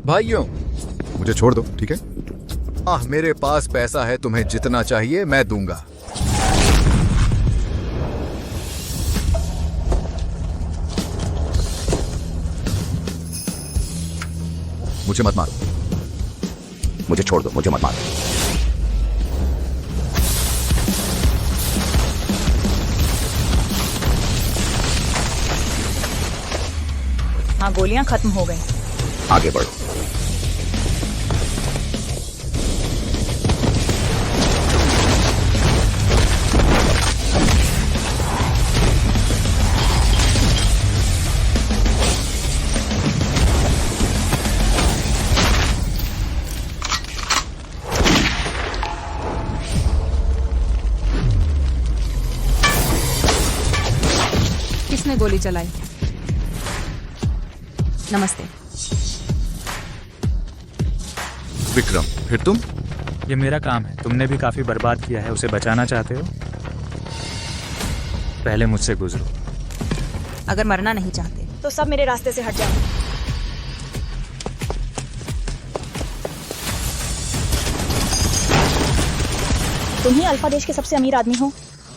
भाइयों, मुझे छोड़ दो, ठीक है? मेरे पास पैसा है, तुम्हें जितना चाहिए मैं दूंगा। मुझे मत मारो। मुझे छोड़ दो, मुझे मत मारो। हाँ, गोलियां खत्म हो गई। आगे बढ़ो। किसने गोली चलाई? नमस्ते। विक्रम, फिर तुम? ये मेरा काम है। तुमने भी काफी बर्बाद किया है, उसे बचाना चाहते हो? पहले मुझसे गुजरो। अगर मरना नहीं चाहते तो सब मेरे रास्ते से हट जाओ। तुम ही अल्फा देश के सबसे अमीर आदमी हो।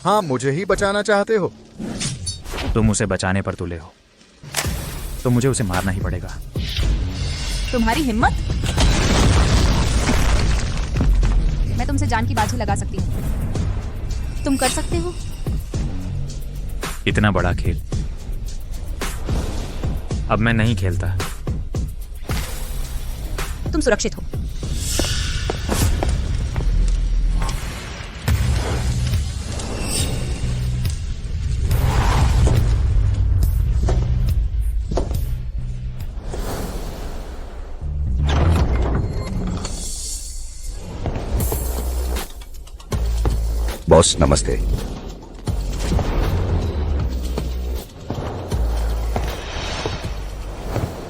हाँ, मुझे ही बचाना चाहते हो? तुम उसे बचाने पर तुले हो, तो मुझे उसे मारना ही पड़ेगा। तुम्हारी हिम्मत? मैं तुमसे जान की बाजी लगा सकती हूँ। तुम कर सकते हो? इतना बड़ा खेल अब मैं नहीं खेलता। तुम सुरक्षित हो। बॉस नमस्ते।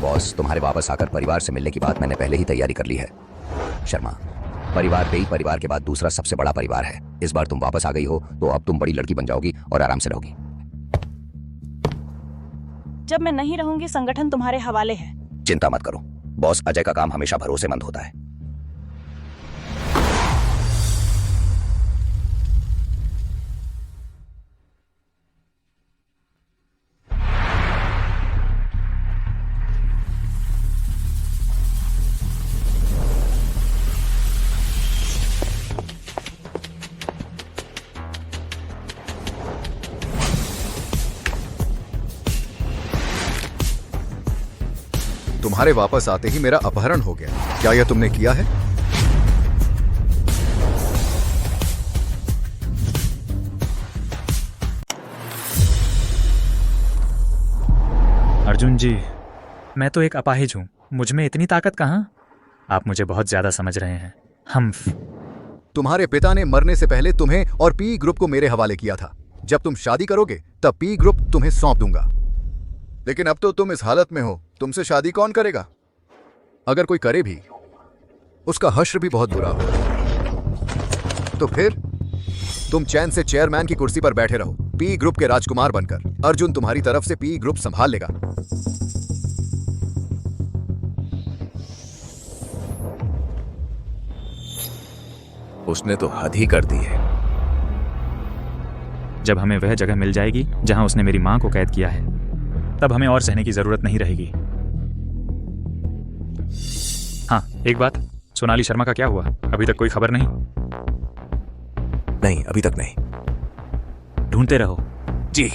बॉस, तुम्हारे वापस आकर परिवार से मिलने की बात मैंने पहले ही तैयारी कर ली है। शर्मा, परिवार पेई परिवार के बाद दूसरा सबसे बड़ा परिवार है। इस बार तुम वापस आ गई हो तो अब तुम बड़ी लड़की बन जाओगी और आराम से रहोगी। जब मैं नहीं रहूंगी, संगठन तुम्हारे हवाले है। चिंता मत करो बॉस, अजय का काम हमेशा भरोसेमंद होता है। तुम्हारे वापस आते ही मेरा अपहरण हो गया। क्या यह तुमने किया है? अर्जुन जी, मैं तो एक अपाहिज हूं, मुझ में इतनी ताकत कहां? आप मुझे बहुत ज्यादा समझ रहे हैं। तुम्हारे पिता ने मरने से पहले तुम्हें और पी ग्रुप को मेरे हवाले किया था। जब तुम शादी करोगे तब पी ग्रुप तुम्हें सौंप दूंगा। लेकिन अब तो तुम इस हालत में हो, तुमसे शादी कौन करेगा? अगर कोई करे भी, उसका हश्र भी बहुत बुरा हो। तो फिर तुम चैन से चेयरमैन की कुर्सी पर बैठे रहो, पी ग्रुप के राजकुमार बनकर। अर्जुन तुम्हारी तरफ से पी ग्रुप संभाल लेगा। उसने तो हद ही कर दी है। जब हमें वह जगह मिल जाएगी जहां उसने मेरी मां को कैद किया है, तब हमें और सहने की जरूरत नहीं रहेगी। हाँ, एक बात, सोनाली शर्मा का क्या हुआ? अभी तक कोई खबर नहीं? नहीं, अभी तक नहीं। ढूंढते रहो। जी।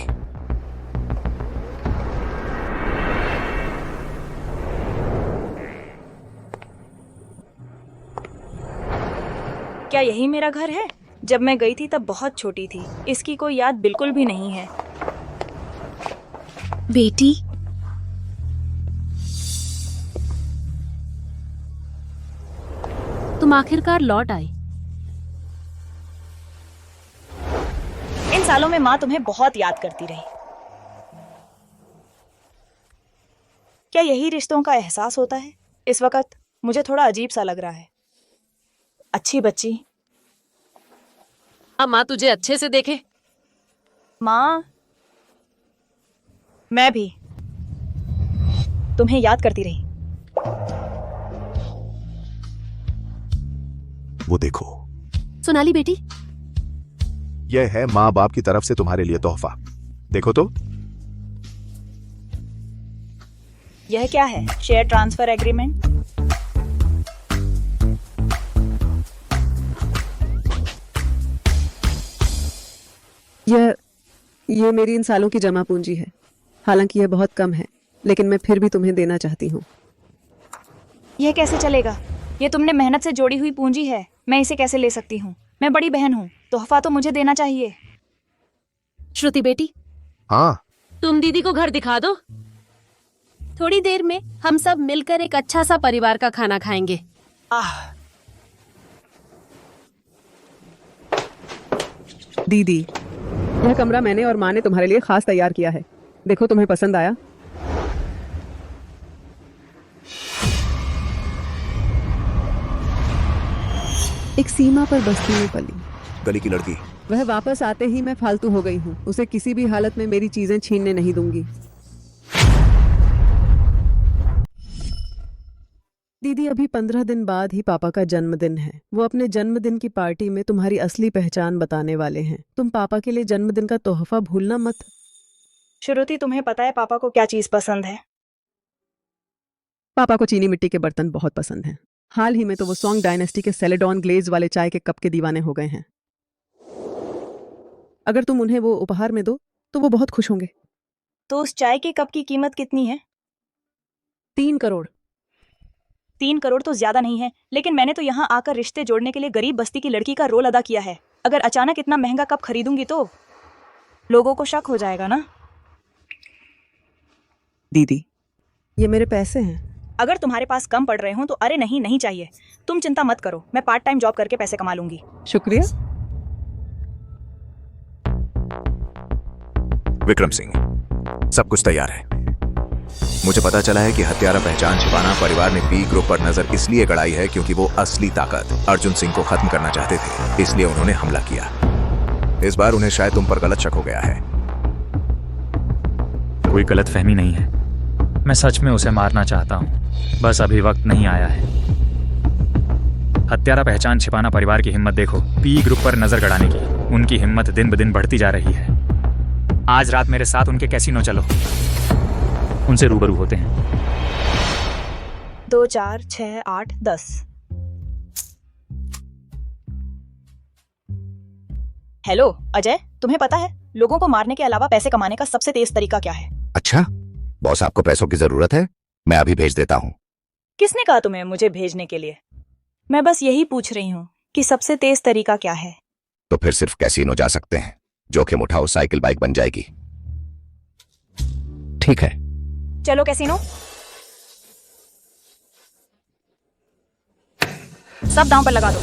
क्या यही मेरा घर है? जब मैं गई थी तब बहुत छोटी थी। इसकी कोई याद बिल्कुल भी नहीं है। बेटी, तुम आखिरकार लौट आई। इन सालों में माँ तुम्हें बहुत याद करती रही। क्या यही रिश्तों का एहसास होता है? इस वक्त मुझे थोड़ा अजीब सा लग रहा है। अच्छी बच्ची। अब माँ तुझे अच्छे से देखे। माँ, मैं भी तुम्हें याद करती रही। वो देखो, सोनाली बेटी, यह है माँ बाप की तरफ से तुम्हारे लिए तोहफा। देखो तो। यह क्या है? Share transfer agreement? ये मेरी इन सालों की जमा पूंजी है। हालांकि यह बहुत कम है, लेकिन मैं फिर भी तुम्हें देना चाहती हूँ। यह कैसे चलेगा? ये तुमने मेहनत से जोड़ी हुई पूंजी है, मैं इसे कैसे ले सकती हूँ? मैं बड़ी बहन हूँ, तोहफा तो मुझे देना चाहिए। श्रुति बेटी, हाँ, तुम दीदी को घर दिखा दो। थोड़ी देर में हम सब मिलकर एक अच्छा सा परिवार का खाना खाएंगे। दीदी, यह कमरा मैंने और माँ ने तुम्हारे लिए खास तैयार किया है। देखो, तुम्हें पसंद आया? एक सीमा पर बस्ती में पली, गली की लड़की। वह वापस आते ही मैं फालतू हो गई हूँ। उसे किसी भी हालत में मेरी चीजें छीनने नहीं दूंगी। दीदी, अभी 15 दिन बाद ही पापा का जन्मदिन है। वो अपने जन्मदिन की पार्टी में तुम्हारी असली पहचान बताने वाले हैं। तुम पापा के लिए जन्मदिन का तोहफा भूलना मत। श्रुति, तुम्हें पता है पापा को क्या चीज पसंद है? पापा को चीनी मिट्टी के बर्तन बहुत पसंद हैं। हाल ही में तो वो सॉन्ग डायनेस्टी के सेलेडॉन ग्लेज वाले चाय के कप के दीवाने हो गए हैं। अगर तुम उन्हें वो उपहार में दो तो वो बहुत खुश होंगे। तो उस चाय के कप की कीमत कितनी है? 3 करोड़। 3 करोड़ तो ज्यादा नहीं है, लेकिन मैंने तो यहाँ आकर रिश्ते जोड़ने के लिए गरीब बस्ती की लड़की का रोल अदा किया है। अगर अचानक इतना महंगा कप खरीदूंगी तो लोगों को शक हो जाएगा ना। दीदी, ये मेरे पैसे हैं। अगर तुम्हारे पास कम पड़ रहे हो तो अरे नहीं, नहीं चाहिए। तुम चिंता मत करो, मैं पार्ट टाइम जॉब करके पैसे कमा लूंगी। शुक्रिया। विक्रम सिंह, सब कुछ तैयार है। मुझे पता चला है कि हत्यारा पहचान छिपाना परिवार ने पी ग्रुप पर नजर इसलिए गड़ाई है क्योंकि वो असली ताकत अर्जुन सिंह को खत्म करना चाहते थे, इसलिए उन्होंने हमला किया। इस बार उन्हें शायद तुम पर गलत शक हो गया है। कोई गलतफहमी नहीं है, मैं सच में उसे मारना चाहता हूँ, बस अभी वक्त नहीं आया है। हत्यारा पहचान छिपाना परिवार की हिम्मत देखो, पी ग्रुप पर नजर गड़ाने की। उनकी हिम्मत दिन ब दिन बढ़ती जा रही है। आज रात मेरे साथ उनके कैसीनो चलो, उनसे रूबरू होते हैं। 2 4 6 8 10। हेलो अजय, तुम्हें पता है लोगों को मारने के अलावा पैसे कमाने का सबसे तेज तरीका क्या है? अच्छा, बॉस आपको पैसों की जरूरत है? मैं अभी भेज देता हूँ। किसने कहा तुम्हें मुझे भेजने के लिए? मैं बस यही पूछ रही हूँ कि सबसे तेज तरीका क्या है। तो फिर सिर्फ कैसीनो जा सकते हैं। जोखिम उठाओ, साइकिल बाइक बन जाएगी। ठीक है, चलो कैसीनो। सब दांव पर लगा दो।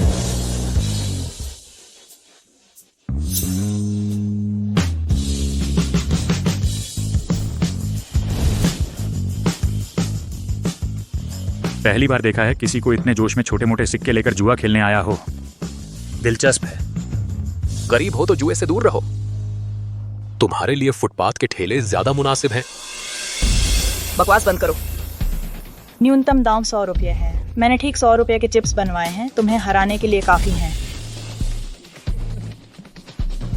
पहली बार देखा है किसी को इतने जोश में छोटे मोटे सिक्के लेकर जुआ खेलने आया हो। दिलचस्प है। गरीब हो तो जुए से दूर रहो। तुम्हारे लिए फुटपाथ के ठेले ज्यादा मुनासिब हैं। बकवास बंद करो। न्यूनतम दाम 100 रुपये है। मैंने ठीक 100 रुपये के चिप्स बनवाए हैं, तुम्हें हराने के लिए काफी हैं।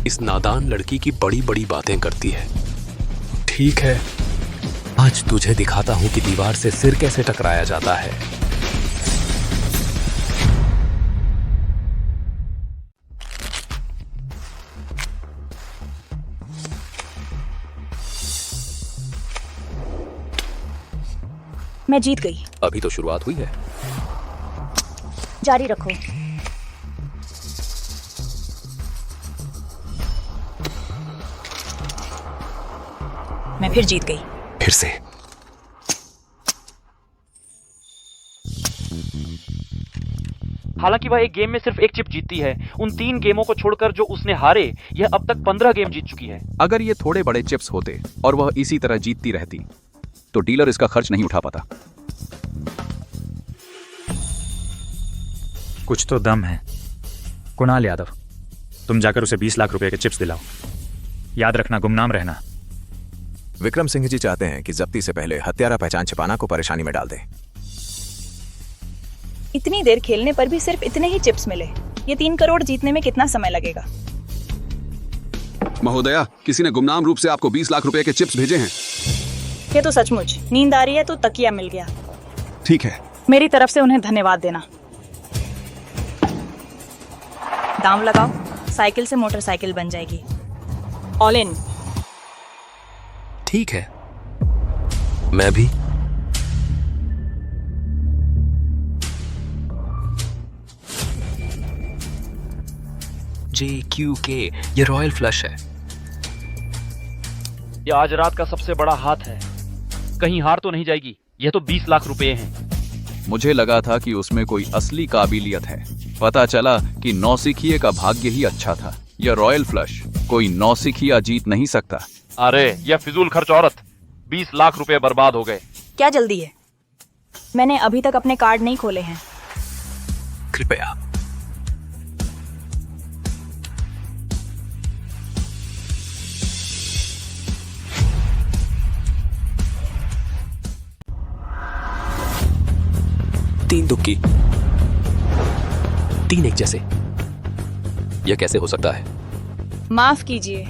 इस नादान लड़की की बड़ी बड़ी बातें करती है। ठीक है, आज तुझे दिखाता हूं कि दीवार से सिर कैसे टकराया जाता है। मैं जीत गई। अभी तो शुरुआत हुई है। जारी रखो। मैं फिर जीत गई। फिर से। हालांकि वह एक गेम में सिर्फ एक चिप जीतती है। उन 3 गेमों को छोड़कर जो उसने हारे, यह अब तक 15 गेम जीत चुकी है। अगर ये थोड़े बड़े चिप्स होते और वह इसी तरह जीतती रहती तो डीलर इसका खर्च नहीं उठा पाता। कुछ तो दम है। कुणाल यादव, तुम जाकर उसे 20 लाख रुपए के चिप्स दिलाओ। याद रखना, गुमनाम रहना। विक्रम सिंह जी चाहते हैं कि जब्ती से पहले हत्यारा पहचान छिपाना को परेशानी में डाल दें। इतनी देर खेलने पर भी सिर्फ इतने ही चिप्स मिले। ये 3 करोड़ जीतने में कितना समय लगेगा? महोदया, किसी ने गुमनाम रूप से आपको 20 लाख रुपए के चिप्स भेजे हैं। ये तो सचमुच नींद आ रही है तो तकिया मिल गया। ठीक है। मेरी तरफ से उन्हें धन्यवाद देना। दाम लगाओ, साइकिल से मोटरसाइकिल बन जाएगी। All in. ठीक है, मैं भी। JQK, ये रॉयल फ्लश है। ये आज रात का सबसे बड़ा हाथ है, कहीं हार तो नहीं जाएगी। यह तो 20 लाख रुपए हैं। मुझे लगा था कि उसमें कोई असली काबिलियत है, पता चला कि नौसिखिए का भाग्य ही अच्छा था। यह रॉयल फ्लश कोई नौसिखिया जीत नहीं सकता। अरे यह फिजूल खर्च औरत, 20 लाख रुपए बर्बाद हो गए। क्या जल्दी है? मैंने अभी तक अपने कार्ड नहीं खोले हैं। कृपया। तीन दुक्की, 3 एक जैसे। यह कैसे हो सकता है? माफ कीजिए,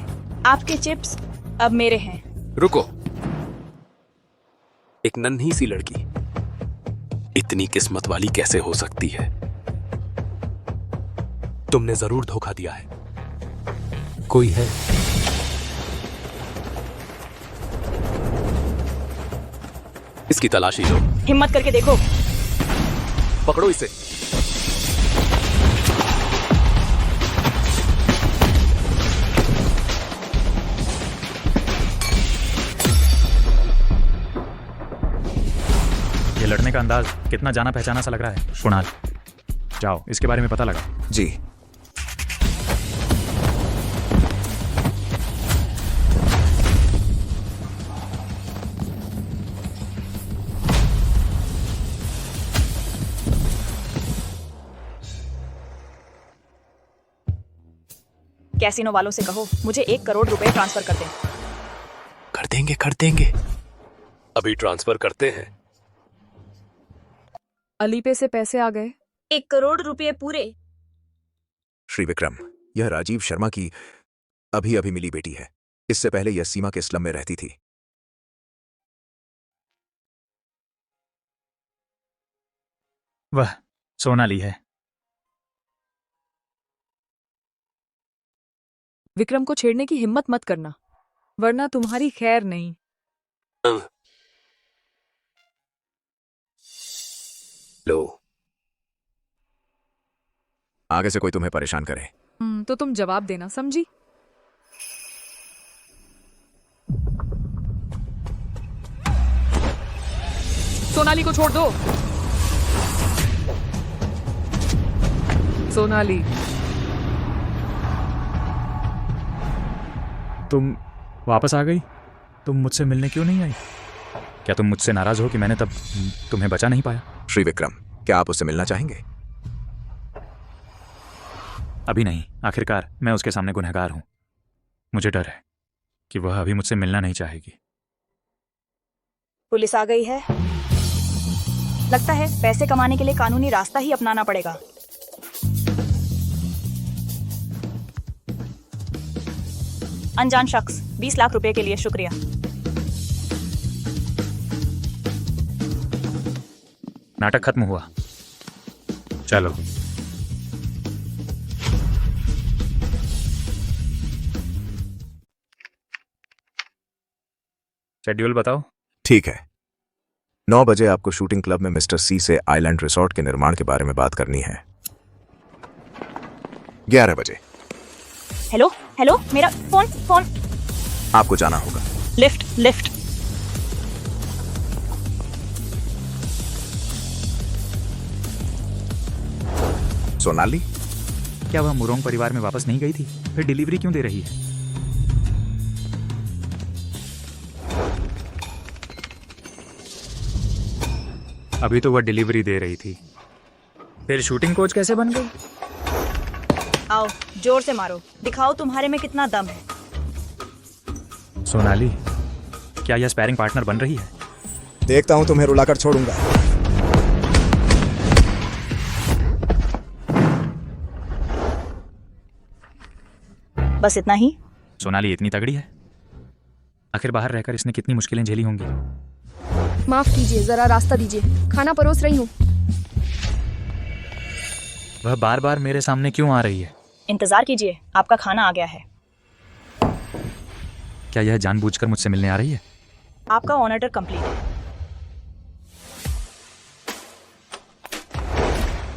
आपके चिप्स अब मेरे हैं। रुको, एक नन्ही सी लड़की इतनी किस्मत वाली कैसे हो सकती है? तुमने जरूर धोखा दिया है। कोई है? इसकी तलाशी लो। हिम्मत करके देखो। पकड़ो इसे। ये लड़ने का अंदाज कितना जाना पहचाना सा लग रहा है। कुणाल, जाओ इसके बारे में पता लगा। जी। कैसीनो वालों से कहो मुझे 1 करोड़ रुपए ट्रांसफर कर दें। कर देंगे, कर देंगे। अभी ट्रांसफर करते हैं। अली पे से पैसे आ गए। 1 करोड़ रुपए पूरे। श्री विक्रम, यह राजीव शर्मा की अभी अभी मिली बेटी है। इससे पहले यह सीमा के स्लम में रहती थी। वह सोनाली है। विक्रम को छेड़ने की हिम्मत मत करना, वरना तुम्हारी खैर नहीं। लो। आगे से कोई तुम्हें परेशान करे तो तुम जवाब देना, समझी? सोनाली को छोड़ दो। सोनाली, तुम वापस आ गई? तुम मुझसे मिलने क्यों नहीं आई? क्या तुम मुझसे नाराज हो कि मैंने तब तुम्हें बचा नहीं पाया? श्री विक्रम, क्या आप उससे मिलना चाहेंगे? अभी नहीं, आखिरकार मैं उसके सामने गुनहगार हूं। मुझे डर है कि वह अभी मुझसे मिलना नहीं चाहेगी। पुलिस आ गई है। लगता है पैसे कमाने के लिए कानूनी रास्ता ही अपनाना पड़ेगा। अनजान शख्स, 20 लाख रुपए के लिए शुक्रिया। नाटक खत्म हुआ, चलो। शेड्यूल बताओ। ठीक है, 9 बजे आपको शूटिंग क्लब में मिस्टर सी से आइलैंड रिसोर्ट के निर्माण के बारे में बात करनी है। 11 बजे हेलो हेलो, मेरा फोन। आपको जाना होगा। लिफ्ट। सोनाली, क्या वह मुरोंग परिवार में वापस नहीं गई थी? फिर डिलीवरी क्यों दे रही है? अभी तो वह डिलीवरी दे रही थी, फिर शूटिंग कोच कैसे बन गई? आओ, जोर से मारो, दिखाओ तुम्हारे में कितना दम है। सोनाली, क्या यह स्पैरिंग पार्टनर बन रही है? देखता हूं तुम्हें रुलाकर छोड़ूंगा। बस इतना ही? सोनाली इतनी तगड़ी है? आखिर बाहर रहकर इसने कितनी मुश्किलें झेली होंगी। माफ कीजिए, जरा रास्ता दीजिए, खाना परोस रही हूँ। वह बार बार मेरे सामने क्यों आ रही है? इंतजार कीजिए, आपका खाना आ गया है। क्या यह जानबूझकर मुझसे मिलने आ रही है? आपका ऑर्डर कंप्लीट है।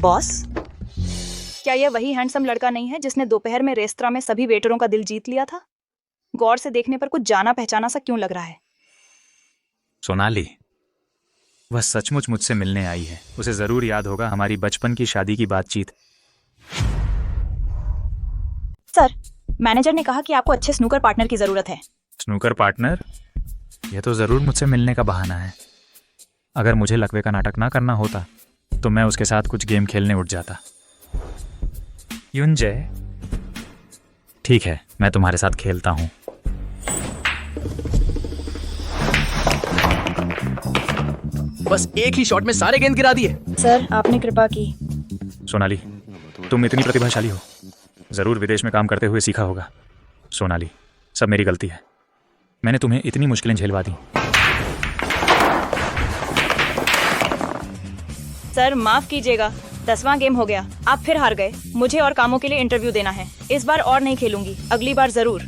बॉस, क्या यह वही हैंडसम लड़का नहीं है जिसने दोपहर में रेस्तरां में सभी वेटरों का दिल जीत लिया था? गौर से देखने पर कुछ जाना पहचाना सा क्यों लग रहा है? सोनाली, वह सचमुच मुझसे मिलने आई है। उसे जरूर याद होगा हमारी बचपन की शादी की बातचीत। सर, मैनेजर ने कहा कि आपको अच्छे स्नूकर पार्टनर की जरूरत है। Snooker partner? यह तो जरूर मुझसे मिलने का बहाना है। अगर मुझे लकवे का नाटक ना करना होता तो मैं उसके साथ कुछ गेम खेलने उठ जाता। युंजय, ठीक है, मैं तुम्हारे साथ खेलता हूं। बस एक ही शॉट में सारे गेंद गिरा दिए। सर, आपने कृपा की। सोनाली, तुम इतनी प्रतिभाशाली हो, जरूर विदेश में काम करते हुए सीखा होगा। सोनाली, सब मेरी गलती है। मैंने तुम्हें इतनी मुश्किलें झेलवा दी। सर, माफ कीजिएगा, 10वां गेम हो गया, आप फिर हार गए। मुझे और कामों के लिए इंटरव्यू देना है। इस बार और नहीं खेलूंगी, अगली बार जरूर।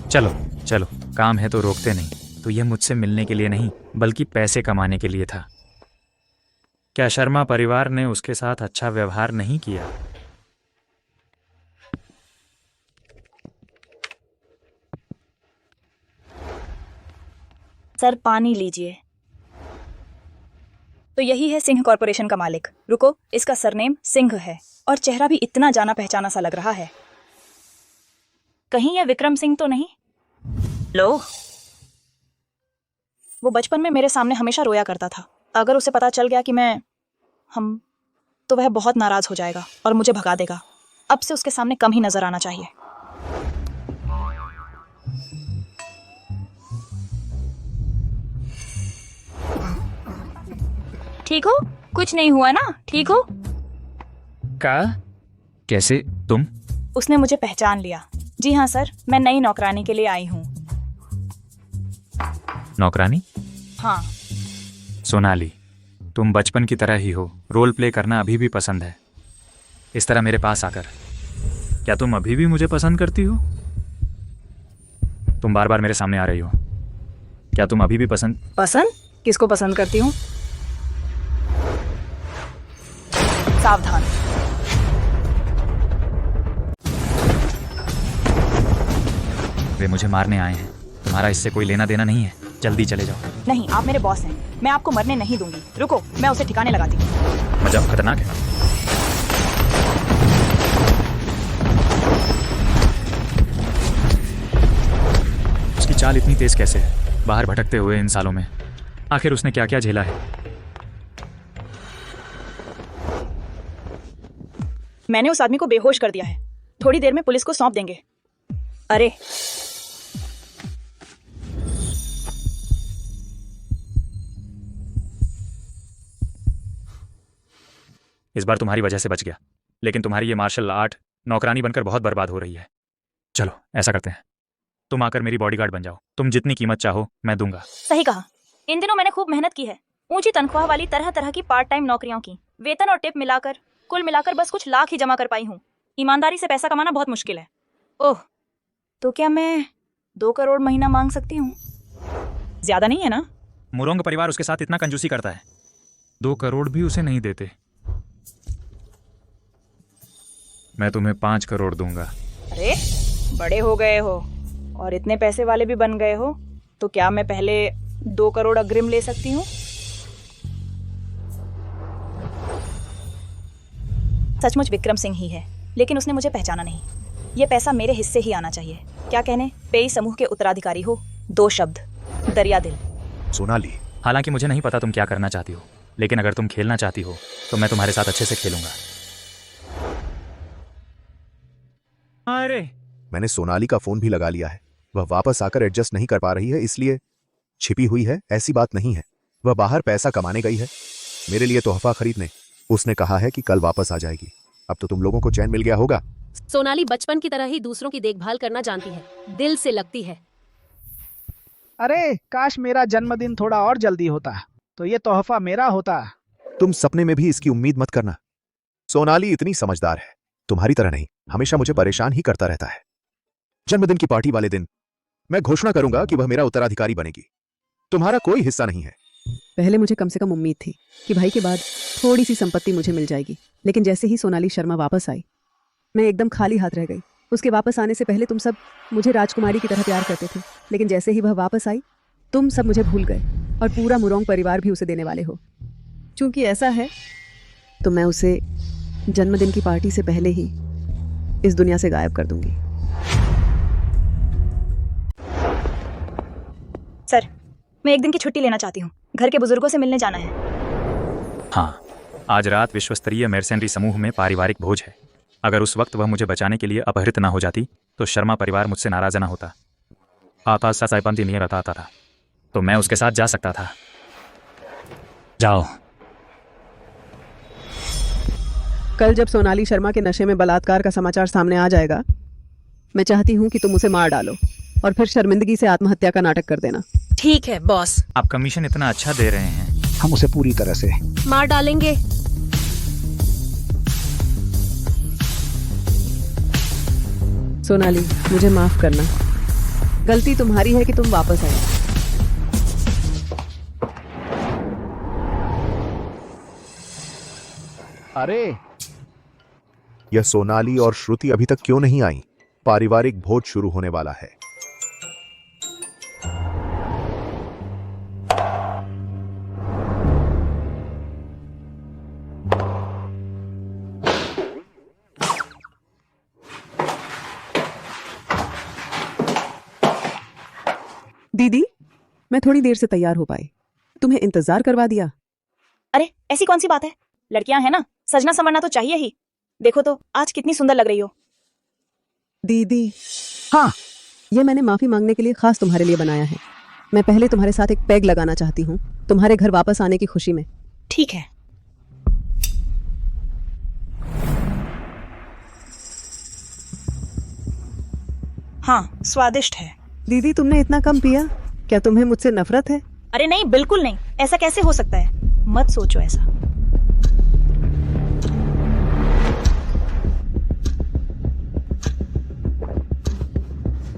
चलो चलो, काम है तो रोकते नहीं। तो यह मुझसे मिलने के लिए नहीं बल्कि पैसे कमाने के लिए था। क्या शर्मा परिवार ने उसके साथ अच्छा व्यवहार नहीं किया? सर, पानी लीजिए। तो यही है सिंह कॉरपोरेशन का मालिक। रुको, इसका सरनेम सिंह है और चेहरा भी इतना जाना पहचाना सा लग रहा है। कहीं यह विक्रम सिंह तो नहीं? लो, वो बचपन में मेरे सामने हमेशा रोया करता था। अगर उसे पता चल गया कि तो वह बहुत नाराज हो जाएगा और मुझे भगा देगा। अब से उसके सामने कम ही नजर आना चाहिए। ठीक हो? कुछ नहीं हुआ ना? ठीक हो? का? कैसे तुम? उसने मुझे पहचान लिया। जी हाँ सर, मैं नई नौकरानी के लिए आई हूँ। नौकरानी? हाँ। सोनाली, तुम बचपन की तरह ही हो। रोल प्ले करना अभी भी पसंद है। इस तरह मेरे पास आकर। क्या तुम अभी भी मुझे पसंद करती हो? तुम बार बार मेरे सामने आ रही हो। क्या तुम अभी भी पसंद? किसको पसंद करती हूँ? सावधान। वे मुझे मारने आए हैं। तुम्हारा इससे कोई लेना देना नहीं है। जल्दी चले जाओ। नहीं, आप मेरे बॉस हैं। मैं आपको मरने नहीं दूंगी। रुको, मैं उसे ठिकाने लगाती हूँ। मजाक खतरनाक है। उसकी चाल इतनी तेज कैसे है? बाहर भटकते हुए इन सालों में आखिर उसने क्या क्या झेला है? मैंने उस आदमी को बेहोश कर दिया है। थोड़ी देर में पुलिस को सौंप देंगे। अरे, इस बार तुम्हारी वजह से बच गया, लेकिन तुम्हारी ये मार्शल आर्ट नौकरानी बनकर बहुत बर्बाद हो रही है। चलो ऐसा करते हैं, तुम आकर मेरी बॉडीगार्ड बन जाओ। तुम जितनी कीमत चाहो मैं दूंगा। सही कहा। इन दिनों मैंने खूब मेहनत की है। ऊंची तनख्वाह वाली तरह तरह की पार्ट टाइम नौकरियों की। वेतन और टिप मिलाकर कुल मिलाकर बस कुछ लाख ही जमा कर पाई हूँ। ईमानदारी से पैसा कमाना बहुत मुश्किल है। ओह, तो क्या मैं 2 करोड़ महीना मांग सकती हूँ? ज्यादा नहीं है ना? मुरोंग परिवार उसके साथ इतना कंजूसी करता है, 2 करोड़ भी उसे नहीं देते। मैं तुम्हें 5 करोड़ दूंगा। अरे, बड़े हो गए हो और इतने पैसे वाले भी बन गए हो, तो क्या मैं पहले 2 करोड़ अग्रिम ले सकती हूँ? सचमुच विक्रम सिंह ही है, लेकिन उसने मुझे पहचाना नहीं। ये पैसा मेरे हिस्से ही आना चाहिए। क्या कहने, पेई समूह के उत्तराधिकारी हो। 2 शब्द, दरिया दिल। सोनाली, हालांकि मुझे नहीं पता तुम क्या करना चाहती हो, लेकिन अगर तुम खेलना चाहती हो तो मैं तुम्हारे साथ अच्छे से खेलूंगा। अरे, मैंने सोनाली का फोन भी लगा लिया है। वह वापस आकर एडजस्ट नहीं कर पा रही है, इसलिए छिपी हुई है। ऐसी बात नहीं है। वह बाहर पैसा कमाने गई है, मेरे लिए तोहफा खरीदने। उसने कहा है कि कल वापस आ जाएगी। अब तो तुम लोगों को चैन मिल गया होगा। सोनाली बचपन की तरह ही दूसरों की देखभाल करना जानती है, दिल से लगती है। अरे काश मेरा जन्मदिन थोड़ा और जल्दी होता तो ये तोहफा मेरा होता। तुम सपने में भी इसकी उम्मीद मत करना। सोनाली इतनी समझदार है, तुम्हारी तरह नहीं, हमेशा मुझे परेशान ही करता रहता है। जन्मदिन की पार्टी वाले दिन मैं घोषणा करूंगा कि वह मेरा उत्तराधिकारी बनेगी। तुम्हारा कोई हिस्सा नहीं है। पहले मुझे कम से कम उम्मीद थी कि भाई के बाद थोड़ी सी संपत्ति मुझे मिल जाएगी, लेकिन जैसे ही सोनाली शर्मा वापस आई मैं एकदम खाली हाथ रह गई। उसके वापस आने से पहले तुम सब मुझे राजकुमारी की तरह प्यार करते थे, लेकिन जैसे ही वह वापस आई तुम सब मुझे भूल गए और पूरा मुरोंग परिवार भी उसे देने वाले हो। चूंकि ऐसा है तो मैं उसे जन्मदिन की पार्टी से पहले ही इस दुनिया से गायब कर दूंगी। सर, मैं एक दिन की छुट्टी लेना चाहती हूँ, घर के बुजुर्गों से मिलने जाना है। हाँ, आज रात विश्व स्तरीय मेरसेनरी समूह में पारिवारिक भोज है। अगर उस वक्त वह मुझे बचाने के लिए अपहृत न हो जाती तो शर्मा परिवार मुझसे नाराज न होता। आकाश सा साइपंती नहीं बताता था तो मैं उसके साथ जा सकता था। जाओ। कल जब सोनाली शर्मा के नशे में बलात्कार का समाचार सामने आ जाएगा, मैं चाहती हूँ कि तुम उसे मार डालो और फिर शर्मिंदगी से आत्महत्या का नाटक कर देना। ठीक है बॉस। आप कमीशन इतना अच्छा दे रहे हैं, हम उसे पूरी तरह से मार डालेंगे। सोनाली, मुझे माफ करना, गलती तुम्हारी है कि तुम वापस आए। अरे यह सोनाली और श्रुति अभी तक क्यों नहीं आई? पारिवारिक भोज शुरू होने वाला है। दीदी, मैं थोड़ी देर से तैयार हो पाई, तुम्हें इंतजार करवा दिया। अरे ऐसी कौन सी बात है, लड़कियां हैं ना, सजना संवरना तो चाहिए ही। देखो तो आज कितनी सुंदर लग रही हो। दीदी, हाँ, ये मैंने माफी मांगने के लिए खास तुम्हारे लिए बनाया है। मैं पहले तुम्हारे साथ एक पैग लगाना चाहती हूँ, तुम्हारे घर वापस आने की खुशी में। ठीक है। हाँ, स्वादिष्ट है। दीदी, तुमने इतना कम पिया, क्या तुम्हें मुझसे नफरत है? अरे नहीं, बिल्कुल नहीं, ऐसा कैसे हो सकता है, मत सोचो ऐसा।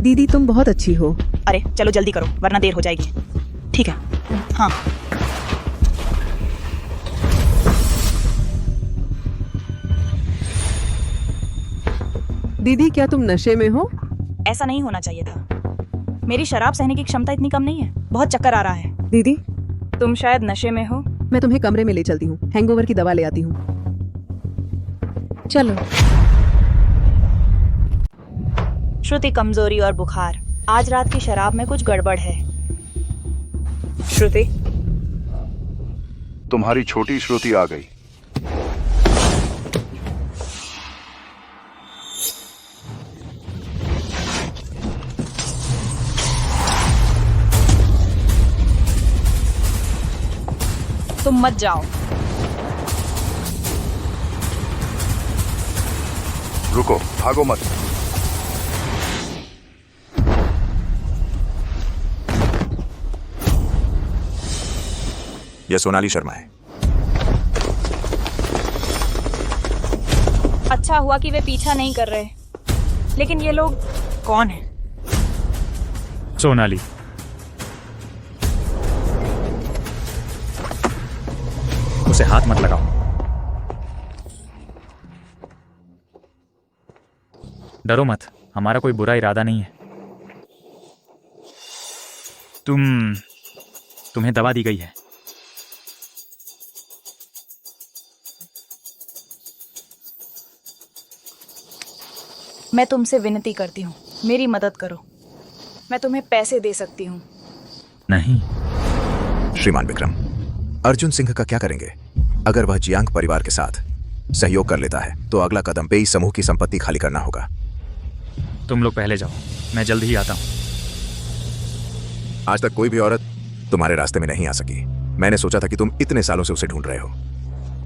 दीदी, तुम बहुत अच्छी हो। अरे चलो जल्दी करो वरना देर हो जाएगी। ठीक है। हाँ। दीदी, क्या तुम नशे में हो? ऐसा नहीं होना चाहिए था, मेरी शराब सहने की क्षमता इतनी कम नहीं है, बहुत चक्कर आ रहा है। दीदी, तुम शायद नशे में हो। मैं तुम्हें कमरे में ले चलती हूँ, हैंगओवर की दवा ले आती हूँ। चलो। श्रुति, कमजोरी और बुखार, आज रात की शराब में कुछ गड़बड़ है। श्रुति, तुम्हारी छोटी श्रुति आ गई। तुम मत जाओ। रुको, भागो मत। यह सोनाली शर्मा है। अच्छा हुआ कि वे पीछा नहीं कर रहे, लेकिन ये लोग कौन हैं? सोनाली, उसे हाथ मत लगाओ। डरो मत, हमारा कोई बुरा इरादा नहीं है। तुम्हें दवा दी गई है। मैं तुमसे विनती करती हूँ, मेरी मदद करो। मैं तुम्हें पैसे दे सकती हूँ। नहीं। श्रीमान विक्रम, अर्जुन सिंह का क्या करेंगे? अगर वह जियांग परिवार के साथ सहयोग कर लेता है तो अगला कदम पेई समूह की संपत्ति खाली करना होगा। तुम लोग पहले जाओ, मैं जल्द ही आता हूँ। आज तक कोई भी औरत तुम्हारे रास्ते में नहीं आ सकी। मैंने सोचा था कि तुम इतने सालों से उसे ढूंढ रहे हो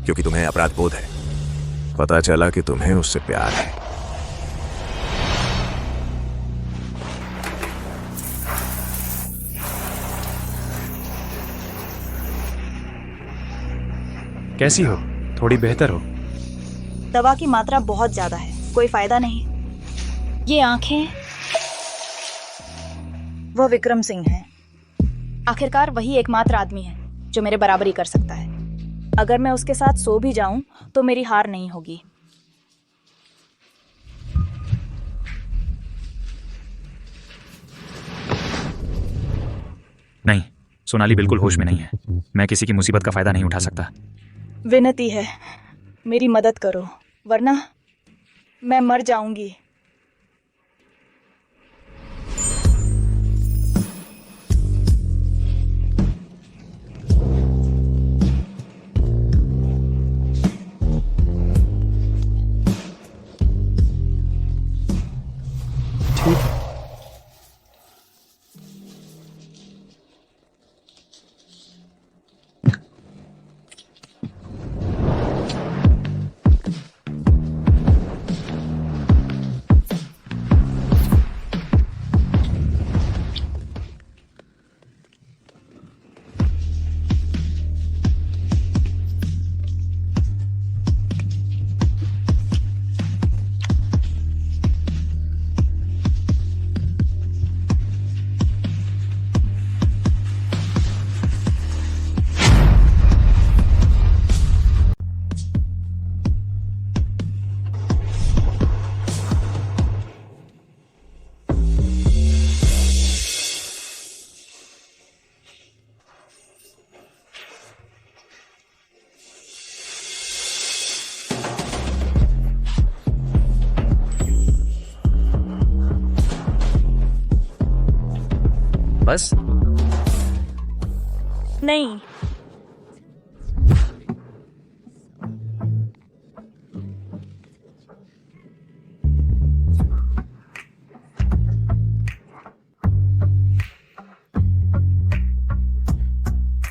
क्योंकि तुम्हें अपराध बोध है। पता चला कि तुम्हें उससे प्यार है। कैसी हो? थोड़ी बेहतर हो? दवा की मात्रा बहुत ज्यादा है, कोई फायदा नहीं। ये आंखें, वो विक्रम सिंह है। आखिरकार वही एकमात्र आदमी है जो मेरे बराबरी कर सकता है। अगर मैं उसके साथ सो भी जाऊं तो मेरी हार नहीं होगी। नहीं, सोनाली बिल्कुल होश में नहीं है। मैं किसी की मुसीबत का फायदा नहीं उठा सकता। विनती है, मेरी मदद करो, वरना मैं मर जाऊंगी। बस? नहीं,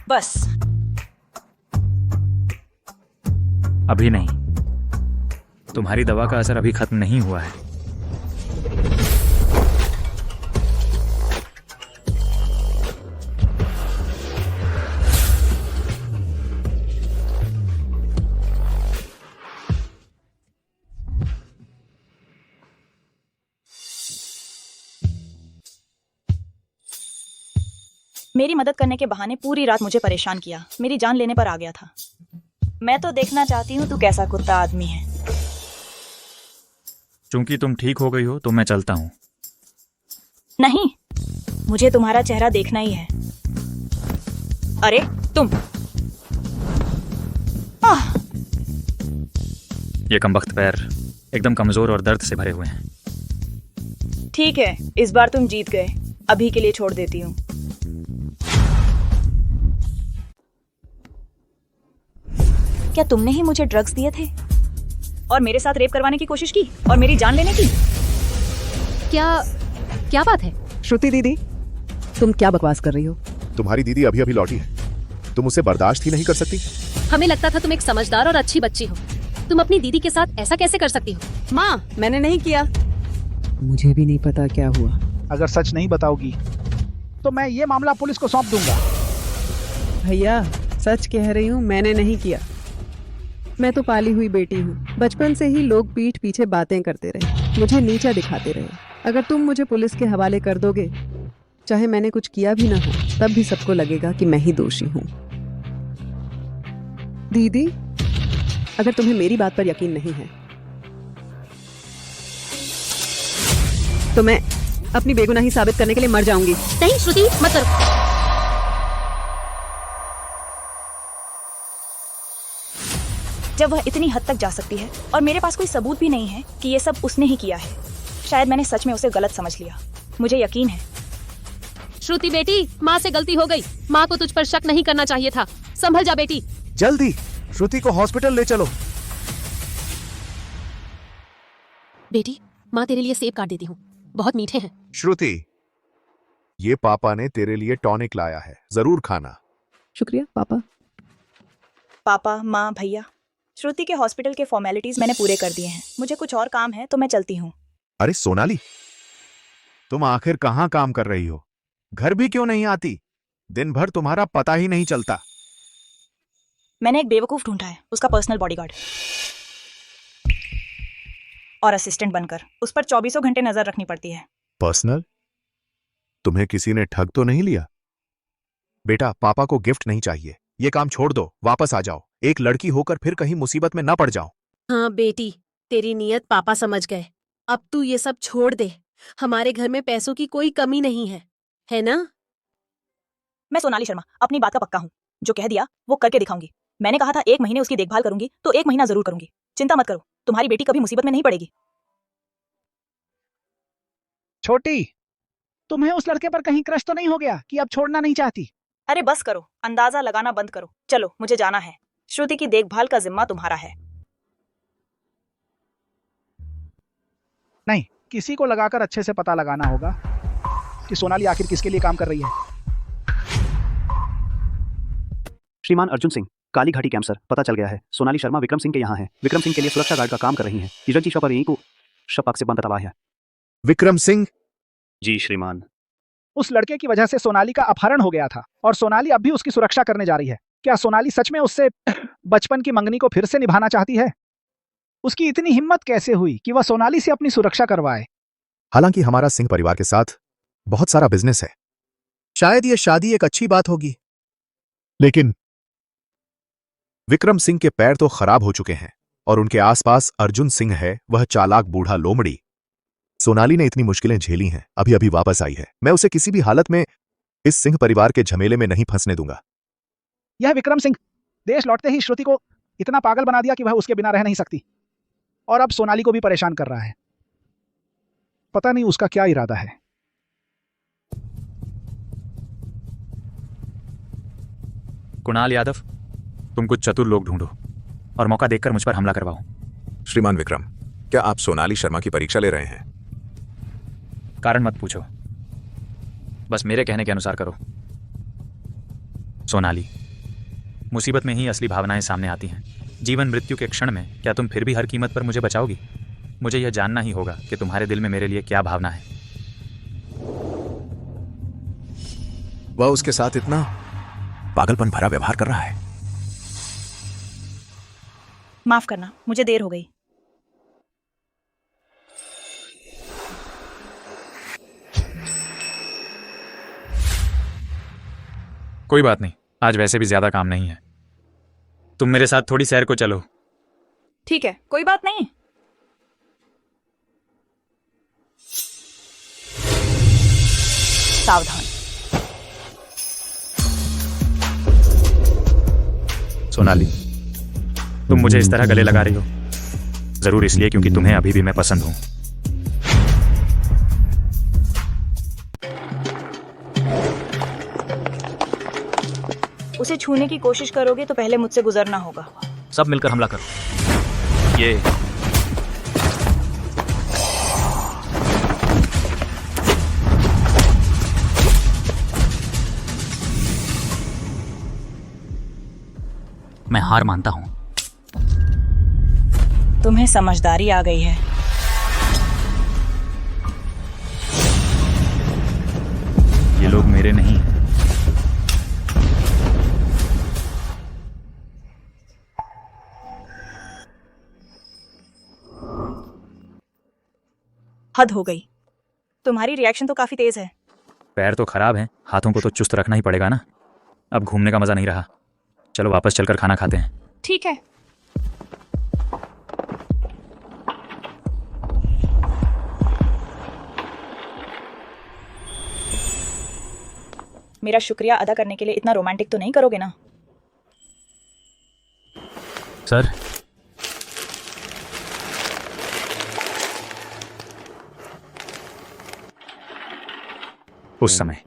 बस अभी नहीं। तुम्हारी दवा का असर अभी खत्म नहीं हुआ है। मेरी मदद करने के बहाने पूरी रात मुझे परेशान किया, मेरी जान लेने पर आ गया था। मैं तो देखना चाहती हूँ तू कैसा कुत्ता आदमी है। चूंकि तुम ठीक हो गई हो तो मैं चलता हूँ। नहीं, मुझे तुम्हारा चेहरा देखना ही है। अरे तुम, ये कमबख्त पैर एकदम कमजोर और दर्द से भरे हुए हैं। ठीक है, इस बार तुम जीत गए। अभी के लिए छोड़ देती हूँ। क्या तुमने ही मुझे ड्रग्स दिए थे और मेरे साथ रेप करवाने की कोशिश की और मेरी जान लेने की? क्या बात है? श्रुति दीदी, तुम क्या बकवास कर रही हो? तुम्हारी दीदी अभी अभी लौटी है, तुम उसे बर्दाश्त ही नहीं कर सकती? हमें लगता था तुम एक समझदार और अच्छी बच्ची हो। तुम अपनी दीदी के साथ ऐसा कैसे कर सकती हो? माँ, मैंने नहीं किया। मुझे भी नहीं पता क्या हुआ। अगर सच नहीं बताओगी तो मैं ये मामला पुलिस को सौंप दूंगा। भैया, सच कह रही हूँ, मैंने नहीं किया। मैं तो पाली हुई बेटी हूँ। बचपन से ही लोग पीठ पीछे बातें करते रहे, मुझे नीचा दिखाते रहे। अगर तुम मुझे पुलिस के हवाले कर दोगे, चाहे मैंने कुछ किया भी ना हो, तब भी सबको लगेगा कि मैं ही दोषी हूँ। दीदी, अगर तुम्हें मेरी बात पर यकीन नहीं है तो मैं अपनी बेगुनाही साबित करने के लिए मर जाऊंगी। नहीं श्रुति, मत करो। जब वह इतनी हद तक जा सकती है और मेरे पास कोई सबूत भी नहीं है कि ये सब उसने ही किया है, शायद मैंने सच में उसे गलत समझ लिया। मुझे यकीन है। श्रुति बेटी, माँ से गलती हो गई। माँ को तुझ पर शक नहीं करना चाहिए था। संभल जा बेटी। जल्दी श्रुति को हॉस्पिटल ले चलो। बेटी, माँ तेरे लिए सेब काट देती हूँ, बहुत मीठे हैं। श्रुति, ये पापा ने तेरे लिए टॉनिक लाया है, जरूर खाना। शुक्रिया पापा। पापा, माँ, भैया, श्रुति के हॉस्पिटल के फॉर्मेलिटीज मैंने पूरे कर दिए हैं। मुझे कुछ और काम है तो मैं चलती हूँ। अरे सोनाली, तुम आखिर कहाँ काम कर रही हो? घर भी क्यों नहीं आती? दिन भर तुम्हारा पता ही नहीं चलता। मैंने एक बेवकूफ ढूंढा है, उसका पर्सनल बॉडीगार्ड और असिस्टेंट बनकर उस पर 24 घंटे नजर रखनी पड़ती है। पर्सनल? तुम्हें किसी ने ठग तो नहीं लिया? बेटा, पापा को गिफ्ट नहीं चाहिए, ये काम छोड़ दो, वापस आ जाओ। एक लड़की होकर फिर कहीं मुसीबत में ना पड़ जाओ। हाँ बेटी, तेरी नीयत पापा समझ गए। अब तू ये सब छोड़ दे। हमारे घर में पैसों की कोई कमी नहीं है ना? मैं सोनाली शर्मा अपनी बात का पक्का हूँ। जो कह दिया वो करके दिखाऊंगी। मैंने कहा था 1 महीने उसकी देखभाल करूंगी, तो 1 महीना जरूर करूंगी। चिंता मत करो, तुम्हारी बेटी कभी मुसीबत में नहीं पड़ेगी। छोटी, तुम्हें उस लड़के पर कहीं क्रश तो नहीं हो गया कि अब छोड़ना नहीं चाहती? अरे बस करो, अंदाजा लगाना बंद करो। चलो, मुझे जाना है। श्रुति की देखभाल का जिम्मा तुम्हारा है। नहीं, किसी को लगाकर अच्छे से पता लगाना होगा कि सोनाली आखिर किसके लिए काम कर रही है। श्रीमान अर्जुन सिंह, काली घाटी कैंप सर, पता चल गया है सोनाली शर्मा विक्रम सिंह के यहाँ है। विक्रम सिंह के लिए सुरक्षा गार्ड का काम कर रही हैं। नीरज जी शपर यहीं को शपक से बंद तबाह है। विक्रम सिंह? जी श्रीमान। उस लड़के की वजह से सोनाली का अपहरण हो गया था और सोनाली अब भी उसकी सुरक्षा करने जा रही है। क्या सोनाली सच में उससे बचपन की मंगनी को फिर से निभाना चाहती है? उसकी इतनी हिम्मत कैसे हुई कि वह सोनाली से अपनी सुरक्षा करवाए? हालांकि हमारा सिंह परिवार के साथ बहुत सारा बिजनेस है, शायद यह शादी एक अच्छी बात होगी, लेकिन विक्रम सिंह के पैर तो खराब हो चुके हैं और उनके आसपास अर्जुन सिंह है, वह चालाक बूढ़ा लोमड़ी। सोनाली ने इतनी मुश्किलें झेली हैं, अभी अभी वापस आई है। मैं उसे किसी भी हालत में इस सिंह परिवार के झमेले में नहीं फंसने दूंगा। यह विक्रम सिंह देश लौटते ही श्रुति को इतना पागल बना दिया कि वह उसके बिना रह नहीं सकती, और अब सोनाली को भी परेशान कर रहा है। पता नहीं उसका क्या इरादा है। कुणाल यादव, तुम कुछ चतुर लोग ढूंढो और मौका देखकर मुझ पर हमला करवाओ। श्रीमान विक्रम, क्या आप सोनाली शर्मा की परीक्षा ले रहे हैं? कारण मत पूछो, बस मेरे कहने के अनुसार करो। सोनाली, मुसीबत में ही असली भावनाएं सामने आती हैं। जीवन मृत्यु के क्षण में क्या तुम फिर भी हर कीमत पर मुझे बचाओगी? मुझे यह जानना ही होगा कि तुम्हारे दिल में मेरे लिए क्या भावना है। वह उसके साथ इतना पागलपन भरा व्यवहार कर रहा है। माफ करना, मुझे देर हो गई। कोई बात नहीं, आज वैसे भी ज्यादा काम नहीं है। तुम मेरे साथ थोड़ी सैर को चलो। ठीक है, कोई बात नहीं। सावधान। सोनाली, तुम मुझे इस तरह गले लगा रही हो जरूर इसलिए क्योंकि तुम्हें अभी भी मैं पसंद हूं। उसे छूने की कोशिश करोगे तो पहले मुझसे गुजरना होगा। सब मिलकर हमला करो। ये मैं हार मानता हूं। तुम्हें समझदारी आ गई है। ये लोग मेरे नहीं। हद हो गई। तुम्हारी रिएक्शन तो काफी तेज है। पैर तो खराब हैं, हाथों को तो चुस्त रखना ही पड़ेगा ना। अब घूमने का मजा नहीं रहा। चलो वापस चलकर खाना खाते हैं। ठीक है। मेरा शुक्रिया अदा करने के लिए इतना रोमांटिक तो नहीं करोगे ना? सर, उस समय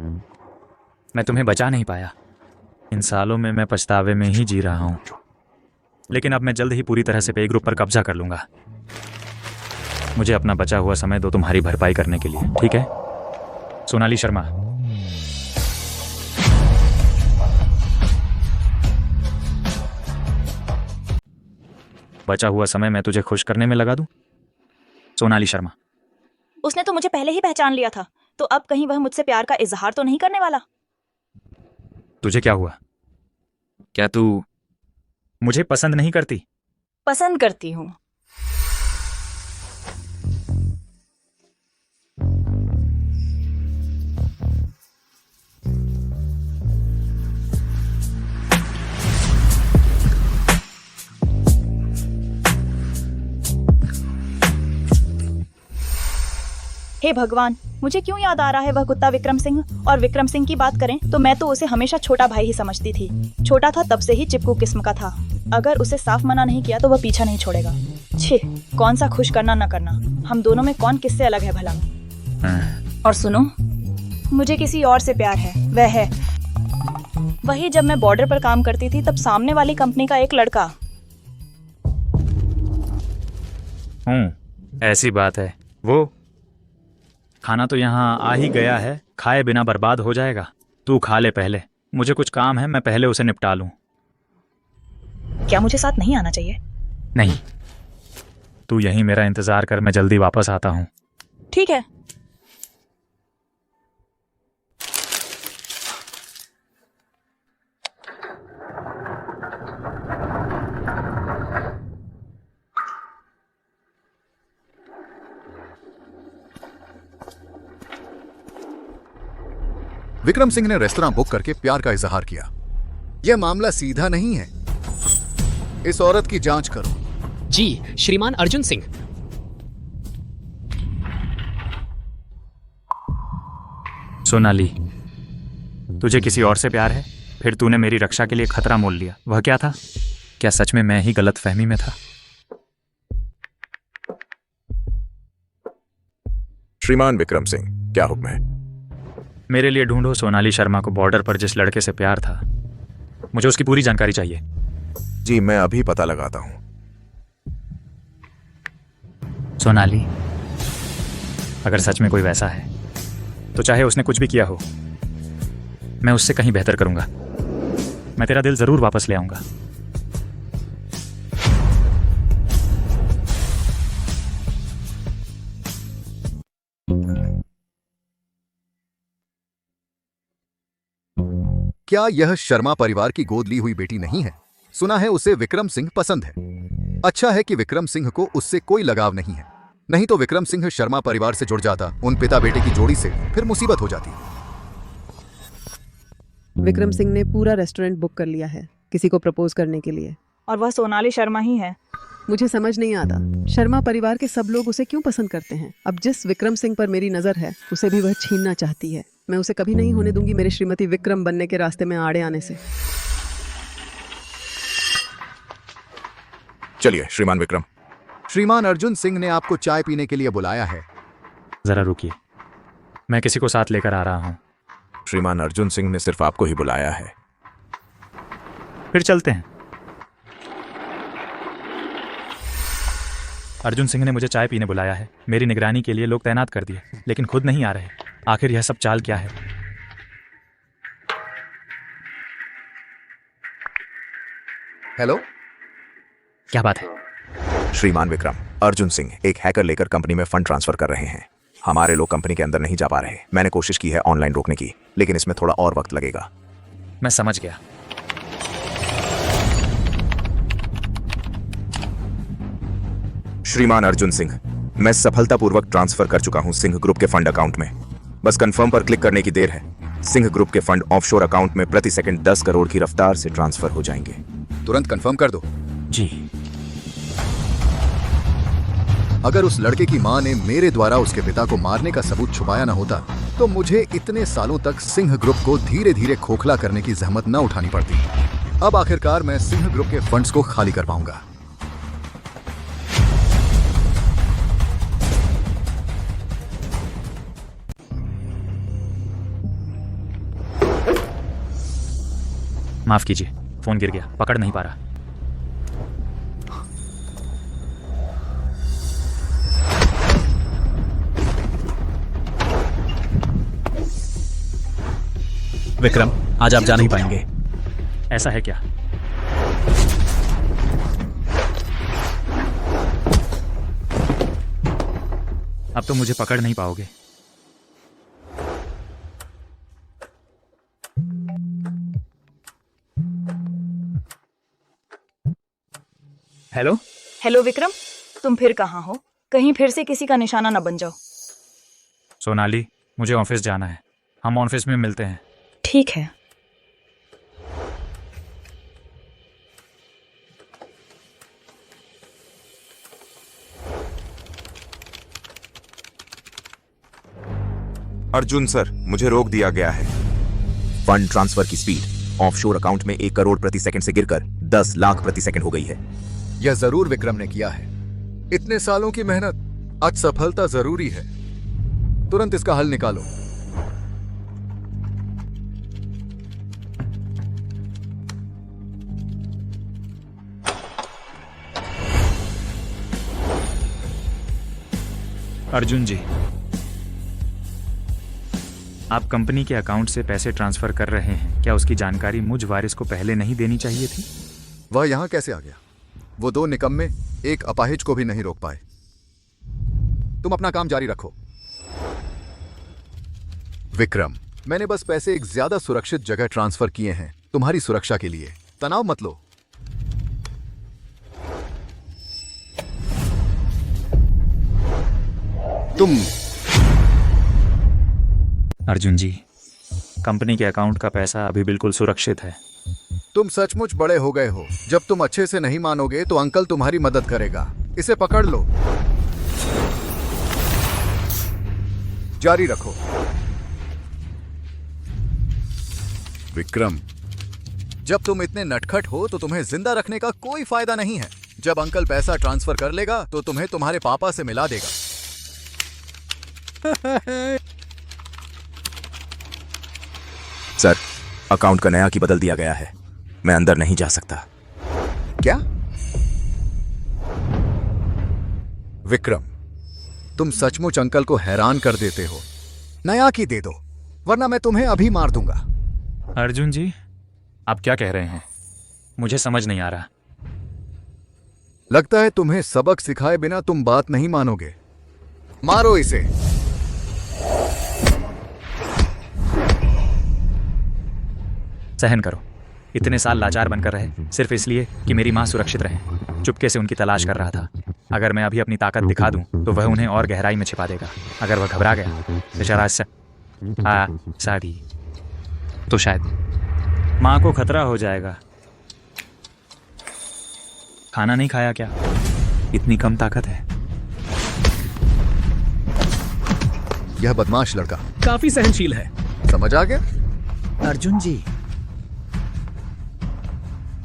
मैं तुम्हें बचा नहीं पाया। इन सालों में मैं पछतावे में ही जी रहा हूं, लेकिन अब मैं जल्द ही पूरी तरह से पे ग्रुप पर कब्जा कर लूंगा। मुझे अपना बचा हुआ समय दो तुम्हारी भरपाई करने के लिए, ठीक है? सोनाली शर्मा, बचा हुआ समय मैं तुझे खुश करने में लगा दूं। सोनाली शर्मा, उसने तो मुझे पहले ही पहचान लिया था, तो अब कहीं वह मुझसे प्यार का इजहार तो नहीं करने वाला? तुझे क्या हुआ? क्या तू मुझे पसंद नहीं करती। पसंद करती हूँ। हे भगवान, मुझे क्यों याद आ रहा है वह कुत्ता विक्रम सिंह। और विक्रम सिंह की बात करें तो मैं तो उसे हमेशा छोटा भाई ही समझती थी। छोटा था तब से ही चिपकू किस्म का था। अगर उसे साफ मना नहीं किया तो वह पीछा नहीं छोड़ेगा। छे, कौन सा खुश करना न करना, हम दोनों में कौन किससे अलग है भला। और सुनो, मुझे किसी और से प्यार है। वह है वही जब मैं बॉर्डर पर काम करती थी तब सामने वाली कंपनी का एक लड़का। ऐसी बात है। वो खाना तो यहाँ आ ही गया है, खाए बिना बर्बाद हो जाएगा। तू खा ले पहले, मुझे कुछ काम है, मैं पहले उसे निपटा लूं। क्या मुझे साथ नहीं आना चाहिए? नहीं, तू यहीं मेरा इंतजार कर, मैं जल्दी वापस आता हूँ। ठीक है। विक्रम सिंह ने रेस्तरां बुक करके प्यार का इजहार किया। यह मामला सीधा नहीं है। इस औरत की जांच करो। जी श्रीमान अर्जुन सिंह। सोनाली, तुझे किसी और से प्यार है? फिर तूने मेरी रक्षा के लिए खतरा मोल लिया। वह क्या था? क्या सच में मैं ही गलत फहमी में था? श्रीमान विक्रम सिंह, क्या हुक्म है? मेरे लिए ढूंढो सोनाली शर्मा को, बॉर्डर पर जिस लड़के से प्यार था। मुझे उसकी पूरी जानकारी चाहिए। जी मैं अभी पता लगाता हूं। सोनाली, अगर सच में कोई वैसा है तो चाहे उसने कुछ भी किया हो, मैं उससे कहीं बेहतर करूंगा। मैं तेरा दिल जरूर वापस ले आऊंगा। क्या यह शर्मा परिवार की गोद ली हुई बेटी नहीं है? सुना है उसे विक्रम सिंह पसंद है। अच्छा है कि विक्रम सिंह को उससे कोई लगाव नहीं है, नहीं तो विक्रम सिंह शर्मा परिवार से जुड़ जाता। उन पिता बेटे की जोड़ी से फिर मुसीबत हो जाती। विक्रम सिंह ने पूरा रेस्टोरेंट बुक कर लिया है किसी को प्रपोज करने के लिए। और वह सोनाली शर्मा ही है। मुझे समझ नहीं आता शर्मा परिवार के सब लोग उसे क्यों पसंद करते हैं। अब जिस विक्रम सिंह पर मेरी नजर है उसे भी वह छीनना चाहती है। मैं उसे कभी नहीं होने दूंगी मेरे श्रीमती विक्रम बनने के रास्ते में आड़े आने से। चलिए श्रीमान विक्रम। श्रीमान अर्जुन सिंह ने आपको चाय पीने के लिए बुलाया है। जरा रुकिए, मैं किसी को साथ लेकर आ रहा हूं। श्रीमान अर्जुन सिंह ने सिर्फ आपको ही बुलाया है। फिर चलते हैं। अर्जुन सिंह ने मुझे चाय पीने बुलाया है। मेरी निगरानी के लिए लोग तैनात कर दिए, लेकिन खुद नहीं आ रहे। आखिर यह सब चाल क्या है? हेलो, क्या बात है? श्रीमान विक्रम, अर्जुन सिंह एक हैकर लेकर कंपनी में फंड ट्रांसफर कर रहे हैं। हमारे लोग कंपनी के अंदर नहीं जा पा रहे। मैंने कोशिश की है ऑनलाइन रोकने की, लेकिन इसमें थोड़ा और वक्त लगेगा। मैं समझ गया। श्रीमान अर्जुन सिंह, मैं सफलतापूर्वक ट्रांसफर कर चुका हूं सिंह ग्रुप के फंड अकाउंट में। बस कंफर्म पर क्लिक करने की देर है। सिंह ग्रुप के फंड ऑफशोर अकाउंट में प्रति सेकंड 10 करोड़ की रफ्तार से ट्रांसफर हो जाएंगे। तुरंत कंफर्म कर दो। जी। अगर उस लड़के की मां ने मेरे द्वारा उसके पिता को मारने का सबूत छुपाया ना होता तो मुझे इतने सालों तक सिंह ग्रुप को धीरे धीरे खोखला करने की जहमत न उठानी पड़ती। अब आखिरकार मैं सिंह ग्रुप के फंड्स को खाली कर पाऊंगा। माफ कीजिए, फोन गिर गया, पकड़ नहीं पा रहा। विक्रम, आज आप जा नहीं पाएंगे। ऐसा है क्या? अब तो मुझे पकड़ नहीं पाओगे। हेलो। हेलो विक्रम, तुम फिर कहाँ हो? कहीं फिर से किसी का निशाना न बन जाओ। सोनाली, मुझे ऑफिस जाना है। हम ऑफिस में मिलते हैं। ठीक है। अर्जुन सर, मुझे रोक दिया गया है। फंड ट्रांसफर की स्पीड ऑफशोर अकाउंट में 1 करोड़ प्रति सेकंड से गिरकर 10 लाख प्रति सेकंड हो गई है। यह जरूर विक्रम ने किया है। इतने सालों की मेहनत, आज सफलता जरूरी है। तुरंत इसका हल निकालो। अर्जुन जी, आप कंपनी के अकाउंट से पैसे ट्रांसफर कर रहे हैं, क्या उसकी जानकारी मुझ वारिस को पहले नहीं देनी चाहिए थी? वह यहां कैसे आ गया? वो 2 निकम्मे एक अपाहिज को भी नहीं रोक पाए। तुम अपना काम जारी रखो। विक्रम, मैंने बस पैसे एक ज्यादा सुरक्षित जगह ट्रांसफर किए हैं, तुम्हारी सुरक्षा के लिए। तनाव मत लो। तुम अर्जुन जी, कंपनी के अकाउंट का पैसा अभी बिल्कुल सुरक्षित है। तुम सचमुच बड़े हो गए हो। जब तुम अच्छे से नहीं मानोगे तो अंकल तुम्हारी मदद करेगा। इसे पकड़ लो। जारी रखो। विक्रम, जब तुम इतने नटखट हो तो तुम्हें जिंदा रखने का कोई फायदा नहीं है। जब अंकल पैसा ट्रांसफर कर लेगा तो तुम्हें तुम्हारे पापा से मिला देगा। सर, अकाउंट का नया की बदल दिया गया है। मैं अंदर नहीं जा सकता। क्या? विक्रम, तुम सचमुच अंकल को हैरान कर देते हो। नया की दे दो, वरना मैं तुम्हें अभी मार दूंगा। अर्जुन जी, आप क्या कह रहे हैं? मुझे समझ नहीं आ रहा। लगता है तुम्हें सबक सिखाए बिना तुम बात नहीं मानोगे। मारो इसे। सहन करो। इतने साल लाचार बनकर रहे सिर्फ इसलिए कि मेरी माँ सुरक्षित रहे। चुपके से उनकी तलाश कर रहा था। अगर मैं अभी अपनी ताकत दिखा दूं तो वह उन्हें और गहराई में छिपा देगा। अगर वह घबरा गया बेचारा शादी तो शायद माँ को खतरा हो जाएगा। खाना नहीं खाया क्या? इतनी कम ताकत है। यह बदमाश लड़का काफी सहनशील है। समझ आ गया? अर्जुन जी,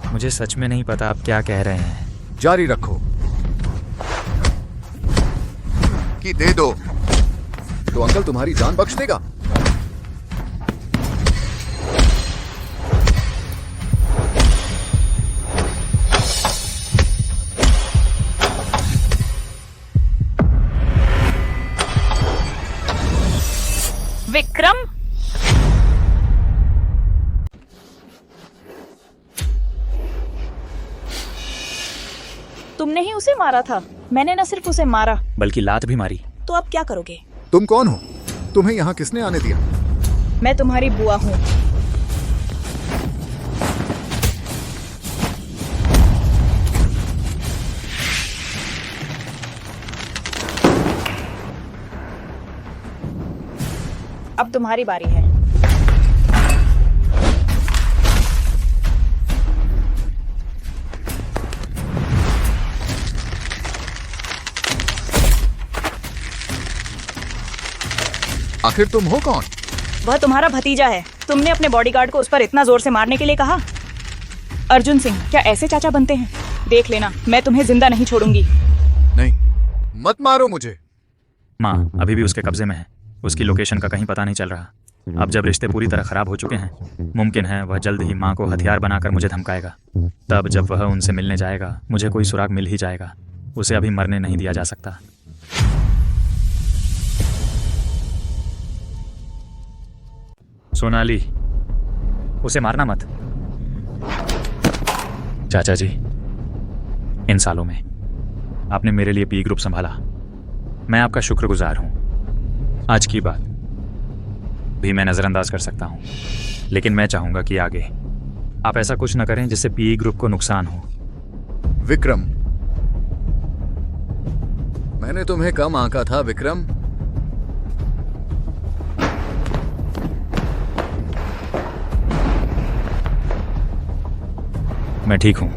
मुझे सच में नहीं पता आप क्या कह रहे हैं। जारी रखो कि दे दो तो अंकल तुम्हारी जान बख्श देगा। विक्रम, तुमने ही उसे मारा था। मैंने न सिर्फ उसे मारा बल्कि लात भी मारी। तो अब क्या करोगे? तुम कौन हो? तुम्हें यहां किसने आने दिया? मैं तुम्हारी बुआ हूँ। अब तुम्हारी बारी है। आखिर तुम हो कौन? वह तुम्हारा भतीजा है। तुमने अपने बॉडीगार्ड को उस पर इतना जोर से मारने के लिए कहा। अर्जुन सिंह, क्या ऐसे चाचा बनते हैं? देख लेना, मैं तुम्हें जिंदा नहीं छोड़ूंगी। नहीं, मत मारो मुझे। माँ अभी भी उसके कब्जे में है। उसकी लोकेशन का कहीं पता नहीं चल रहा। अब जब रिश्ते पूरी तरह खराब हो चुके हैं, मुमकिन है वह जल्द ही माँ को हथियार बनाकर मुझे धमकाएगा। तब जब वह उनसे मिलने जाएगा, मुझे कोई सुराग मिल ही जाएगा। उसे अभी मरने नहीं दिया जा सकता। सोनाली, उसे मारना मत। चाचा जी, इन सालों में आपने मेरे लिए पी ग्रुप संभाला। मैं आपका शुक्रगुजार हूं। आज की बात भी मैं नजरअंदाज कर सकता हूं, लेकिन मैं चाहूंगा कि आगे आप ऐसा कुछ न करें जिससे पी ग्रुप को नुकसान हो। विक्रम, मैंने तुम्हें कम आंका था विक्रम। मैं ठीक हूं।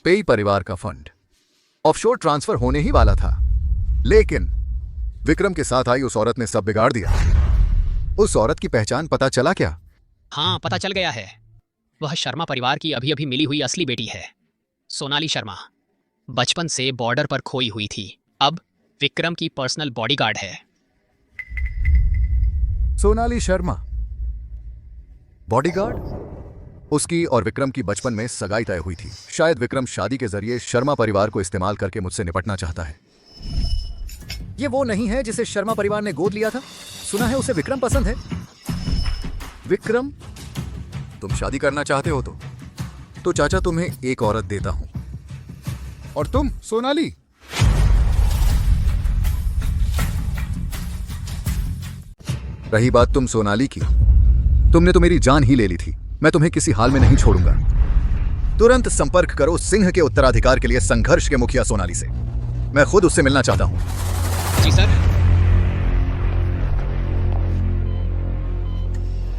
पेई परिवार का फंड ऑफशोर ट्रांसफर होने ही वाला था, लेकिन विक्रम के साथ आई उस औरत ने सब बिगाड़ दिया। उस औरत की पहचान पता चला क्या? हाँ, पता चल गया है। वह शर्मा परिवार की अभी अभी मिली हुई असली बेटी है, सोनाली शर्मा। बचपन से बॉर्डर पर खोई हुई थी, अब विक्रम की पर्सनल बॉडीगार्ड है। सोनाली शर्मा बॉडीगार्ड? उसकी और विक्रम की बचपन में सगाई तय हुई थी। शायद विक्रम शादी के जरिए शर्मा परिवार को इस्तेमाल करके मुझसे निपटना चाहता है। ये वो नहीं है जिसे शर्मा परिवार ने गोद लिया था? सुना है उसे विक्रम पसंद है। विक्रम, तुम शादी करना चाहते हो तो चाचा तुम्हें एक औरत देता हूं। और तुम सोनाली, रही बात तुम सोनाली की, तुमने तो मेरी जान ही ले ली थी। मैं तुम्हें किसी हाल में नहीं छोड़ूंगा। तुरंत संपर्क करो सिंह के उत्तराधिकार के लिए संघर्ष के मुखिया सोनाली से। मैं खुद उससे मिलना चाहता हूं। जी सर।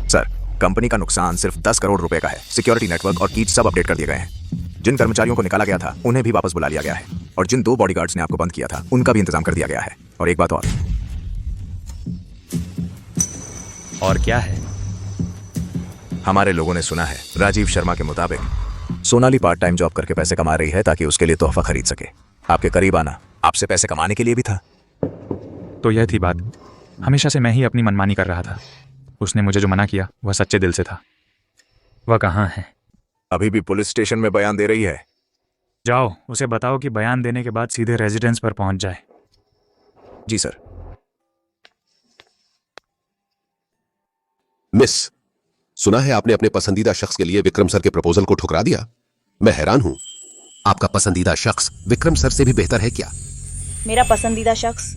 सर, कंपनी का नुकसान सिर्फ 10 करोड़ रुपए का है। सिक्योरिटी नेटवर्क और कीज सब अपडेट कर दिए गए हैं। जिन कर्मचारियों को निकाला गया था उन्हें भी वापस बुला लिया गया है, और जिन 2 बॉडीगार्ड्स ने आपको बंद किया था उनका भी इंतजाम कर दिया गया है। और एक बात और क्या है? हमारे लोगों ने सुना है, राजीव शर्मा के मुताबिक सोनाली पार्ट टाइम जॉब करके पैसे कमा रही है ताकि उसके लिए तोहफा खरीद सके। आपके करीब आना आपसे पैसे कमाने के लिए भी था। तो यह थी बात। हमेशा से मैं ही अपनी मनमानी कर रहा था। उसने मुझे जो मना किया वह सच्चे दिल से था। वह कहाँ है? अभी भी पुलिस स्टेशन में बयान दे रही है। जाओ, उसे बताओ कि बयान देने के बाद सीधे रेजिडेंस पर पहुंच जाए। जी सर। मिस, सुना है आपने अपने पसंदीदा शख्स के लिए विक्रम सर के प्रपोजल को ठुकरा दिया। मैं हैरान हूं। आपका पसंदीदा शख्स विक्रम सर से भी बेहतर है क्या? मेरा पसंदीदा शख्स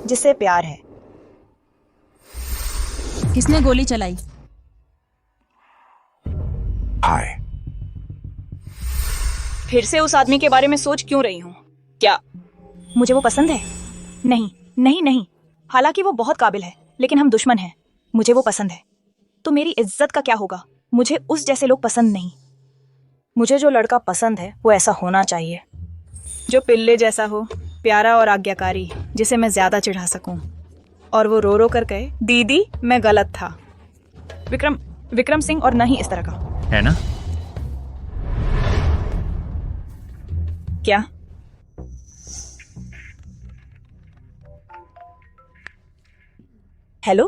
जिससे प्यार है। किसने गोली चलाई? हाय। फिर से उस आदमी के बारे में सोच क्यों रही हूं? क्या मुझे वो पसंद है? नहीं नहीं नहीं। हालांकि वो बहुत काबिल है, लेकिन हम दुश्मन हैं। मुझे वो पसंद है तो मेरी इज्जत का क्या होगा? मुझे उस जैसे लोग पसंद नहीं। मुझे जो लड़का पसंद है वो ऐसा होना चाहिए जो पिल्ले जैसा हो, प्यारा और आज्ञाकारी, जिसे मैं ज्यादा चिढ़ा सकूं और वो रो रो कर कहे, दीदी मैं गलत था। विक्रम सिंह, और नहीं इस तरह का, है ना? क्या? हेलो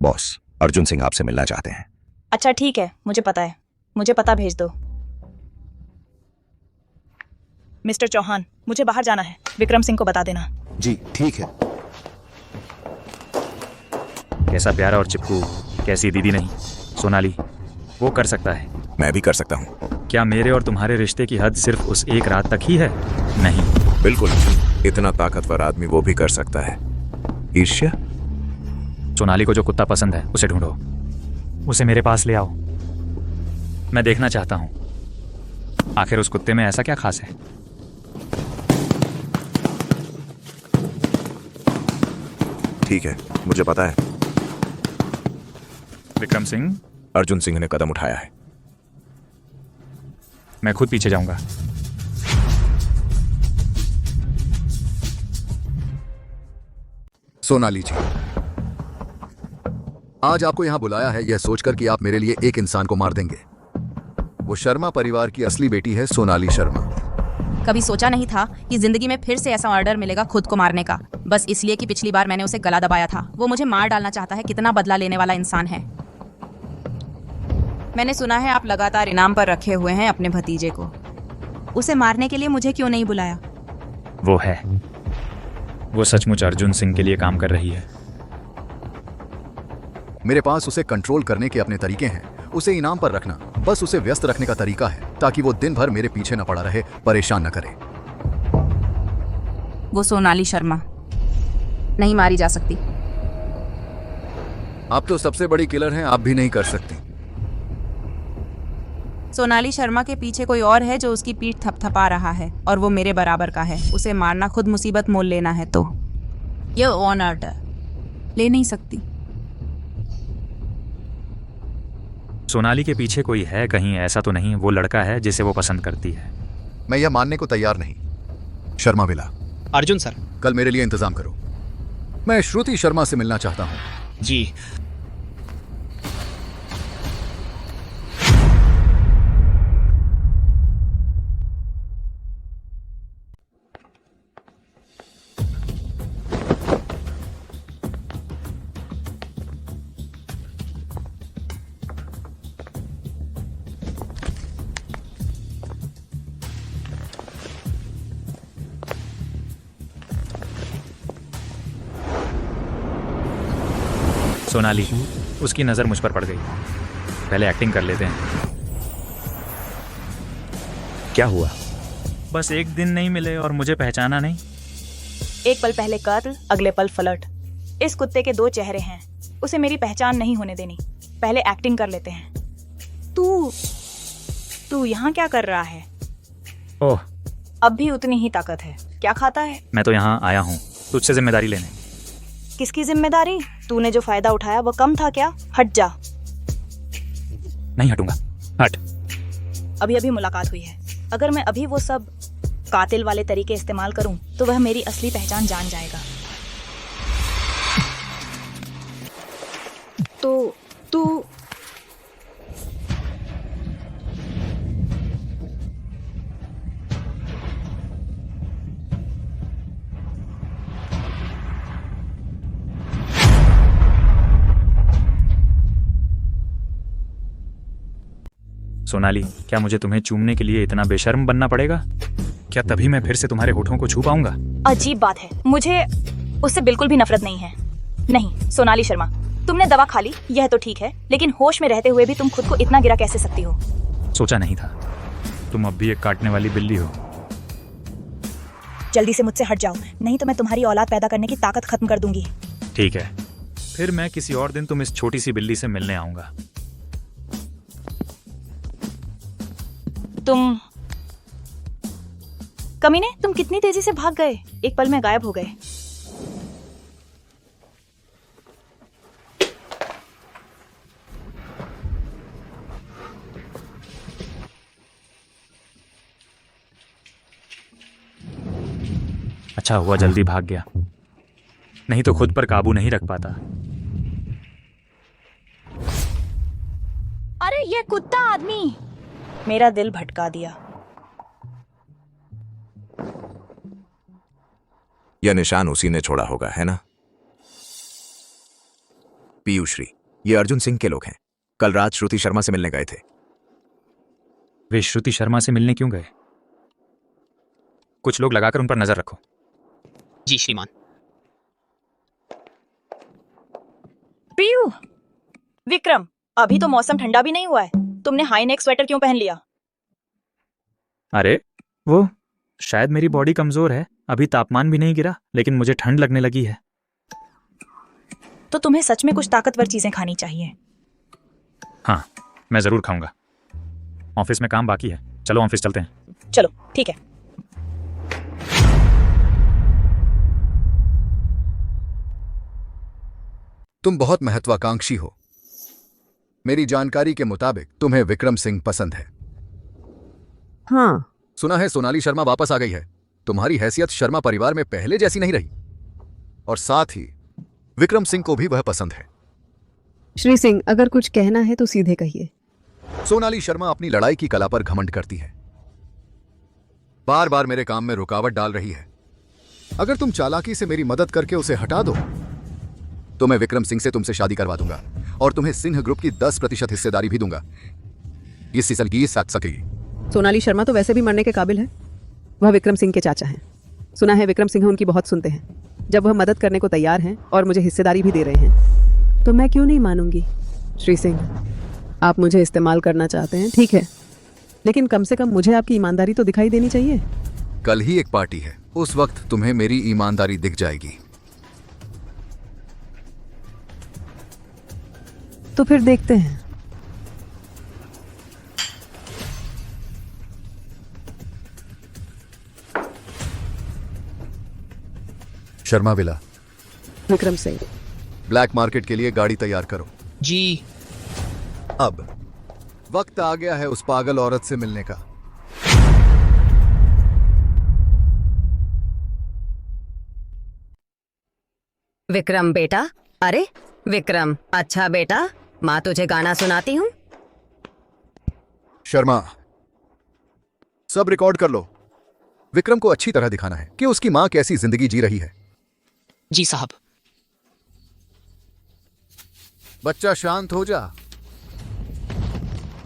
बॉस, अर्जुन सिंह आपसे मिलना चाहते हैं। अच्छा ठीक है, मुझे पता है। मुझे पता भेज दो। मिस्टर चौहान, मुझे बाहर जाना है। विक्रम सिंह को बता देना। जी ठीक है। कैसा प्यारा और चिपकू, कैसी दीदी नहीं। सोनाली, वो कर सकता है। मैं भी कर सकता हूँ। क्या मेरे और तुम्हारे रिश्ते की हद सिर्फ उस एक रात तक ही है? नहीं, बिल्कुल। इतना ताकतवर आदमी वो भी कर सकता है। ईर्ष्या? सोनाली को जो कुत्ता पसंद है उसे ढूंढो, उसे मेरे पास ले आओ। मैं देखना चाहता हूं आखिर उस कुत्ते में ऐसा क्या खास है। ठीक है, मुझे पता है। विक्रम सिंह? अर्जुन सिंह ने कदम उठाया है। मैं खुद पीछे जाऊंगा। सोनाली जी, आज आपको यहां बुलाया है यह सोचकर कि आप मेरे लिए एक इंसान को मार देंगे। वो शर्मा परिवार की असली बेटी है सोनाली शर्मा। कभी सोचा नहीं था कि जिंदगी में फिर से ऐसा ऑर्डर मिलेगा खुद को मारने का, बस इसलिए कि पिछली बार मैंने उसे गला दबाया था। वो मुझे मार डालना चाहता है। कितना बदला लेने वाला इंसान है। मैंने सुना है आप लगातार इनाम पर रखे हुए हैं अपने भतीजे को। उसे मारने के लिए मुझे क्यों नहीं बुलाया? वो है, वो सचमुच अर्जुन सिंह के लिए काम कर रही है। मेरे पास उसे कंट्रोल करने के अपने तरीके हैं। उसे इनाम पर रखना बस उसे व्यस्त रखने का तरीका है। ताकि वो दिन भर मेरे पीछे न पड़ा रहे, परेशान न करे। वो सोनाली शर्मा नहीं मारी जा सकती। आप तो सबसे बड़ी किलर हैं, आप भी नहीं कर सकती। सोनाली शर्मा के पीछे कोई और है जो उसकी पीठ थपथपा रहा है और वो मेरे बराबर का है। उसे मारना खुद मुसीबत मोल लेना है तो ये ऑन ऑर्डर ले नहीं सकती। सोनाली के पीछे कोई है कहीं, ऐसा तो नहीं वो लड़का है जिसे वो पसंद करती है? मैं यह मानने को तैयार नहीं। शर्मा विला। अर्जुन सर। कल मेरे लिए इंतजाम करो। मैं श्रुति शर्मा से मिलना चाहता हूं। जी। सोनाली, उसकी नज़र मुझ पर पड़ गई। पहले एक्टिंग कर लेते हैं। क्या हुआ? बस एक दिन नहीं मिले और मुझे पहचाना नहीं। एक पल पहले कत्ल, अगले पल फ्लर्ट। इस कुत्ते के दो चेहरे हैं, उसे मेरी पहचान नहीं होने देनी। पहले एक्टिंग कर लेते हैं। तू यहाँ क्या कर रहा है? ओह, अब भी उतनी ही ताकत है। क्या खाता है? मैं तो यहाँ आया हूँ तुझसे जिम्मेदारी लेने। किसकी जिम्मेदारी? तूने जो फायदा उठाया वो कम था क्या? हट जा। नहीं हटूंगा, हट। अभी अभी मुलाकात हुई है, अगर मैं अभी वो सब कातिल वाले तरीके इस्तेमाल करूं तो वह मेरी असली पहचान जान जाएगा। तो तू सोनाली, क्या मुझे तुम्हें चूमने के लिए इतना बेशर्म बनना पड़ेगा? क्या तभी मैं फिर से तुम्हारे होठों को छू पाऊंगा? अजीब बात है, मुझे उससे बिल्कुल भी नफरत नहीं है। नहीं सोनाली शर्मा, तुमने दवा खा ली, यह तो ठीक है, लेकिन होश में रहते हुए भी तुम खुद को इतना गिरा कैसे सकती हो? सोचा नहीं था। तुम अब भी एक काटने वाली बिल्ली हो। जल्दी से मुझसे हट जाओ, नहीं तो मैं तुम्हारी औलाद पैदा करने की ताकत खत्म कर दूंगी। ठीक है, फिर मैं किसी और दिन तुम इस छोटी सी बिल्ली से मिलने आऊंगा। तुम कमीने, तुम कितनी तेजी से भाग गए, एक पल में गायब हो गए। अच्छा हुआ जल्दी भाग गया, नहीं तो खुद पर काबू नहीं रख पाता। अरे ये कुत्ता आदमी मेरा दिल भटका दिया। यह निशान उसी ने छोड़ा होगा, है ना? पीयूश्री, ये अर्जुन सिंह के लोग हैं। कल रात श्रुति शर्मा से मिलने गए थे। वे श्रुति शर्मा से मिलने क्यों गए? कुछ लोग लगाकर उन पर नजर रखो। जी श्रीमान। पीयू, विक्रम, अभी तो मौसम ठंडा भी नहीं हुआ है, तुमने हाई नेक स्वेटर क्यों पहन लिया? अरे वो शायद मेरी बॉडी कमजोर है, अभी तापमान भी नहीं गिरा, लेकिन मुझे ठंड लगने लगी है। तो तुम्हें सच में कुछ ताकतवर चीजें खानी चाहिए। हाँ, मैं जरूर खाऊंगा। ऑफिस में काम बाकी है, चलो ऑफिस चलते हैं। चलो ठीक है। तुम बहुत महत्वाकांक्षी हो। मेरी जानकारी के मुताबिक तुम्हें विक्रम सिंह पसंद है। हाँ, सुना है सोनाली शर्मा वापस आ गई है। तुम्हारी हैसियत शर्मा परिवार में पहले जैसी नहीं रही, और साथ ही विक्रम सिंह को भी वह पसंद है। श्री सिंह, अगर कुछ कहना है तो सीधे कहिए। सोनाली शर्मा अपनी लड़ाई की कला पर घमंड करती है, बार बार मेरे काम में रुकावट डाल रही है। अगर तुम चालाकी से मेरी मदद करके उसे हटा दो तो मैं विक्रम सिंह से तुमसे शादी करवा दूंगा और तुम्हें सिंह ग्रुप की 10% हिस्सेदारी भी दूंगा। इस सीजन की साथ सकेगी। सोनाली शर्मा तो वैसे भी मरने के काबिल है। वह विक्रम सिंह के चाचा हैं। सुना है विक्रम सिंह उनकी बहुत सुनते हैं। जब वह मदद करने को तैयार हैं और मुझे हिस्सेदारी भी दे रहे हैं तो मैं क्यों नहीं मानूंगी। श्री सिंह, आप मुझे इस्तेमाल करना चाहते हैं, ठीक है, लेकिन कम से कम मुझे आपकी ईमानदारी तो दिखाई देनी चाहिए। कल ही एक पार्टी है, उस वक्त तुम्हें मेरी ईमानदारी दिख जाएगी। तो फिर देखते हैं। Sharma villa, Vikram Singh. Black market के लिए गाड़ी तैयार करो। जी। अब वक्त आ गया है उस पागल औरत से मिलने का। विक्रम बेटा, अरे विक्रम, अच्छा बेटा, माँ तुझे गाना सुनाती हूँ। शर्मा, सब रिकॉर्ड कर लो। विक्रम को अच्छी तरह दिखाना है कि उसकी माँ कैसी जिंदगी जी रही है। जी साहब। बच्चा शांत हो जा।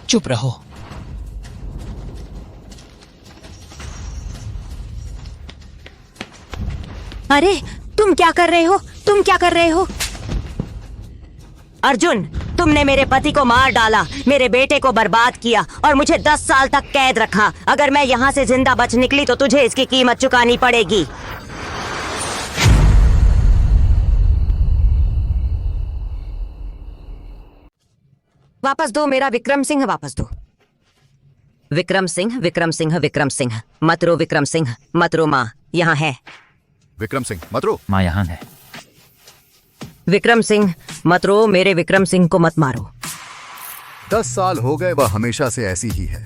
चुप रहो। अरे तुम क्या कर रहे हो? तुम क्या कर रहे हो? अर्जुन, तुमने मेरे पति को मार डाला, मेरे बेटे को बर्बाद किया और मुझे 10 साल तक कैद रखा। अगर मैं यहाँ से जिंदा बच निकली तो तुझे इसकी कीमत चुकानी पड़ेगी। वापस दो मेरा विक्रम सिंह, वापस दो। विक्रम सिंह, विक्रम सिंह, विक्रम सिंह, मत रो विक्रम सिंह, मत रो, माँ यहाँ है। विक्रम सिंह, मत रो। माँ यहाँ है। विक्रम सिंह, मत रो, मेरे विक्रम सिंह को मत मारो। 10 साल हो गए, वह हमेशा से ऐसी ही है।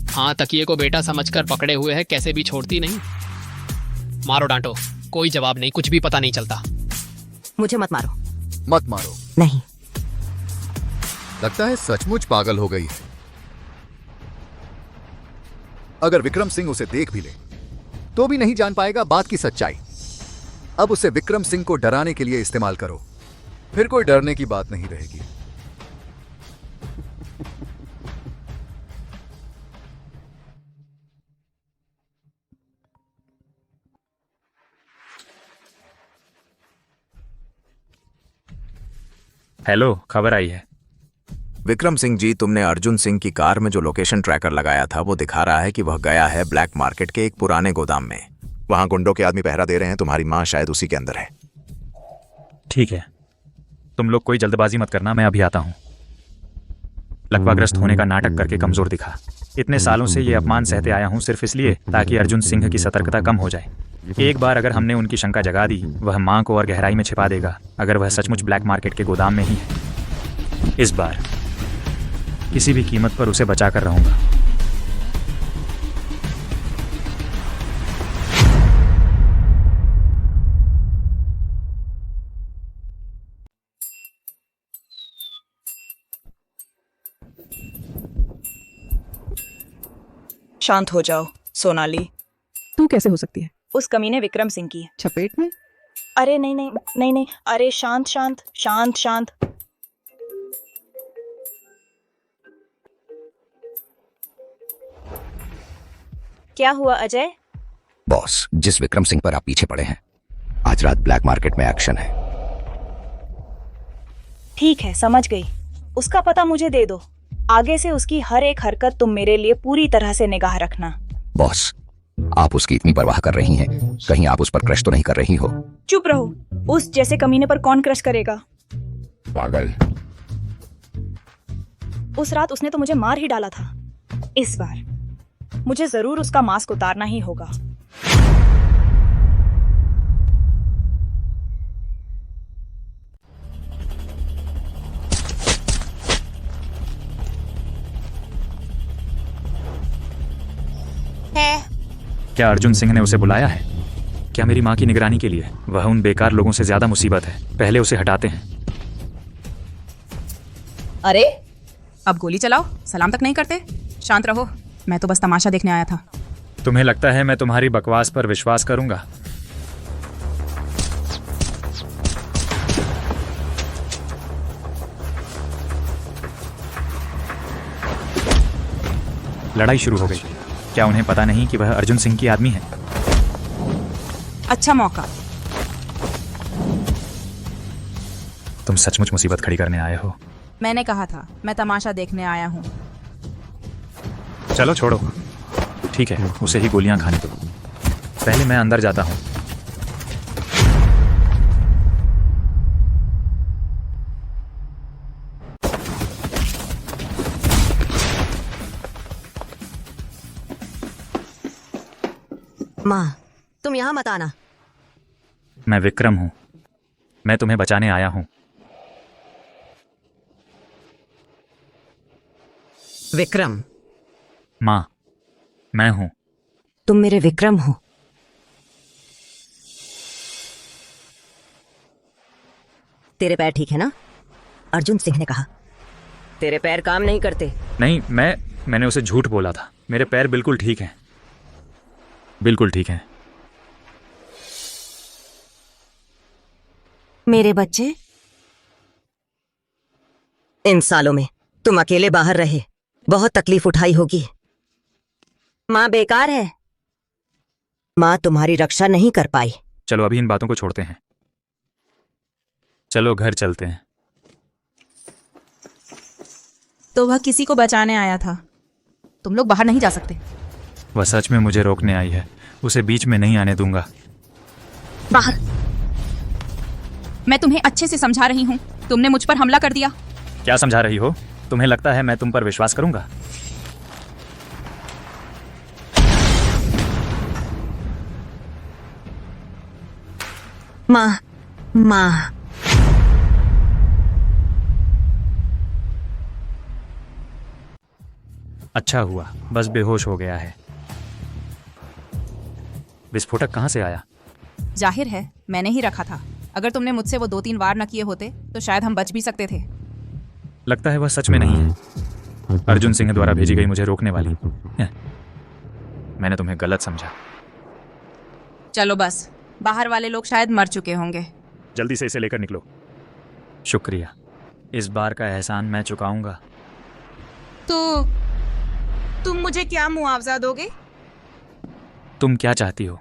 हाँ, तकिए को बेटा समझकर पकड़े हुए है, कैसे भी छोड़ती नहीं। मारो डांटो, कोई जवाब नहीं, कुछ भी पता नहीं चलता। मुझे मत मारो। मत मारो। नहीं। लगता है सचमुच पागल हो गई है। अगर विक्रम सिंह उसे देख भी ले तो भी नहीं जान पाएगा बात की सच्चाई। अब उसे विक्रम सिंह को डराने के लिए इस्तेमाल करो, फिर कोई डरने की बात नहीं रहेगी। हेलो, खबर आई है। विक्रम सिंह जी, तुमने अर्जुन सिंह की कार में जो लोकेशन ट्रैकर लगाया था वो दिखा रहा है कि वह गया है ब्लैक मार्केट के एक पुराने गोदाम में। वहां गुंडों के आदमी पहरा दे रहे हैं, तुम्हारी माँ शायद उसी के अंदर है। ठीक है, तुम लोग कोई जल्दबाजी मत करना, मैं अभी आता हूँ। लकवाग्रस्त होने का नाटक करके कमजोर दिखा। इतने सालों से ये अपमान सहते आया हूँ सिर्फ इसलिए ताकि अर्जुन सिंह की सतर्कता कम हो जाए। एक बार अगर हमने उनकी शंका जगा दी, वह माँ को और गहराई में छिपा देगा। अगर वह सचमुच ब्लैक मार्केट के गोदाम में ही है, इस बार किसी भी कीमत पर उसे बचा कर रहूंगा। शांत हो जाओ सोनाली। तू कैसे हो सकती है? उस कमीने विक्रम सिंह की चपेट में? अरे नहीं नहीं नहीं नहीं, अरे शांत शांत शांत शांत। क्या हुआ अजय? बॉस, जिस विक्रम सिंह पर आप पीछे पड़े हैं, आज रात ब्लैक मार्केट में एक्शन है। ठीक है, समझ गई। उसका पता मुझे दे दो। आगे से उसकी हर एक हरकत तुम मेरे लिए पूरी तरह से निगाह रखना। बॉस, आप उसकी इतनी परवाह कर रही हैं, कहीं आप उस पर क्रश तो नहीं कर रही हो? चुप रहो। उस जैसे कमीने पर कौन क्रश करेगा? पागल। उस रात उसने तो मुझे मार ही डाला था। इस बार मुझे जरूर उसका मास्क उतारना ही होगा। क्या अर्जुन सिंह ने उसे बुलाया है? क्या मेरी माँ की निगरानी के लिए? वह उन बेकार लोगों से ज्यादा मुसीबत है। पहले उसे हटाते हैं। अरे अब गोली चलाओ, सलाम तक नहीं करते? शांत रहो, मैं तो बस तमाशा देखने आया था। तुम्हें लगता है मैं तुम्हारी बकवास पर विश्वास करूंगा? लड़ाई शुरू हो गई। क्या उन्हें पता नहीं कि वह अर्जुन सिंह की आदमी है? अच्छा मौका। तुम सचमुच मुसीबत खड़ी करने आए हो। मैंने कहा था मैं तमाशा देखने आया हूँ। चलो छोड़ो, ठीक है, उसे ही गोलियां खाने दो। पहले मैं अंदर जाता हूँ। माँ, तुम यहाँ मत आना। मैं विक्रम हूँ, मैं तुम्हें बचाने आया हूँ। विक्रम? माँ, मैं हूँ। तुम मेरे विक्रम हो? तेरे पैर ठीक है ना? अर्जुन सिंह ने कहा तेरे पैर काम नहीं करते। नहीं, मैंने उसे झूठ बोला था। मेरे पैर बिल्कुल ठीक हैं, बिल्कुल ठीक हैं। मेरे बच्चे, इन सालों में तुम अकेले बाहर रहे, बहुत तकलीफ उठाई होगी। माँ बेकार है, माँ तुम्हारी रक्षा नहीं कर पाई। चलो अभी इन बातों को छोड़ते हैं, चलो घर चलते हैं। तो वह किसी को बचाने आया था, तुम लोग बाहर नहीं जा सकते। वह सच में मुझे रोकने आई है, उसे बीच में नहीं आने दूंगा। बाहर। मैं तुम्हें अच्छे से समझा रही हूँ, तुमने मुझ पर हमला कर दिया। क्या समझा रही हो? तुम्हें लगता है मैं तुम पर विश्वास करूंगा? माँ, माँ। अच्छा हुआ, बस बेहोश हो गया है। विस्फोटक कहाँ से आया? जाहिर है मैंने ही रखा था। अगर तुमने मुझसे वो 2-3 वार न किए होते तो शायद हम बच भी सकते थे। लगता है वह सच में नहीं है, अर्जुन सिंह द्वारा भेजी गई मुझे रोकने वाली। मैंने तुम्हें गलत समझा। चलो बस, बाहर वाले लोग शायद मर चुके होंगे। जल्दी से इसे लेकर निकलो। शुक्रिया, इस बार का एहसान मैं चुकाऊंगा। तो तुम मुझे क्या मुआवजा दोगे? तुम क्या चाहती हो?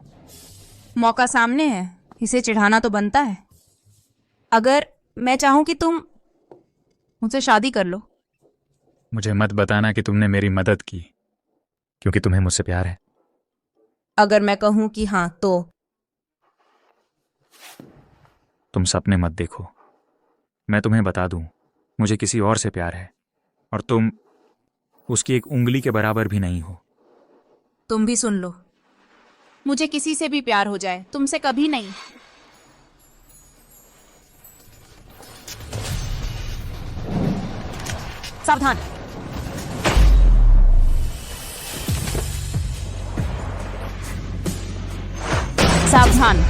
मौका सामने है, इसे चिढ़ाना तो बनता है। अगर मैं चाहूं कि तुम मुझसे शादी कर लो। मुझे मत बताना कि तुमने मेरी मदद की क्योंकि तुम्हें मुझसे प्यार है। अगर मैं कहूं कि हाँ तो? तुम सपने मत देखो, मैं तुम्हें बता दूं, मुझे किसी और से प्यार है और तुम उसकी एक उंगली के बराबर भी नहीं हो। तुम भी सुन लो, मुझे किसी से भी प्यार हो जाए, तुमसे कभी नहीं। सावधान। सावधान।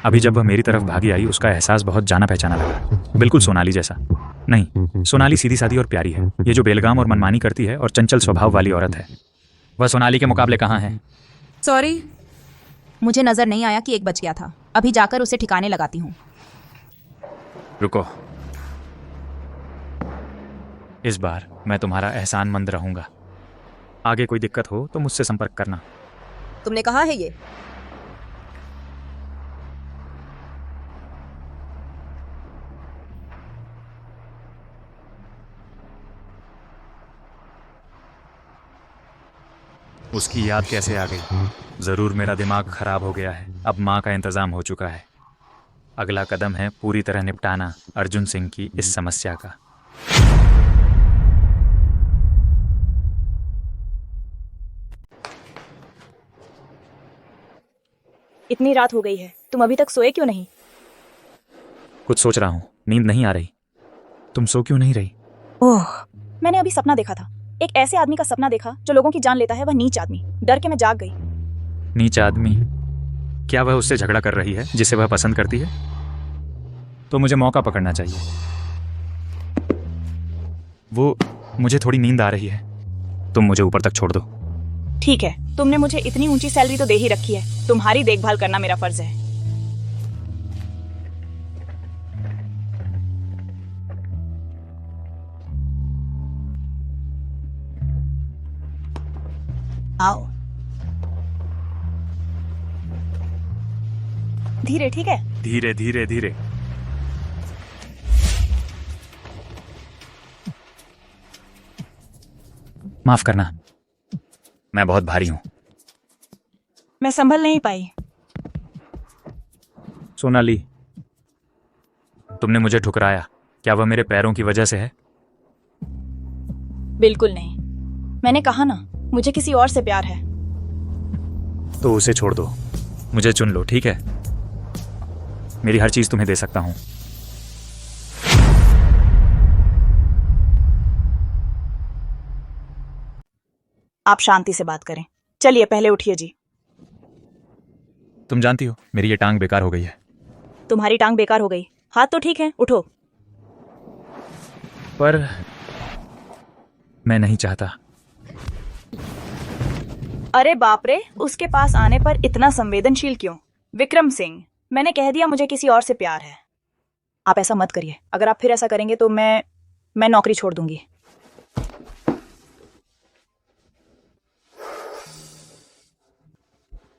अभी जब वह मेरी तरफ भागी आई, उसका एहसास बहुत जाना पहचाना लगा, बिल्कुल सोनाली जैसा। नहीं, सोनाली सीधी सादी और प्यारी है। ये जो बेलगाम और मनमानी करती है और चंचल स्वभाव वाली औरत है, वह सोनाली के मुकाबले कहाँ है? सॉरी, मुझे नजर नहीं आया कि एक बच गया था। अभी जाकर उसे ठिकाने लगाती हूँ। रुको, इस बार मैं तुम्हारा एहसानमंद रहूंगा। आगे कोई दिक्कत हो तो मुझसे संपर्क करना। तुमने कहा है ये? उसकी याद कैसे आ गई? जरूर मेरा दिमाग खराब हो गया है। अब माँ का इंतजाम हो चुका है। अगला कदम है पूरी तरह निपटाना अर्जुन सिंह की इस समस्या का। इतनी रात हो गई है, तुम अभी तक सोए क्यों नहीं? कुछ सोच रहा हूँ, नींद नहीं आ रही। तुम सो क्यों नहीं रही? ओह, मैंने अभी सपना देखा था। एक ऐसे आदमी का सपना देखा जो लोगों की जान लेता है, वह नीच आदमी। डर के मैं जाग गई। नीच आदमी? क्या वह उससे झगड़ा कर रही है जिसे वह पसंद करती है? तो मुझे मौका पकड़ना चाहिए। वो मुझे थोड़ी नींद आ रही है, तुम मुझे ऊपर तक छोड़ दो। ठीक है, तुमने मुझे इतनी ऊंची सैलरी तो दे ही रखी है, तुम्हारी देखभाल करना मेरा फर्ज है। आओ। धीरे, ठीक है? धीरे धीरे धीरे। माफ करना, मैं बहुत भारी हूं। मैं संभल नहीं पाई। सोनाली, तुमने मुझे ठुकराया, क्या वह मेरे पैरों की वजह से है? बिल्कुल नहीं। मैंने कहा ना, मुझे किसी और से प्यार है। तो उसे छोड़ दो, मुझे चुन लो, ठीक है? मेरी हर चीज तुम्हें दे सकता हूं। आप शांति से बात करें। चलिए पहले उठिए जी। तुम जानती हो मेरी ये टांग बेकार हो गई है। तुम्हारी टांग बेकार हो गई, हाथ तो ठीक है, उठो। पर मैं नहीं चाहता। अरे बाप रे, उसके पास आने पर इतना संवेदनशील क्यों? विक्रम सिंह, मैंने कह दिया मुझे किसी और से प्यार है। आप ऐसा मत करिए। अगर आप फिर ऐसा करेंगे तो मैं नौकरी छोड़ दूंगी।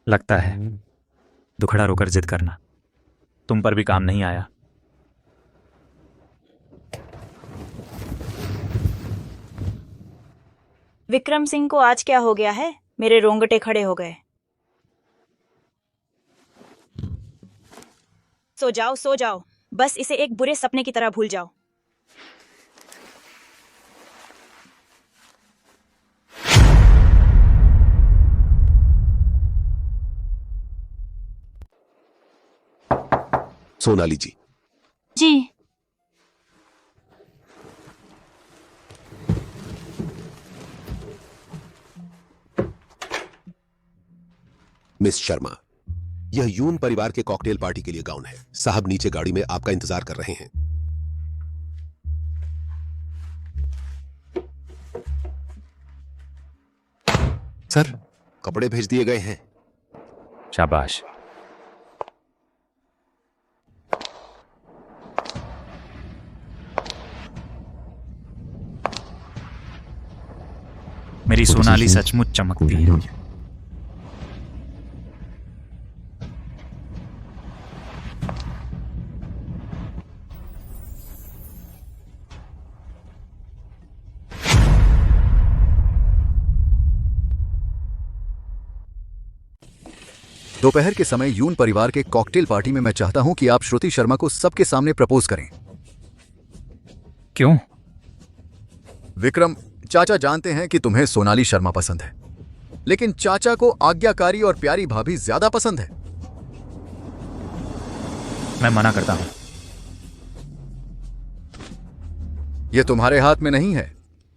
लगता है दुखड़ा रोकर जिद करना तुम पर भी काम नहीं आया। विक्रम सिंह को आज क्या हो गया है? मेरे रोंगटे खड़े हो गए। सो जाओ, सो जाओ, बस इसे एक बुरे सपने की तरह भूल जाओ। सोनाली जी। जी। मिस शर्मा, यह यून परिवार के कॉकटेल पार्टी के लिए गाउन है। साहब नीचे गाड़ी में आपका इंतजार कर रहे हैं। सर, कपड़े भेज दिए गए हैं। शाबाश। मेरी सोनाली सचमुच चमकती है। दोपहर के समय यून परिवार के कॉकटेल पार्टी में मैं चाहता हूं कि आप श्रुति शर्मा को सबके सामने प्रपोज करें। क्यों? विक्रम, चाचा जानते हैं कि तुम्हें सोनाली शर्मा पसंद है, लेकिन चाचा को आज्ञाकारी और प्यारी भाभी ज्यादा पसंद है। मैं मना करता हूं। यह तुम्हारे हाथ में नहीं है।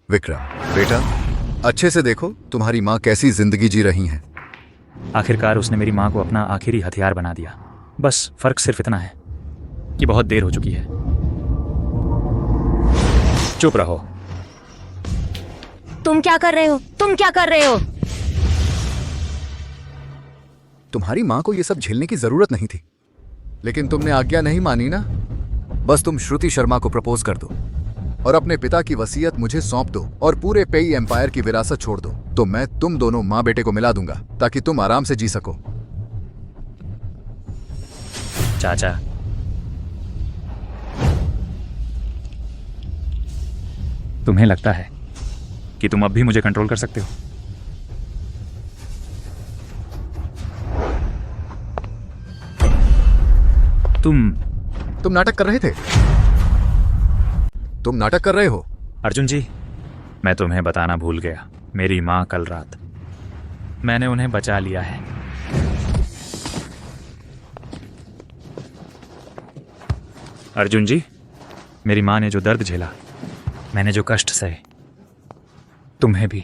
विक्रम बेटा, अच्छे से देखो तुम्हारी मां कैसी जिंदगी जी रही हैं। आखिरकार उसने मेरी मां को अपना आखिरी हथियार बना दिया। बस फर्क सिर्फ इतना है कि बहुत देर हो चुकी है। चुप रहो। तुम क्या कर रहे हो? तुम क्या कर रहे हो? तुम्हारी मां को यह सब झेलने की जरूरत नहीं थी, लेकिन तुमने आज्ञा नहीं मानी ना। बस तुम श्रुति शर्मा को प्रपोज कर दो और अपने पिता की वसीयत मुझे सौंप दो और पूरे पेई एम्पायर की विरासत छोड़ दो, तो मैं तुम दोनों मां बेटे को मिला दूंगा ताकि तुम आराम से जी सको। चाचा, तुम्हें लगता है कि तुम अब भी मुझे कंट्रोल कर सकते हो? तुम नाटक कर रहे थे। तुम नाटक कर रहे हो। अर्जुन जी, मैं तुम्हें बताना भूल गया। मेरी मां कल रात, मैंने उन्हें बचा लिया है। अर्जुन जी, मेरी मां ने जो दर्द झेला, मैंने जो कष्ट सहे, तुम्हें भी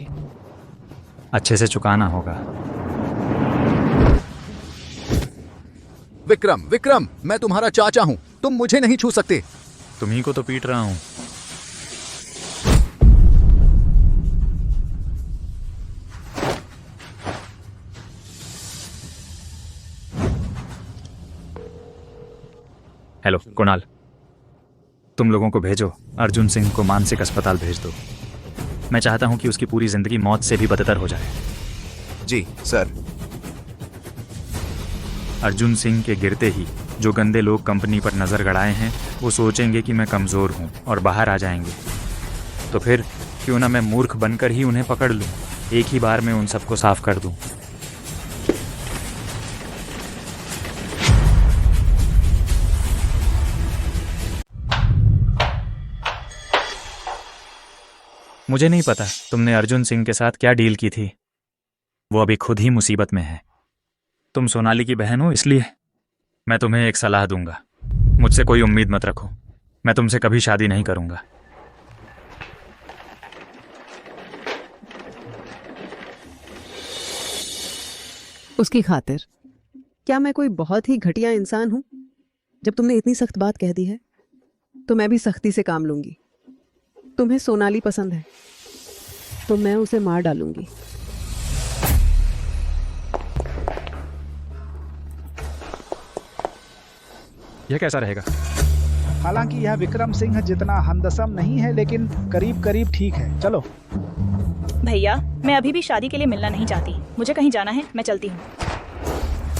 अच्छे से चुकाना होगा। विक्रम, विक्रम, मैं तुम्हारा चाचा हूं, तुम मुझे नहीं छू सकते। तुम्ही को तो पीट रहा हूं। हेलो कुणाल, तुम लोगों को भेजो अर्जुन सिंह को मानसिक अस्पताल भेज दो। मैं चाहता हूं कि उसकी पूरी जिंदगी मौत से भी बदतर हो जाए। जी सर। अर्जुन सिंह के गिरते ही जो गंदे लोग कंपनी पर नजर गड़ाए हैं वो सोचेंगे कि मैं कमजोर हूँ और बाहर आ जाएंगे। तो फिर क्यों ना मैं मूर्ख बनकर ही उन्हें पकड़ लूँ, एक ही बार में उन सबको साफ कर दूँ। मुझे नहीं पता तुमने अर्जुन सिंह के साथ क्या डील की थी, वो अभी खुद ही मुसीबत में है। तुम सोनाली की बहन हो, इसलिए मैं तुम्हें एक सलाह दूंगा। मुझसे कोई उम्मीद मत रखो, मैं तुमसे कभी शादी नहीं करूंगा। उसकी खातिर क्या मैं कोई बहुत ही घटिया इंसान हूं? जब तुमने इतनी सख्त बात कह दी है तो मैं भी सख्ती से काम लूंगी। तुम्हें सोनाली पसंद है तो मैं उसे मार डालूंगी। यह कैसा रहेगा? हालांकि यह विक्रम सिंह जितना हमदसम नहीं है, लेकिन करीब करीब ठीक है। चलो। भैया, मैं अभी भी शादी के लिए मिलना नहीं चाहती। मुझे कहीं जाना है, मैं चलती हूँ।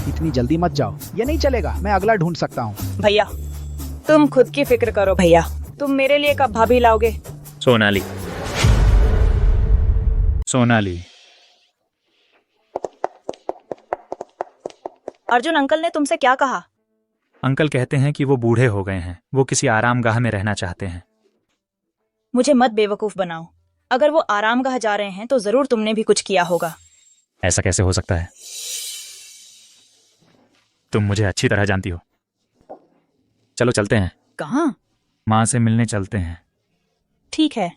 इतनी जल्दी मत जाओ, ये नहीं चलेगा। मैं अगला ढूंढ सकता हूँ। भैया, तुम खुद की फिक्र करो। भैया, तुम मेरे लिए कब भाभी लाओगे? सोनाली, सोनाली। अर्जुन अंकल ने तुमसे क्या कहा? अंकल कहते हैं कि वो बूढ़े हो गए हैं, वो किसी आरामगाह में रहना चाहते हैं। मुझे मत बेवकूफ बनाओ। अगर वो आरामगाह जा रहे हैं तो जरूर तुमने भी कुछ किया होगा। ऐसा कैसे हो सकता है? तुम मुझे अच्छी तरह जानती हो। चलो चलते हैं। कहाँ? माँ से मिलने चलते हैं। ठीक है।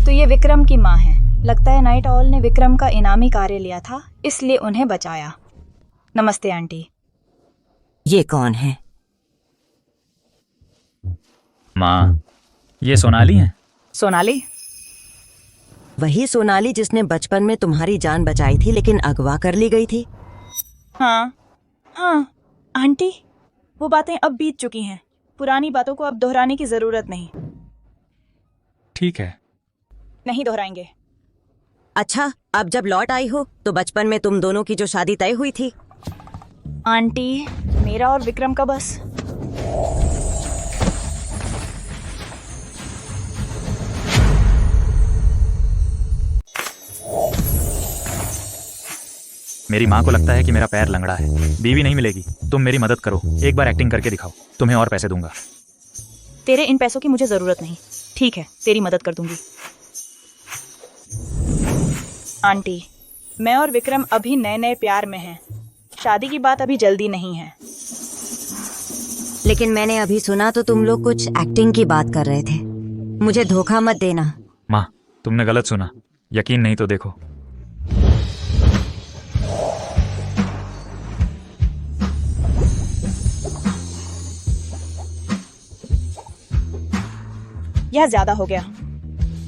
तो ये विक्रम की माँ है। लगता है नाइट ऑल ने विक्रम का इनामी कार्य लिया था, इसलिए उन्हें बचाया। नमस्ते आंटी। ये कौन है? माँ, ये सोनाली है। सोनाली? वही सोनाली जिसने बचपन में तुम्हारी जान बचाई थी लेकिन अगवा कर ली गई थी। हाँ हाँ आंटी, वो बातें अब बीत चुकी हैं। पुरानी बातों को अब दोहराने की जरूरत नहीं। ठीक है, नहीं दोहराएंगे। अच्छा, अब जब लौट आई हो तो बचपन में तुम दोनों की जो शादी तय हुई थी। आंटी, मेरा और विक्रम का बस। मेरी माँ को लगता है कि मेरा पैर लंगड़ा है। बीवी नहीं मिलेगी। तुम मेरी मदद करो, एक बार एक्टिंग करके दिखाओ, तुम्हें और पैसे दूंगा। तेरे इन पैसों की मुझे जरूरत नहीं। ठीक है, तेरी मदद कर दूंगी। आंटी, मैं और विक्रम अभी नए नए प्यार में हैं। शादी की बात अभी जल्दी नहीं है। लेकिन मैंने अभी सुना तो तुम लोग कुछ एक्टिंग की बात कर रहे थे। मुझे धोखा मत देना। माँ, तुमने गलत सुना। यकीन नहीं तो देखो। यह ज्यादा हो गया।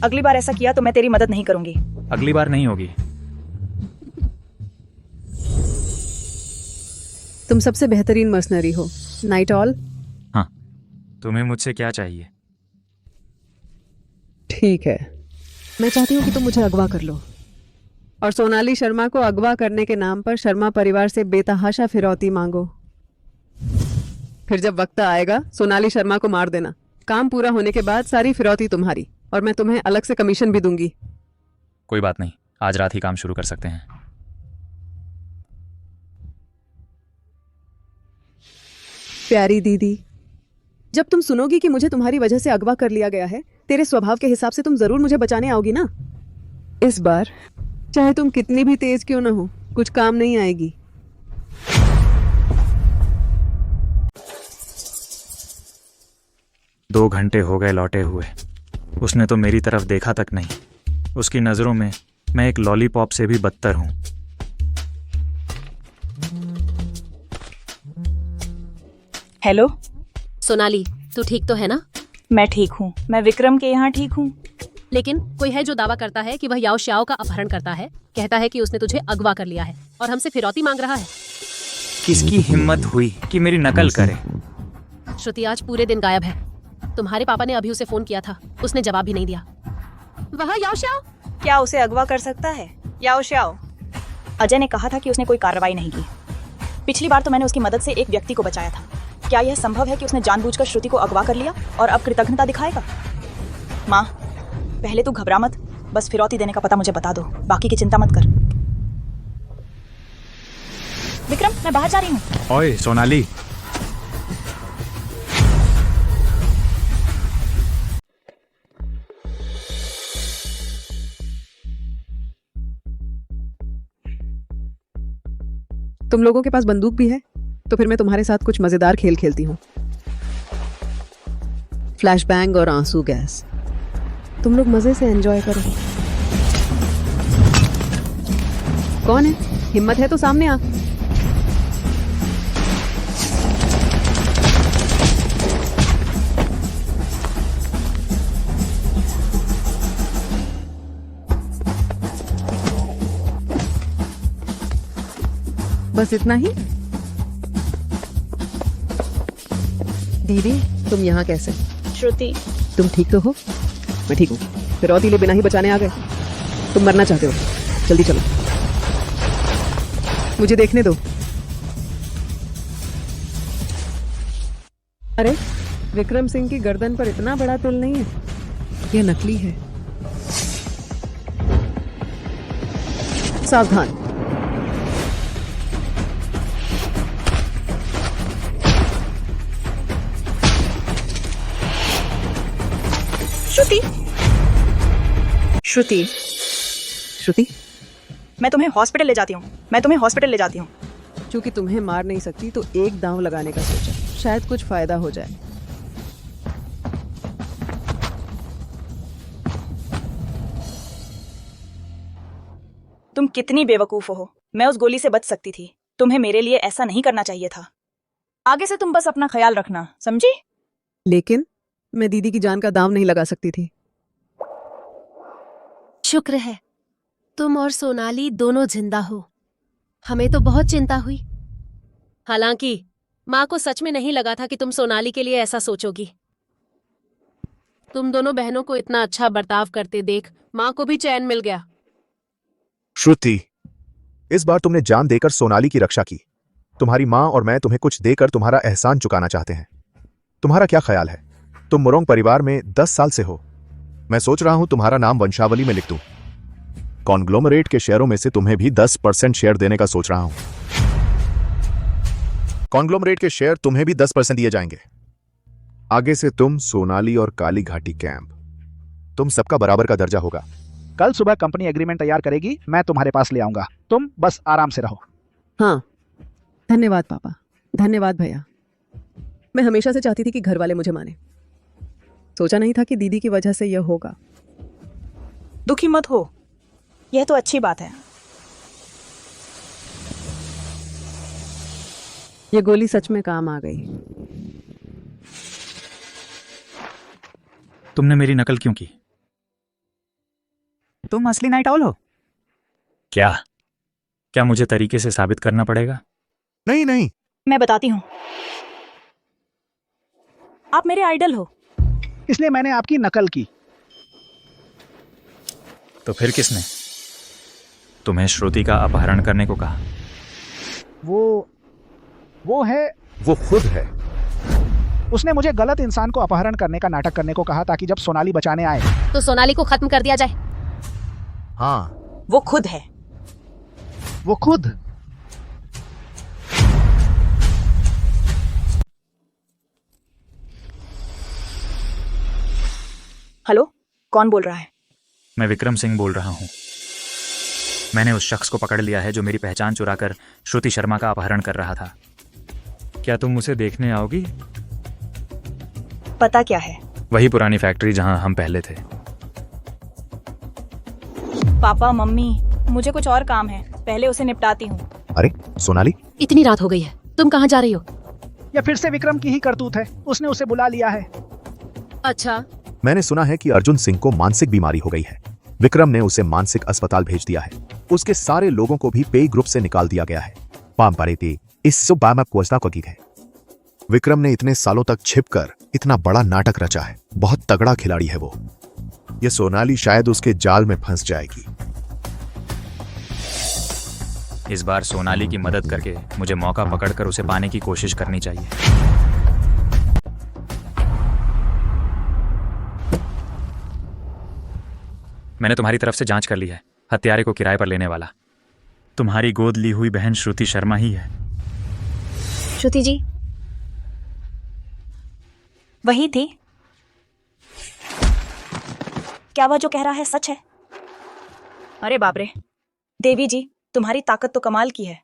अगली बार ऐसा किया तो मैं तेरी मदद नहीं करूंगी। अगली बार नहीं होगी। तुम सबसे बेहतरीन मर्सनरी हो, नाइट ऑल। हाँ, तुम्हें मुझसे क्या चाहिए? ठीक है, मैं चाहती हूँ कि तुम मुझे अगवा कर लो और सोनाली शर्मा को अगवा करने के नाम पर शर्मा परिवार से बेतहाशा फिरौती मांगो। फिर जब वक्त आएगा सोनाली शर्मा को मार देना। काम पूरा होने के बाद सारी फिरौती तुम्हारी, और मैं तुम्हें अलग से कमीशन भी दूंगी। कोई बात नहीं, आज रात ही काम शुरू कर सकते हैं। प्यारी दीदी, जब तुम सुनोगी कि मुझे तुम्हारी वजह से अगवा कर लिया गया है, तेरे स्वभाव के हिसाब से तुम जरूर मुझे बचाने आओगी ना। इस बार चाहे तुम कितनी भी तेज क्यों ना हो, कुछ काम नहीं आएगी। दो घंटे हो गए लौटे हुए, उसने तो मेरी तरफ देखा तक नहीं। उसकी नजरों में मैं एक लॉलीपॉप से भी बदतर हूं। हेलो सोनाली, तू ठीक तो है ना? मैं ठीक हूँ। मैं विक्रम के यहाँ ठीक हूँ। लेकिन कोई है जो दावा करता है कि वह याओ श्याओ का अपहरण करता है, कहता है कि उसने तुझे अगवा कर लिया है और हमसे फिरौती मांग रहा है। किसकी हिम्मत हुई कि मेरी नकल करे? श्रुति आज पूरे दिन गायब है। तुम्हारे पापा ने अभी उसे फोन किया था, उसने जवाब भी नहीं दिया। वह याओ श्याओ? क्या उसे अगवा कर सकता है? याओ श्याओ। अजय ने कहा था कि उसने कोई कार्रवाई नहीं की। पिछली बार तो मैंने उसकी मदद से एक व्यक्ति को बचाया था। क्या यह संभव है कि उसने जानबूझकर श्रुति को अगवा कर लिया और अब कृतज्ञता दिखाएगा? माँ, पहले तू घबरा मत, बस फिरौती देने का पता मुझे बता दो, बाकी की चिंता मत कर। विक्रम, मैं बाहर जा रही हूँ। ओए सोनाली, तुम लोगों के पास बंदूक भी है तो फिर मैं तुम्हारे साथ कुछ मजेदार खेल खेलती हूँ। फ्लैश बैंग और आंसू गैस, तुम लोग मजे से एंजॉय करो। कौन है? हिम्मत है तो सामने आ। बस इतना ही? दीदी, तुम यहाँ कैसे? श्रुति, तुम ठीक तो हो? मैं ठीक हूँ। फिरौती ले बिना ही बचाने आ गए? तुम मरना चाहते हो? जल्दी चलो, मुझे देखने दो। अरे, विक्रम सिंह की गर्दन पर इतना बड़ा तिल नहीं है, यह नकली है। सावधान। श्रुति, श्रुति, श्रुति, मैं तुम्हें हॉस्पिटल ले जाती हूँ। मैं तुम्हें हॉस्पिटल ले जाती हूँ। क्योंकि तुम्हें मार नहीं सकती तो एक दांव लगाने का सोचा, शायद कुछ फायदा हो जाए। तुम कितनी बेवकूफ हो। मैं उस गोली से बच सकती थी। तुम्हें मेरे लिए ऐसा नहीं करना चाहिए था। आगे से तुम बस अपना ख्याल रखना, समझी? लेकिन मैं दीदी की जान का दांव नहीं लगा सकती थी। शुक्र है तुम और सोनाली दोनों जिंदा हो। हमें तो बहुत चिंता हुई। हालांकि माँ को सच में नहीं लगा था कि तुम सोनाली के लिए ऐसा सोचोगी। तुम दोनों बहनों को इतना अच्छा बर्ताव करते देख माँ को भी चैन मिल गया। श्रुति, इस बार तुमने जान देकर सोनाली की रक्षा की। तुम्हारी माँ और मैं तुम्हें कुछ देकर तुम्हारा एहसान चुकाना चाहते हैं। तुम्हारा क्या ख्याल है? तुम मुरोंग परिवार में 10 साल से हो। मैं सोच रहा हूं तुम्हारा नाम वंशावली में लिख दूं। कॉन्ग्लोमरेट के शेयरों में से तुम्हें भी 10% शेयर देने का सोच रहा हूं। कॉन्ग्लोमरेट के शेयर तुम्हें भी 10% दिए जाएंगे। आगे से तुम, सोनाली और काली घाटी कैंप, तुम सबका बराबर का दर्जा होगा। कल सुबह कंपनी एग्रीमेंट तैयार करेगी, मैं तुम्हारे पास ले आऊंगा। तुम बस आराम से रहो। हाँ, धन्यवाद पापा, धन्यवाद भैया। मैं हमेशा से चाहती थी कि घर वाले मुझे माने। सोचा नहीं था कि दीदी की वजह से यह होगा। दुखी मत हो, यह तो अच्छी बात है। ये गोली सच में काम आ गई। तुमने मेरी नकल क्यों की? तुम असली नाइट ऑल हो क्या? क्या मुझे तरीके से साबित करना पड़ेगा? नहीं नहीं, मैं बताती हूँ। आप मेरे आइडल हो, इसलिए मैंने आपकी नकल की। तो फिर किसने तुम्हें श्रुति का अपहरण करने को कहा? वो है, वो खुद है। उसने मुझे गलत इंसान को अपहरण करने का नाटक करने को कहा ताकि जब सोनाली बचाने आए तो सोनाली को खत्म कर दिया जाए। हाँ, वो खुद है। वो खुद। हेलो, कौन बोल रहा है? मैं विक्रम सिंह बोल रहा हूं। मैंने उस शख्स को पकड़ लिया है जो मेरी पहचान चुराकर श्रुति शर्मा का अपहरण कर रहा था। क्या तुम उसे देखने आओगी? पता क्या है? वही पुरानी फैक्ट्री जहां हम पहले थे। पापा मम्मी, मुझे कुछ और काम है, पहले उसे निपटाती हूँ। अरे सोनाली, इतनी रात हो गई है, तुम कहाँ जा रही हो? या फिर से विक्रम की ही करतूत है, उसने उसे बुला लिया है। अच्छा, मैंने सुना है कि अर्जुन सिंह को मानसिक बीमारी हो गई है। विक्रम ने उसे मानसिक अस्पताल भेज दिया है। उसके सारे लोगों को भी पे ग्रुप से निकाल दिया गया है। विक्रम ने इतने सालों तक छिपकर इतना बड़ा नाटक रचा है। बहुत तगड़ा खिलाड़ी है वो। ये सोनाली शायद उसके जाल में फंस जाएगी। इस बार सोनाली की मदद करके मुझे मौका पकड़कर उसे पाने की कोशिश करनी चाहिए। मैंने तुम्हारी तरफ से जांच कर ली है। हत्यारे को किराए पर लेने वाला तुम्हारी गोद ली हुई बहन श्रुति शर्मा ही है। श्रुति जी वही थी? क्या वह जो कह रहा है सच है? अरे बाप रे, देवी जी तुम्हारी ताकत तो कमाल की है।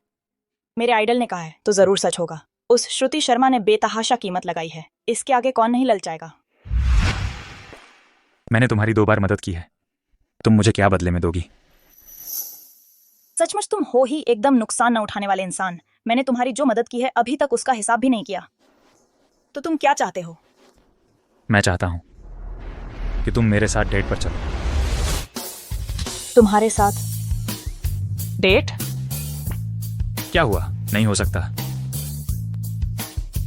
मेरे आइडल ने कहा है तो जरूर सच होगा। उस श्रुति शर्मा ने बेतहाशा कीमत लगाई है, इसके आगे कौन नहीं ललचाएगा। मैंने तुम्हारी 2 बार मदद की है, तुम मुझे क्या बदले में दोगी? सचमुच तुम हो ही एकदम नुकसान न उठाने वाले इंसान। मैंने तुम्हारी जो मदद की है अभी तक उसका हिसाब भी नहीं किया। तो तुम क्या चाहते हो? मैं चाहता हूं कि तुम मेरे साथ डेट पर चलो। तुम्हारे साथ डेट? क्या हुआ, नहीं हो सकता?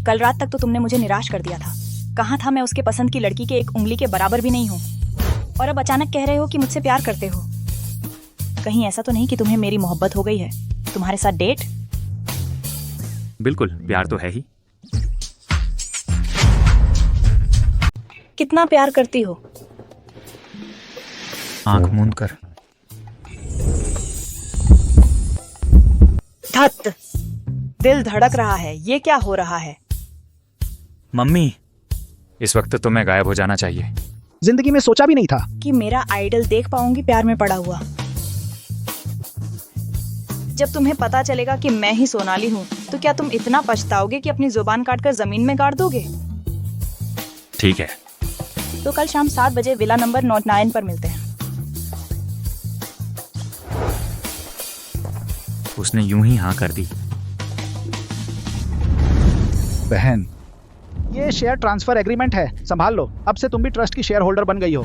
कल रात तक तो तुमने मुझे निराश कर दिया था। कहाँ था मैं उसके पसंद की लड़की के एक उंगली के बराबर भी नहीं हूँ, और अब अचानक कह रहे हो कि मुझसे प्यार करते हो। कहीं ऐसा तो नहीं कि तुम्हें मेरी मोहब्बत हो गई है? तुम्हारे साथ डेट? बिल्कुल, प्यार तो है ही। कितना प्यार करती हो? आंख मूंद कर। धत, दिल धड़क रहा है। ये क्या हो रहा है? मम्मी, इस वक्त तो मैं गायब हो जाना चाहिए। जिंदगी में सोचा भी नहीं था कि मेरा आइडल देख पाऊंगी प्यार में पड़ा हुआ। जब तुम्हें पता चलेगा कि मैं ही सोनाली हूँ तो क्या तुम इतना पछताओगे कि अपनी जुबान काटकर जमीन में गाड़ दोगे? ठीक है, तो कल शाम 7 बजे विला नंबर 9 पर मिलते हैं। उसने यूं ही हाँ कर दी। बहन, ये शेयर ट्रांसफर एग्रीमेंट है, संभाल लो। अब से तुम भी ट्रस्ट की शेयर होल्डर बन गई हो।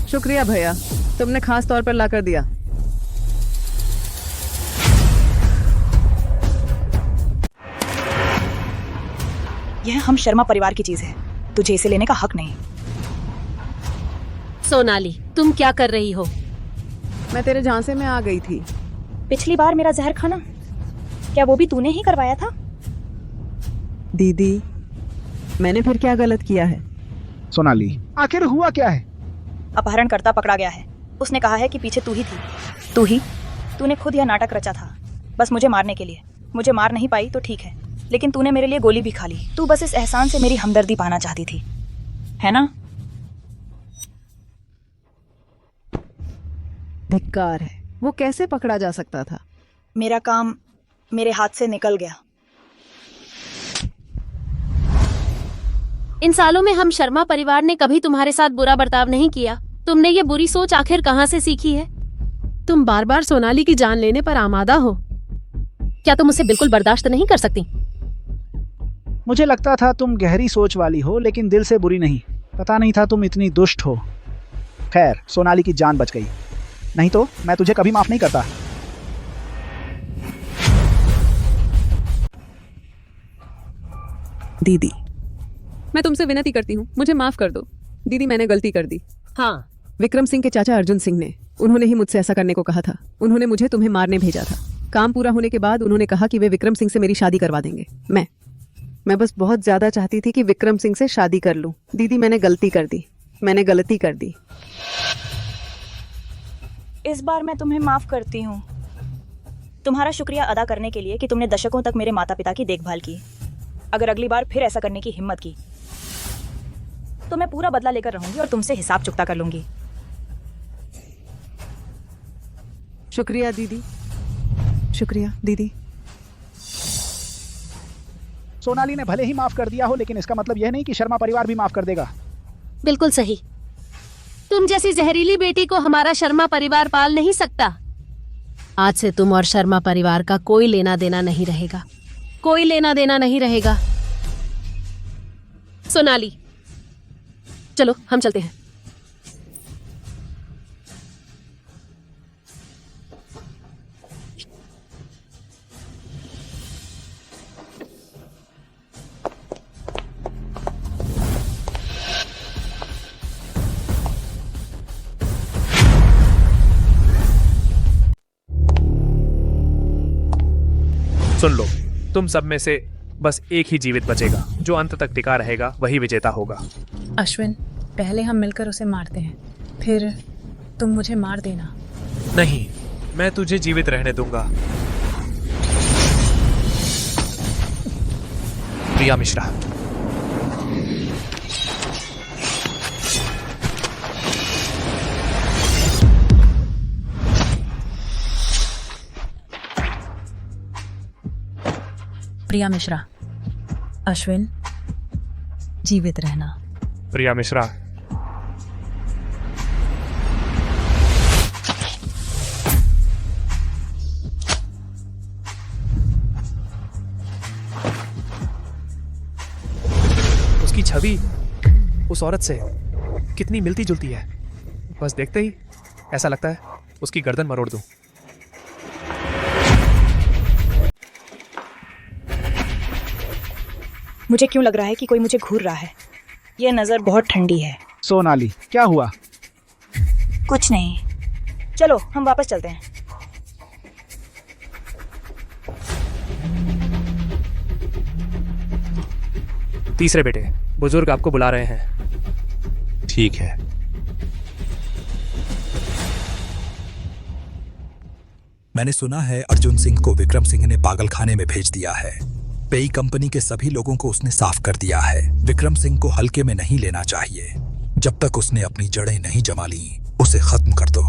शुक्रिया भैया, तुमने खास तौर पर लाकर दिया। यह हम शर्मा परिवार की चीज है, तुझे इसे लेने का हक नहीं। सोनाली, तुम क्या कर रही हो? मैं तेरे झांसे में आ गई थी। पिछली बार मेरा जहर खाना, क्या वो भी तूने ही करवाया था? दीदी, मैंने फिर क्या गलत किया है? सोनाली, आखिर हुआ क्या है? अपहरणकर्ता पकड़ा गया है। उसने कहा है कि पीछे तू ही थी। तू ही? तूने खुद यह नाटक रचा था, बस मुझे मारने के लिए। मुझे मार नहीं पाई तो ठीक है, लेकिन तूने मेरे लिए गोली भी खा ली। तू बस इस एहसान से मेरी हमदर्दी पाना चाहती थी, है ना? धिक्कार है, वो कैसे पकड़ा जा सकता था? मेरा काम मेरे हाथ से निकल गया। इन सालों में हम शर्मा परिवार ने कभी तुम्हारे साथ बुरा बर्ताव नहीं किया। तुमने ये बुरी सोच आखिर कहाँ से सीखी है? तुम बार बार सोनाली की जान लेने पर आमादा हो। क्या तुम उसे बिल्कुल बर्दाश्त नहीं कर सकती? मुझे लगता था तुम गहरी सोच वाली हो, लेकिन दिल से बुरी नहीं। पता नहीं था तुम इतनी दुष्ट हो। खैर, सोनाली की जान बच गई, नहीं तो मैं तुझे कभी माफ नहीं करता। दीदी, मैं तुमसे विनती करती हूँ, मुझे माफ कर दो। दीदी, मैंने गलती कर दी। हाँ, विक्रम सिंह के चाचा अर्जुन सिंह ने, उन्होंने ही मुझसे ऐसा करने को कहा था। उन्होंने मुझे तुम्हें मारने भेजा था। काम पूरा होने के बाद उन्होंने कहा कि वे विक्रम सिंह से मेरी शादी करवा देंगे। मैं बस बहुत ज्यादा चाहती थी कि विक्रम सिंह से शादी कर लूं। दीदी, मैंने गलती कर दी, मैंने गलती कर दी। इस बार मैं तुम्हें माफ करती हूँ, तुम्हारा शुक्रिया अदा करने के लिए कि तुमने दशकों तक मेरे माता पिता की देखभाल की। अगर अगली बार फिर ऐसा करने की हिम्मत की तो मैं पूरा बदला लेकर रहूंगी और तुमसे हिसाब चुकता कर लूंगी। शुक्रिया दीदी, शुक्रिया दीदी। सोनाली ने भले ही माफ कर दिया हो, लेकिन इसका मतलब यह नहीं कि शर्मा परिवार भी माफ कर देगा। बिल्कुल सही। तुम जैसी जहरीली बेटी को हमारा शर्मा परिवार पाल नहीं सकता। आज से तुम और शर्मा परिवार का कोई लेना देना नहीं रहेगा, कोई लेना देना नहीं रहेगा। सोनाली, चलो हम चलते हैं। सुन लो, तुम सब में से बस एक ही जीवित बचेगा। जो अंत तक टिका रहेगा वही विजेता होगा। अश्विन, पहले हम मिलकर उसे मारते हैं, फिर तुम मुझे मार देना। नहीं, मैं तुझे जीवित रहने दूंगा। प्रिया मिश्रा। प्रिया मिश्रा। अश्विन, जीवित रहना। प्रिया मिश्रा। उसकी छवि उस औरत से कितनी मिलती जुलती है। बस देखते ही ऐसा लगता है उसकी गर्दन मरोड़ दूं। मुझे क्यों लग रहा है कि कोई मुझे घूर रहा है। ये नजर बहुत ठंडी है। सोनाली, क्या हुआ? कुछ नहीं, चलो हम वापस चलते हैं। तीसरे बेटे, बुजुर्ग आपको बुला रहे हैं। ठीक है। मैंने सुना है अर्जुन सिंह को विक्रम सिंह ने पागलखाने में भेज दिया है। पेई कंपनी के सभी लोगों को उसने साफ कर दिया है। विक्रम सिंह को हल्के में नहीं लेना चाहिए। जब तक उसने अपनी जड़ें नहीं जमा ली, उसे खत्म कर दो।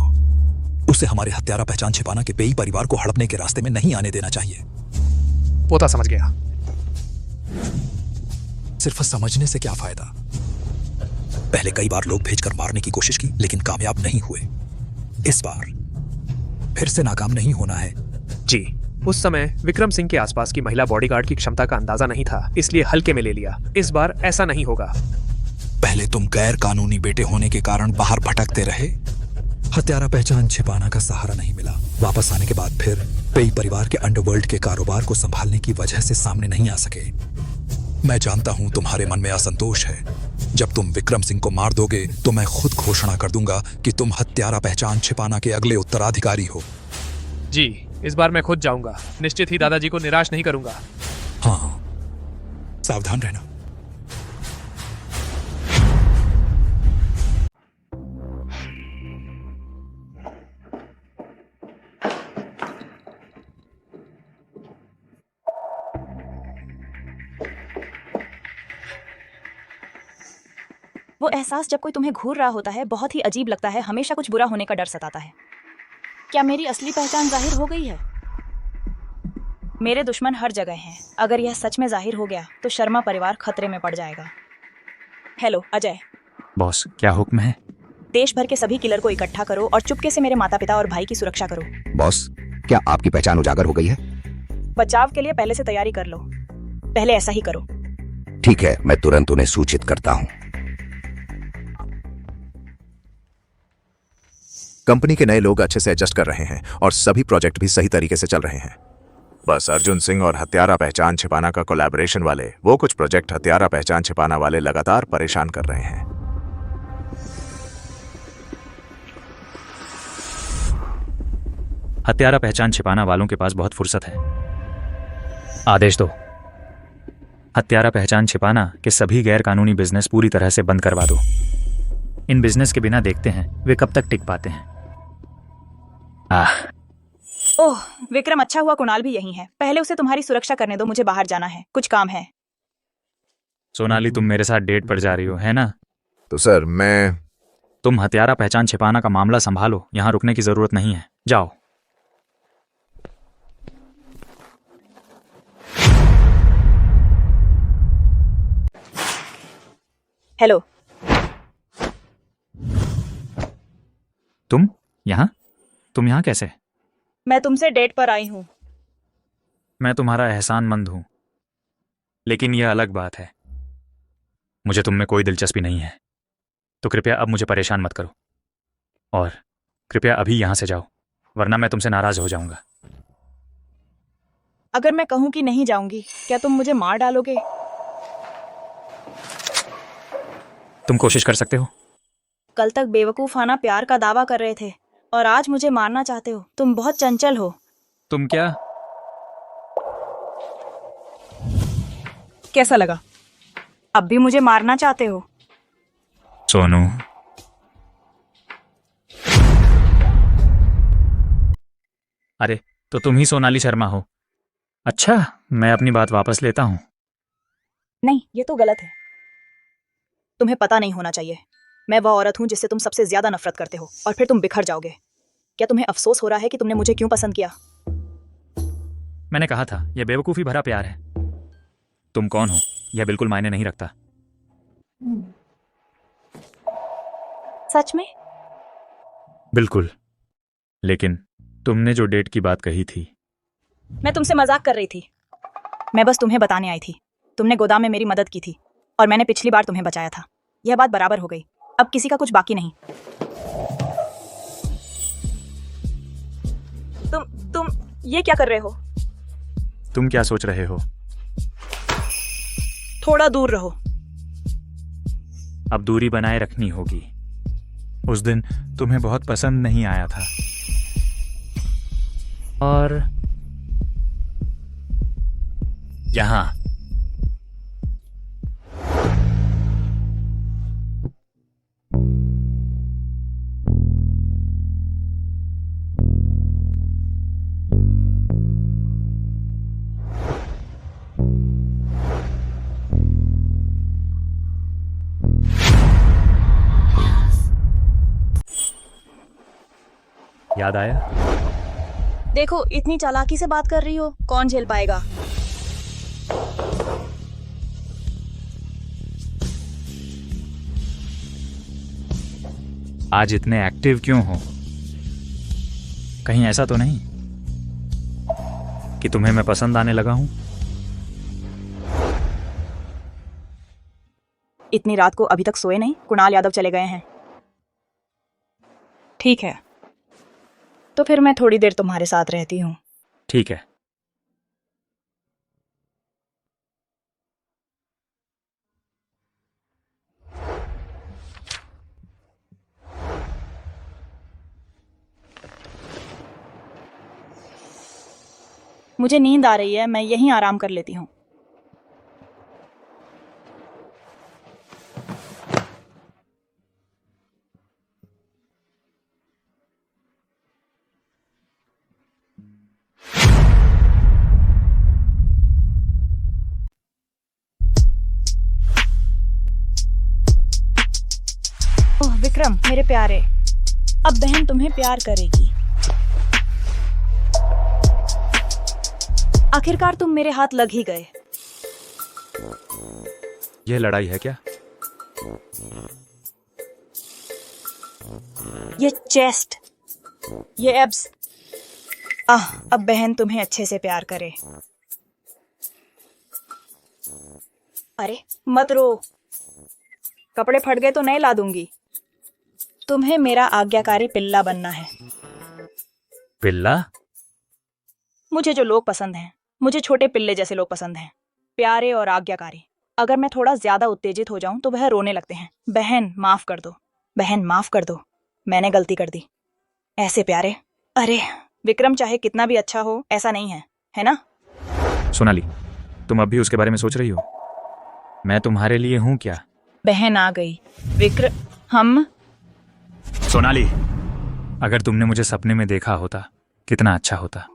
उसे हमारे हत्यारा पहचान छिपाना के पेई परिवार को हड़पने के रास्ते में नहीं आने देना चाहिए। पोता समझ गया। सिर्फ समझने से क्या फायदा? पहले कई बार लोग भेजकर मारने की कोशिश की, लेकिन कामयाब नहीं हुए। इस बार फिर से नाकाम नहीं होना है। जी, उस समय विक्रम सिंह के आसपास की महिला बॉडीगार्ड की क्षमता का अंदाजा नहीं था, इसलिए हल्के में ले लिया। इस बार ऐसा नहीं होगा। पहले तुम गैर कानूनी बेटे होने के कारण बाहर भटकते रहे। हत्यारा पहचान छिपाना का सहारा नहीं मिला। वापस आने के बाद फिर पेई परिवार के अंडरवर्ल्ड के कारोबार को संभालने की वजह से सामने नहीं आ सके। मैं जानता हूं तुम्हारे मन में असंतोष है। जब तुम विक्रम सिंह को मार दोगे तो मैं खुद घोषणा कर दूंगा कि तुम हत्यारा पहचान छिपाना के अगले उत्तराधिकारी हो। जी, इस बार मैं खुद जाऊंगा। निश्चित ही दादाजी को निराश नहीं करूंगा। हाँ, सावधान रहना। वो एहसास जब कोई तुम्हें घूर रहा होता है बहुत ही अजीब लगता है। हमेशा कुछ बुरा होने का डर सताता है। क्या मेरी असली पहचान जाहिर हो गई है? मेरे दुश्मन हर जगह हैं। अगर यह सच में जाहिर हो गया तो शर्मा परिवार खतरे में पड़ जाएगा। हेलो अजय। बॉस, क्या हुक्म है? देश भर के सभी किलर को इकट्ठा करो और चुपके से मेरे माता पिता और भाई की सुरक्षा करो। बॉस, क्या आपकी पहचान उजागर हो गई है? बचाव के लिए पहले से तैयारी कर लो। पहले ऐसा ही करो। ठीक है, मैं तुरंत उन्हें सूचित करता हूँ। कंपनी के नए लोग अच्छे से एडजस्ट कर रहे हैं और सभी प्रोजेक्ट भी सही तरीके से चल रहे हैं। बस अर्जुन सिंह और हत्यारा पहचान छिपाना का कोलैबोरेशन वाले वो कुछ प्रोजेक्ट हत्यारा पहचान छिपाना वाले लगातार परेशान कर रहे हैं। हत्यारा पहचान छिपाना वालों के पास बहुत फुर्सत है। आदेश दो, हत्यारा पहचान छिपाना के सभी गैर कानूनी बिजनेस पूरी तरह से बंद करवा दो। इन बिजनेस के बिना देखते हैं वे कब तक टिक पाते हैं। ओह विक्रम, अच्छा हुआ कुणाल भी यही है। पहले उसे तुम्हारी सुरक्षा करने दो, मुझे बाहर जाना है, कुछ काम है। सोनाली, तुम मेरे साथ डेट पर जा रही हो, है ना? तो सर तुम हत्यारा पहचान छिपाना का मामला संभालो, यहाँ रुकने की जरूरत नहीं है। जाओ। हेलो। तुम यहाँ कैसे? मैं तुमसे डेट पर आई हूँ। मैं तुम्हारा एहसानमंद हूं, लेकिन यह अलग बात है। मुझे तुम में कोई दिलचस्पी नहीं है, तो कृपया अब मुझे परेशान मत करो और कृपया अभी यहां से जाओ, वरना मैं तुमसे नाराज हो जाऊंगा। अगर मैं कहूं कि नहीं जाऊंगी, क्या तुम मुझे मार डालोगे? तुम कोशिश कर सकते हो। कल तक बेवकूफाना प्यार का दावा कर रहे थे और आज मुझे मारना चाहते हो। तुम बहुत चंचल हो। तुम क्या? कैसा लगा? अब भी मुझे मारना चाहते हो? सोनू, अरे तो तुम ही सोनाली शर्मा हो। अच्छा, मैं अपनी बात वापस लेता हूँ। नहीं, ये तो गलत है। तुम्हें पता नहीं होना चाहिए, मैं वह औरत हूँ जिससे तुम सबसे ज्यादा नफरत करते हो, और फिर तुम बिखर जाओगे। क्या तुम्हें अफसोस हो रहा है कि तुमने मुझे क्यों पसंद किया? मैंने कहा था, यह बेवकूफ़ी भरा प्यार है। तुम कौन हो यह बिल्कुल मायने नहीं रखता। सच में? बिल्कुल। लेकिन तुमने जो डेट की बात कही थी, मैं तुमसे मजाक कर रही थी। मैं बस तुम्हें बताने आई थी। तुमने गोदाम में मेरी मदद की थी और मैंने पिछली बार तुम्हें बचाया था। यह बात बराबर हो गई। अब किसी का कुछ बाकी नहीं। तुम ये क्या कर रहे हो? तुम क्या सोच रहे हो? थोड़ा दूर रहो। अब दूरी बनाए रखनी होगी। उस दिन तुम्हें बहुत पसंद नहीं आया था, और यहां याद आया? देखो, इतनी चालाकी से बात कर रही हो, कौन झेल पाएगा? आज इतने एक्टिव क्यों हो? कहीं ऐसा तो नहीं कि तुम्हें मैं पसंद आने लगा हूं? इतनी रात को अभी तक सोए नहीं? कुणाल यादव चले गए हैं। ठीक है, तो फिर मैं थोड़ी देर तुम्हारे साथ रहती हूँ। ठीक है। मुझे नींद आ रही है, मैं यहीं आराम कर लेती हूँ। ओह विक्रम, मेरे प्यारे, अब बहन तुम्हें प्यार करेगी। आखिरकार तुम मेरे हाथ लग ही गए। यह लड़ाई है क्या? ये चेस्ट, ये एब्स। अब बहन तुम्हें अच्छे से प्यार करे। अरे मत रो, कपड़े फट गए तो नए ला दूंगी। तुम्हें मेरा आज्ञाकारी पिल्ला बनना है। पिल्ला? मुझे जो लोग पसंद हैं, मुझे छोटे पिल्ले जैसे लोग पसंद हैं, प्यारे और आज्ञाकारी। अगर मैं थोड़ा ज्यादा उत्तेजित हो जाऊं तो वह रोने लगते हैं। बहन माफ कर दो, बहन माफ कर दो, मैंने गलती कर दी। ऐसे प्यारे। अरे विक्रम चाहे कितना भी अच्छा हो, ऐसा नहीं है, है ना? सोनाली, तुम अब भी उसके बारे में सोच रही हो? मैं तुम्हारे लिए हूं क्या? बहन आ गई। विक्रम, हम सोनाली, अगर तुमने मुझे सपने में देखा होता कितना अच्छा होता।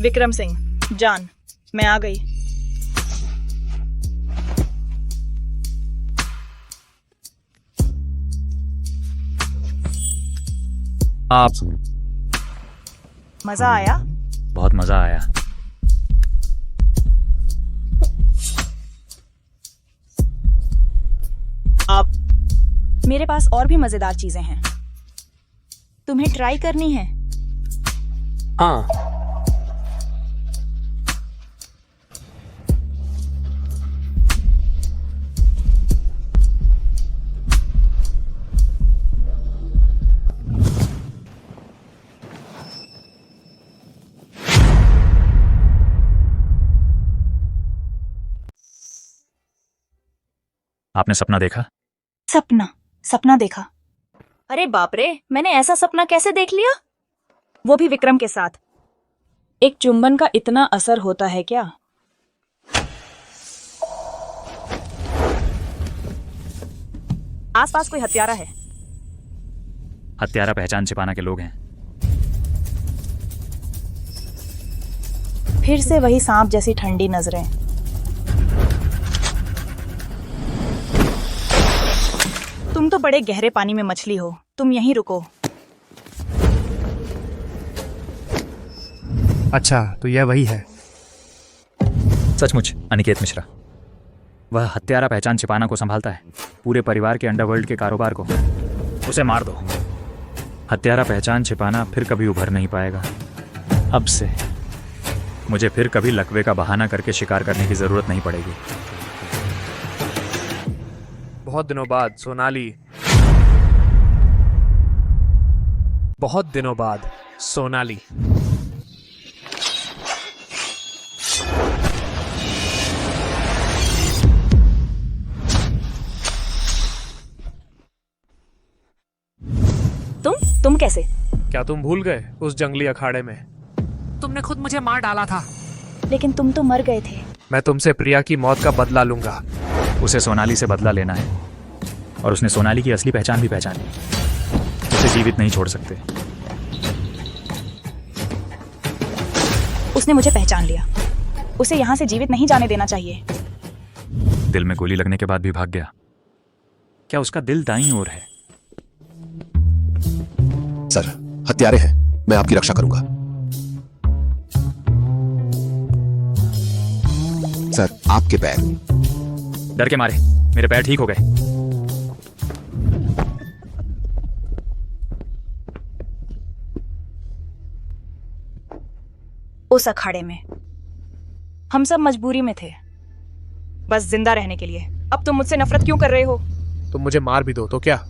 विक्रम सिंह, जान, मैं आ गई। आप मजा आया? बहुत मजा आया। आप, मेरे पास और भी मजेदार चीजें हैं, तुम्हें ट्राई करनी है? हाँ। आपने सपना देखा? सपना? सपना देखा? अरे बाप रे, मैंने ऐसा सपना कैसे देख लिया? वो भी विक्रम के साथ। एक चुंबन का इतना असर होता है क्या? आसपास कोई हत्यारा है। हत्यारा पहचान छिपाना के लोग हैं। फिर से वही सांप जैसी ठंडी नजरें। तुम तो बड़े गहरे पानी में मछली हो, तुम यहीं रुको। अच्छा, तो यह वही है। सचमुच अनिकेत मिश्रा। वह हत्यारा पहचान छिपाना को संभालता है, पूरे परिवार के अंडरवर्ल्ड के कारोबार को। उसे मार दो। हत्यारा पहचान छिपाना फिर कभी उभर नहीं पाएगा। अब से मुझे फिर कभी लकवे का बहाना करके शिकार करने की जरूरत नहीं पड़ेगी। बहुत दिनों बाद सोनाली। बहुत दिनों बाद सोनाली। तुम कैसे? क्या तुम भूल गए उस जंगली अखाड़े में? तुमने खुद मुझे मार डाला था। लेकिन तुम तो मर गए थे। मैं तुमसे प्रिया की मौत का बदला लूंगा। उसे सोनाली से बदला लेना है, और उसने सोनाली की असली पहचान भी पहचानी। उसे जीवित नहीं छोड़ सकते। उसने मुझे पहचान लिया। उसे यहाँ से जीवित नहीं जाने देना चाहिए। दिल में गोली लगने के बाद भी भाग गया। क्या उसका दिल दाईं ओर है? सर, हत्यारे हैं। मैं आपकी रक्षा करूंगा। सर, आपके पैर। डर के मारे मेरे पैर ठीक हो गए। उस अखाड़े में हम सब मजबूरी में थे, बस जिंदा रहने के लिए। अब तुम मुझसे नफरत क्यों कर रहे हो? तुम मुझे मार भी दो तो क्या,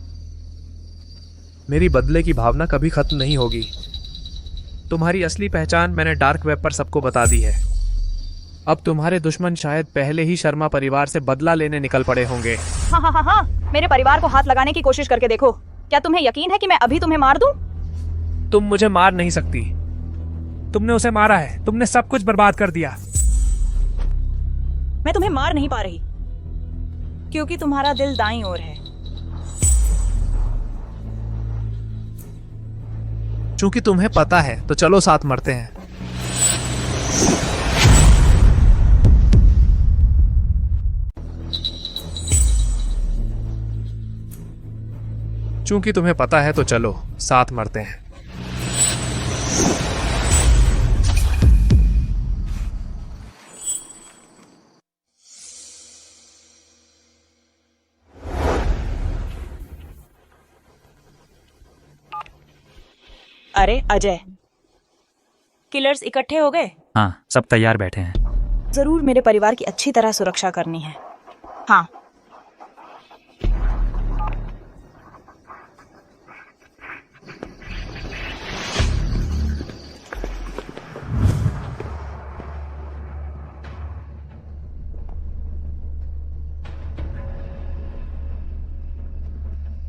मेरी बदले की भावना कभी खत्म नहीं होगी। तुम्हारी असली पहचान मैंने डार्क वेब पर सबको बता दी है। अब तुम्हारे दुश्मन शायद पहले ही शर्मा परिवार से बदला लेने निकल पड़े होंगे। हाँ हाँ हाँ हाँ, मेरे परिवार को हाथ लगाने की कोशिश करके देखो। क्या तुम्हें यकीन है कि मैं अभी तुम्हें मार दूं? तुम मुझे मार नहीं सकती। तुमने उसे मारा है। तुमने सब कुछ बर्बाद कर दिया। मैं तुम्हें मार नहीं पा रही क्योंकि तुम्हारा दिल दाईं ओर है। चूंकि तुम्हें पता है तो चलो साथ मरते हैं। चूंकि तुम्हें पता है तो चलो साथ मरते हैं। अरे अजय, किलर्स इकट्ठे हो गए? हाँ, सब तैयार बैठे हैं। जरूर मेरे परिवार की अच्छी तरह सुरक्षा करनी है। हाँ।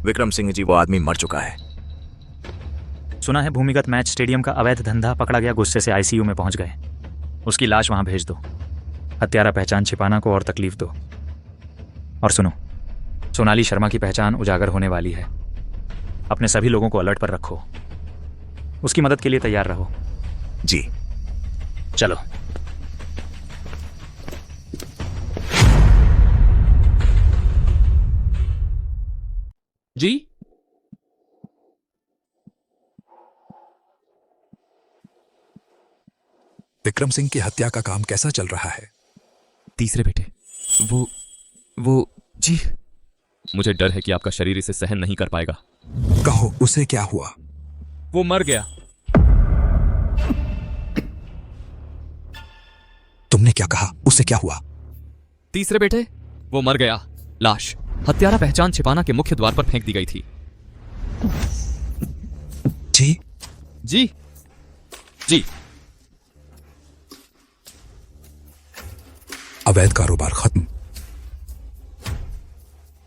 विक्रम सिंह जी, वो आदमी मर चुका है। सुना है भूमिगत मैच स्टेडियम का अवैध धंधा पकड़ा गया, गुस्से से आईसीयू में पहुंच गए। उसकी लाश वहां भेज दो। हत्यारा पहचान छिपाना को और तकलीफ दो। और सुनो, सोनाली शर्मा की पहचान उजागर होने वाली है। अपने सभी लोगों को अलर्ट पर रखो। उसकी मदद के लिए तैयार रहो। जी। चलो। जी। विक्रम सिंह की हत्या का काम कैसा चल रहा है? तीसरे बेटे, वो जी, मुझे डर है कि आपका शरीर इसे सहन नहीं कर पाएगा। कहो, उसे क्या हुआ? वो मर गया। तुमने क्या कहा? उसे क्या हुआ? तीसरे बेटे, वो मर गया। लाश हत्यारा पहचान छिपाना के मुख्य द्वार पर फेंक दी गई थी। जी जी जी। अवैध कारोबार खत्म,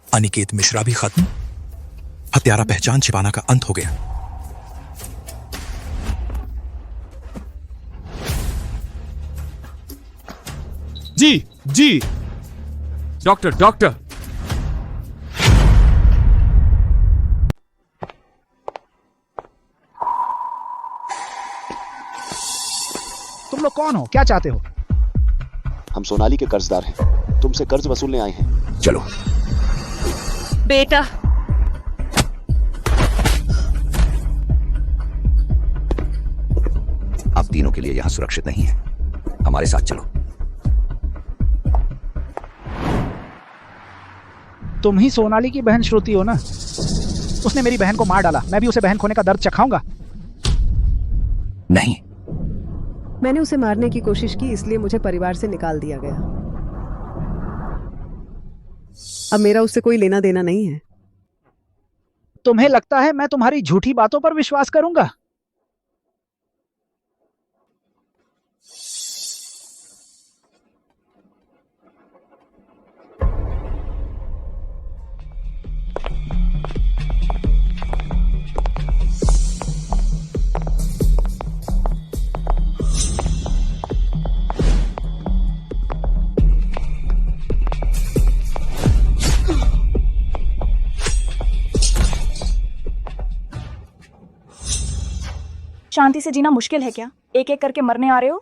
अनिकेत मिश्रा भी खत्म, हत्यारा पहचान छिपाना का अंत हो गया। जी डॉक्टर डॉक्टर तुम लोग कौन हो, क्या चाहते हो? हम सोनाली के कर्जदार हैं, तुमसे कर्ज वसूलने आए हैं। चलो। बेटा, आप तीनों के लिए यहां सुरक्षित नहीं है, हमारे साथ चलो। तुम ही सोनाली की बहन श्रुति हो ना? उसने मेरी बहन को मार डाला, मैं भी उसे बहन खोने का दर्द चखाऊंगा? नहीं। मैंने उसे मारने की कोशिश की, इसलिए मुझे परिवार से निकाल दिया गया। अब मेरा उससे कोई लेना देना नहीं है। तुम्हें लगता है मैं तुम्हारी झूठी बातों पर विश्वास करूंगा? शांति से जीना मुश्किल है क्या? एक एक करके मरने आ रहे हो।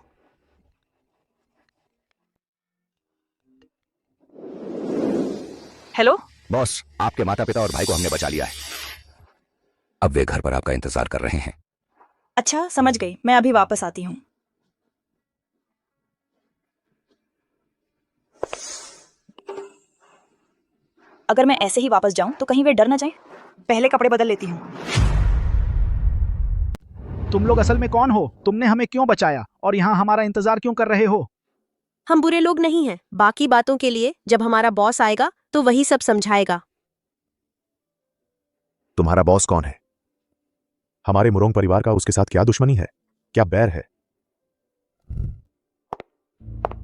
हेलो बॉस, आपके माता पिता और भाई को हमने बचा लिया है। अब वे घर पर आपका इंतजार कर रहे हैं। अच्छा, समझ गई, मैं अभी वापस आती हूँ। अगर मैं ऐसे ही वापस जाऊं तो कहीं वे डर ना जाएं। पहले कपड़े बदल लेती हूँ। तुम लोग असल में कौन हो? तुमने हमें क्यों बचाया और यहाँ हमारा इंतजार क्यों कर रहे हो? हम बुरे लोग नहीं हैं। बाकी बातों के लिए जब हमारा बॉस आएगा तो वही सब समझाएगा। तुम्हारा बॉस कौन है? हमारे मुरोंग परिवार का उसके साथ क्या दुश्मनी है, क्या बैर है?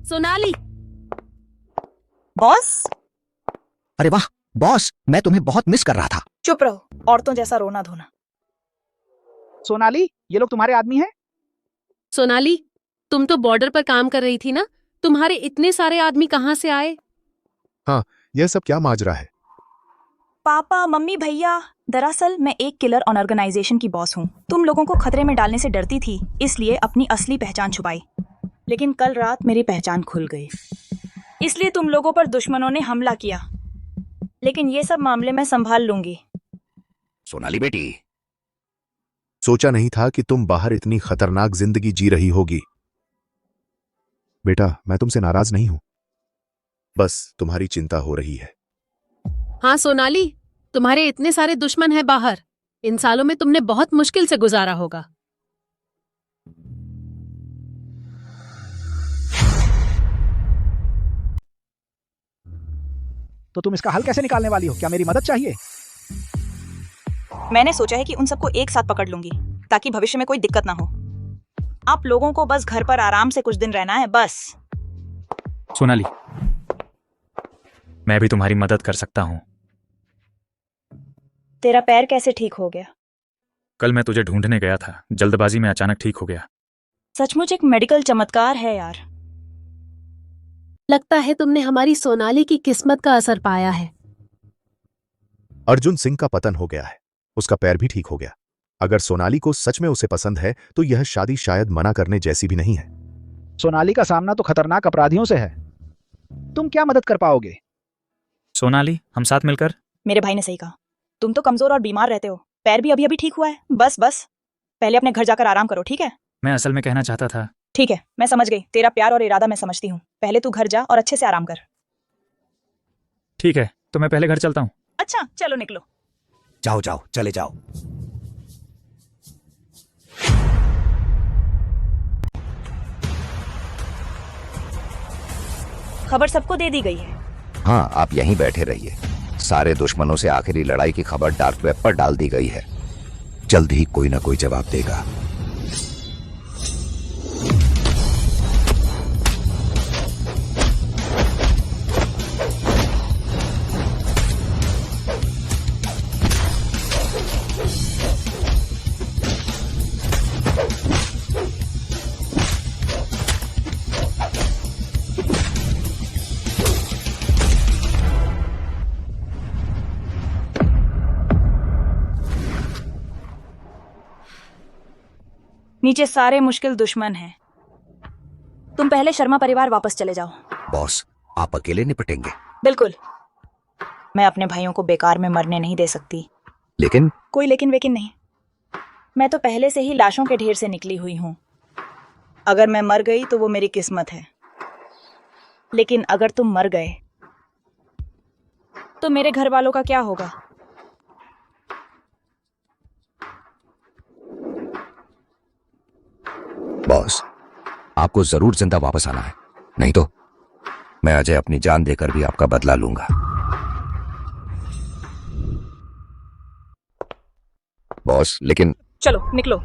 सोनाली। बॉस? अरे वाह बॉस, मैं तुम्हें बहुत मिस कर रहा था। चुप रहो, औरतों जैसा रोना धोना। सोनाली, ये लोग तुम्हारे आदमी हैं? सोनाली, तुम तो बॉर्डर पर काम कर रही थी ना? तुम्हारे इतने सारे आदमी कहाँ से आए? हाँ, यह सब क्या माजरा है? पापा, मम्मी, भैया, दरअसल मैं एक किलर ऑर्गेनाइजेशन की बॉस हूँ। तुम लोगों को खतरे में डालने से डरती थी, इसलिए अपनी असली पहचान छुपाई। लेकिन कल रात मेरी पहचान खुल गई, इसलिए तुम लोगों पर दुश्मनों ने हमला किया। लेकिन ये सब मामले मैं संभाल लूंगी। सोनाली बेटी, सोचा नहीं था कि तुम बाहर इतनी खतरनाक जिंदगी जी रही होगी। बेटा, मैं तुमसे नाराज नहीं हूं, बस तुम्हारी चिंता हो रही है। हाँ सोनाली, तुम्हारे इतने सारे दुश्मन हैं बाहर। इन सालों में तुमने बहुत मुश्किल से गुजारा होगा। तो तुम इसका हल कैसे निकालने वाली हो? क्या मेरी मदद चाहिए? मैंने सोचा है कि उन सबको एक साथ पकड़ लूंगी ताकि भविष्य में कोई दिक्कत ना हो। आप लोगों को बस घर पर आराम से कुछ दिन रहना है, बस। सोनाली, मैं भी तुम्हारी मदद कर सकता हूँ। तेरा पैर कैसे ठीक हो गया? कल मैं तुझे ढूंढने गया था, जल्दबाजी में अचानक ठीक हो गया। सचमुच एक मेडिकल चमत्कार है यार। लगता है तुमने हमारी सोनाली की किस्मत का असर पाया है। अर्जुन सिंह का पतन हो गया है, उसका पैर भी ठीक हो गया। अगर सोनाली को सच में उसे पसंद है तो यह शादी शायद मना करने जैसी भी नहीं है। सोनाली का सामना तो खतरनाक अपराधियों से है। तुम क्या मदद कर पाओगे? सोनाली, हम साथ मिलकर। मेरे भाई ने सही कहा, तुम तो कमजोर और बीमार रहते हो, पैर भी अभी अभी ठीक हुआ है। बस बस पहले अपने घर जाकर आराम करो, ठीक है? मैं असल में कहना चाहता था। ठीक है, मैं समझ गई। तेरा प्यार और इरादा मैं समझती हूँ। पहले तू घर जा और अच्छे से आराम कर। ठीक है, तो मैं पहले घर चलता हूँ। अच्छा, चलो निकलो। जाओ जाओ, चले जाओ। खबर सबको दे दी गई है। हाँ, आप यहीं बैठे रहिए। सारे दुश्मनों से आखिरी लड़ाई की खबर डार्क वेब पर डाल दी गई है। जल्द ही कोई ना कोई जवाब देगा। नीचे सारे मुश्किल दुश्मन हैं। तुम पहले शर्मा परिवार वापस चले जाओ। बॉस, आप अकेले निपटेंगे? बिल्कुल। मैं अपने भाइयों को बेकार में मरने नहीं दे सकती। लेकिन कोई लेकिन वेकिन नहीं। मैं तो पहले से ही लाशों के ढेर से निकली हुई हूं। अगर मैं मर गई तो वो मेरी किस्मत है, लेकिन अगर तुम मर गए तो मेरे घर वालों का क्या होगा? बॉस, आपको जरूर जिंदा वापस आना है, नहीं तो मैं अजय अपनी जान देकर भी आपका बदला लूंगा। बॉस, लेकिन चलो निकलो।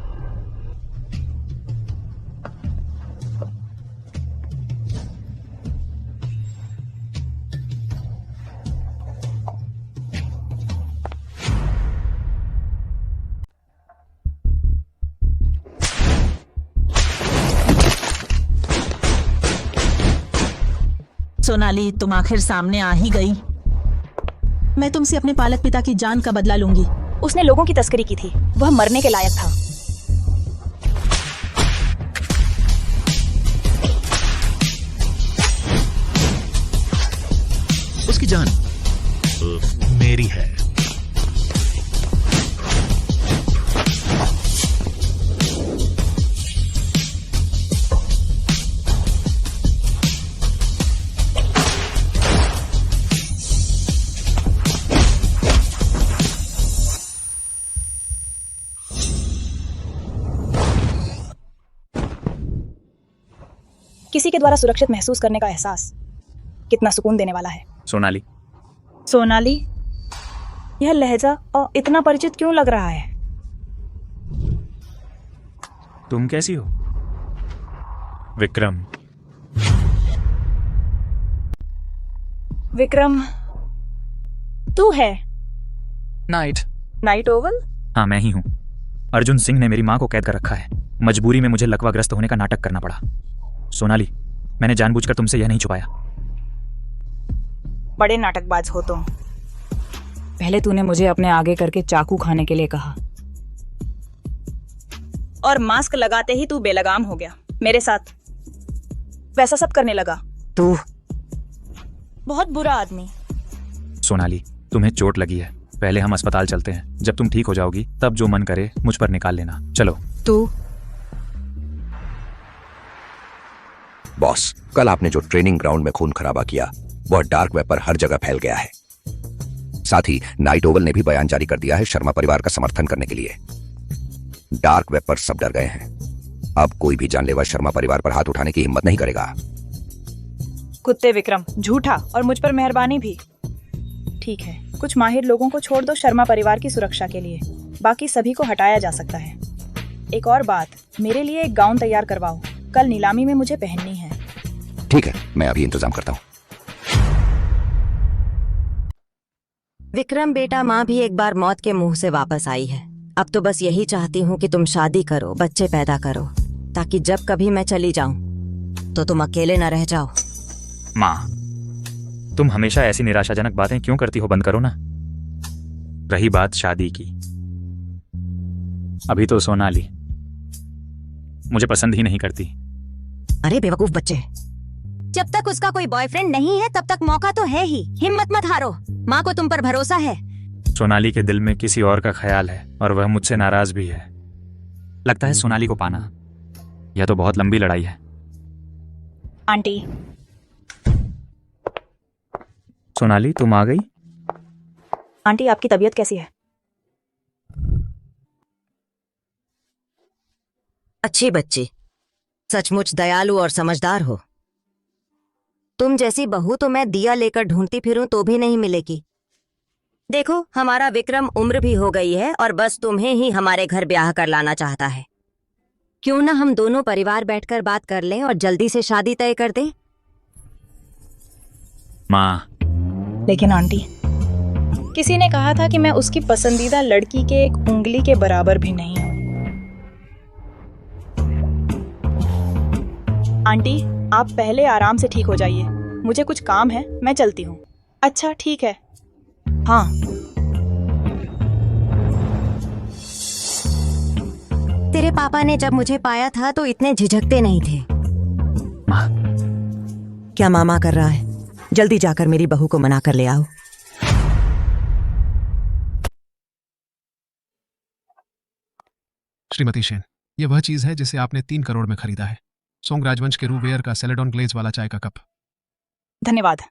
सोनाली, तुम आखिर सामने आ ही गई। मैं तुमसे अपने पालक पिता की जान का बदला लूंगी। उसने लोगों की तस्करी की थी, वह मरने के लायक था। उसकी जान मेरी है। किसी के द्वारा सुरक्षित महसूस करने का एहसास कितना सुकून देने वाला है। सोनाली, सोनाली, यह लहजा और इतना परिचित क्यों लग रहा है? तुम कैसी हो? विक्रम। विक्रम, तू है? Night Oval? हाँ, मैं ही हूँ। अर्जुन सिंह ने मेरी माँ को कैद कर रखा है। मजबूरी में मुझे लकवाग्रस्त होने का नाटक करना पड़ा। सोनाली, मैंने जानबूझकर तुमसे यह नहीं छुपाया। बड़े नाटकबाज हो तुम। पहले तूने मुझे अपने आगे करके चाकू खाने के लिए कहा, और मास्क लगाते ही तू बेलगाम हो गया। मेरे साथ वैसा सब करने लगा। तू बहुत बुरा आदमी। सोनाली, तुम्हें चोट लगी है। पहले हम अस्पताल चलते हैं। जब तुम ठीक हो जाओगी तब जो मन करे मुझ पर निकाल लेना। चलो। तू बॉस, कल आपने जो ट्रेनिंग ग्राउंड में खून खराबा किया वह डार्क वेब पर हर जगह फैल गया है। साथ ही नाइट ओवल ने भी बयान जारी कर दिया है शर्मा परिवार का समर्थन करने के लिए। डार्क वेब पर सब डर गए हैं। अब कोई भी जानलेवा शर्मा परिवार पर हाथ उठाने की हिम्मत नहीं करेगा। कुत्ते विक्रम, झूठा और मुझ पर मेहरबानी भी। ठीक है, कुछ माहिर लोगों को छोड़ दो शर्मा परिवार की सुरक्षा के लिए, बाकी सभी को हटाया जा सकता है। एक और बात, मेरे लिए एक गाउन तैयार करवाओ, कल नीलामी में मुझे पहननी है। ठीक है, मैं अभी इंतजाम करता हूँ। विक्रम बेटा, माँ भी एक बार मौत के मुंह से वापस आई है। अब तो बस यही चाहती हूँ कि तुम शादी करो, बच्चे पैदा करो, ताकि जब कभी मैं चली जाऊं तो तुम अकेले न रह जाओ। माँ, तुम हमेशा ऐसी निराशाजनक बातें क्यों करती हो? बंद करो ना। रही बात शादी की, अभी तो सोनाली मुझे पसंद ही नहीं करती। अरे बेवकूफ बच्चे, जब तक उसका कोई बॉयफ्रेंड नहीं है तब तक मौका तो है ही। हिम्मत मत हारो, माँ को तुम पर भरोसा है। सोनाली के दिल में किसी और का ख्याल है और वह मुझसे नाराज भी है। लगता है सोनाली को पाना यह तो बहुत लंबी लड़ाई है। आंटी। सोनाली, तुम आ गई? आंटी, आपकी तबीयत कैसी है? अच्छी बच्ची, सचमुच दयालु और समझदार हो। तुम जैसी बहू तो मैं दिया लेकर ढूंढती फिरूं तो भी नहीं मिलेगी। देखो, हमारा विक्रम उम्र भी हो गई है और बस तुम्हें ही हमारे घर ब्याह कर लाना चाहता है। क्यों ना हम दोनों परिवार बैठकर बात कर लें और जल्दी से शादी तय कर दें? माँ। लेकिन आंटी, किसी ने कहा था कि मैं उसकी पसंदीदा लड़की के एक उंगली के बराबर भी नहीं हूं। आंटी, आप पहले आराम से ठीक हो जाइए। मुझे कुछ काम है, मैं चलती हूँ। अच्छा ठीक है। हाँ। तेरे पापा ने जब मुझे पाया था तो इतने झिझकते नहीं थे। क्या मामा कर रहा है? जल्दी जाकर मेरी बहू को मना कर ले आओ। श्रीमती शेन, ये वह चीज है जिसे आपने 3 करोड़ में खरीदा है। सोंग राजवंश के रूवेयर का सेलेडॉन ग्लेज वाला चाय का कप। धन्यवाद।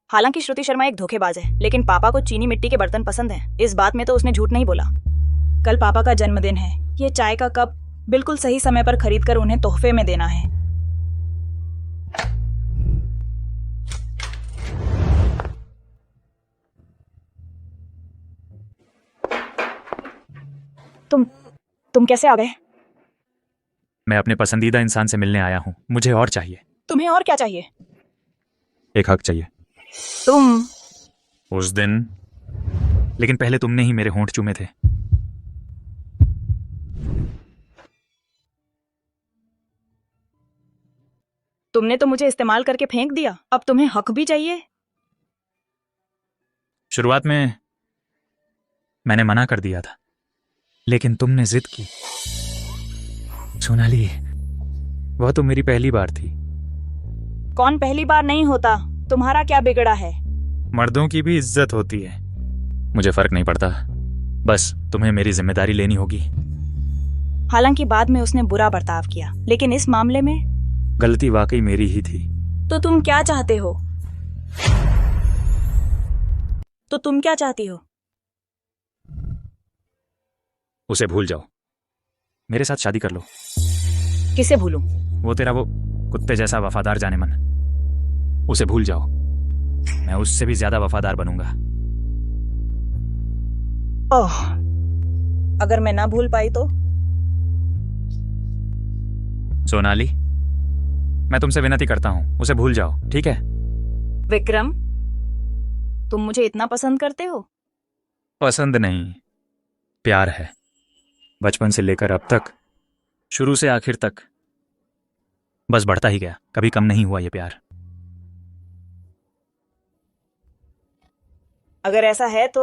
हालांकि श्रुति शर्मा एक धोखेबाज है, लेकिन पापा को चीनी मिट्टी के बर्तन पसंद हैं। इस बात में तो उसने झूठ नहीं बोला। कल पापा का जन्मदिन है। ये चाय का कप बिल्कुल सही समय पर खरीदकर उन्हें तोहफे में देना है। तुम कैसे आ गए? मैं अपने पसंदीदा इंसान से मिलने आया हूं। मुझे और चाहिए। तुम्हें और क्या चाहिए? एक हक चाहिए। तुम उस दिन, लेकिन पहले तुमने ही मेरे होंठ चूमे थे। तुमने तो मुझे इस्तेमाल करके फेंक दिया, अब तुम्हें हक भी चाहिए? शुरुआत में मैंने मना कर दिया था, लेकिन तुमने जिद की। सोनाली, वह तो मेरी पहली बार थी। कौन पहली बार नहीं होता? तुम्हारा क्या बिगड़ा है? मर्दों की भी इज्जत होती है। मुझे फर्क नहीं पड़ता, बस तुम्हें मेरी जिम्मेदारी लेनी होगी। हालांकि बाद में उसने बुरा बर्ताव किया, लेकिन इस मामले में गलती वाकई मेरी ही थी। तो तुम क्या चाहते हो? तो तुम क्या चाहती हो? उसे भूल जाओ। मेरे साथ शादी कर लो। किसे भूलूं? वो तेरा वो कुत्ते जैसा वफादार जाने मन, उसे भूल जाओ। मैं उससे भी ज्यादा वफादार बनूंगा। ओह, अगर मैं ना भूल पाई तो? सोनाली, मैं तुमसे विनती करता हूं, उसे भूल जाओ, ठीक है? विक्रम, तुम मुझे इतना पसंद करते हो? पसंद नहीं, प्यार है। बचपन से लेकर अब तक, शुरू से आखिर तक, बस बढ़ता ही गया, कभी कम नहीं हुआ ये प्यार। अगर ऐसा है तो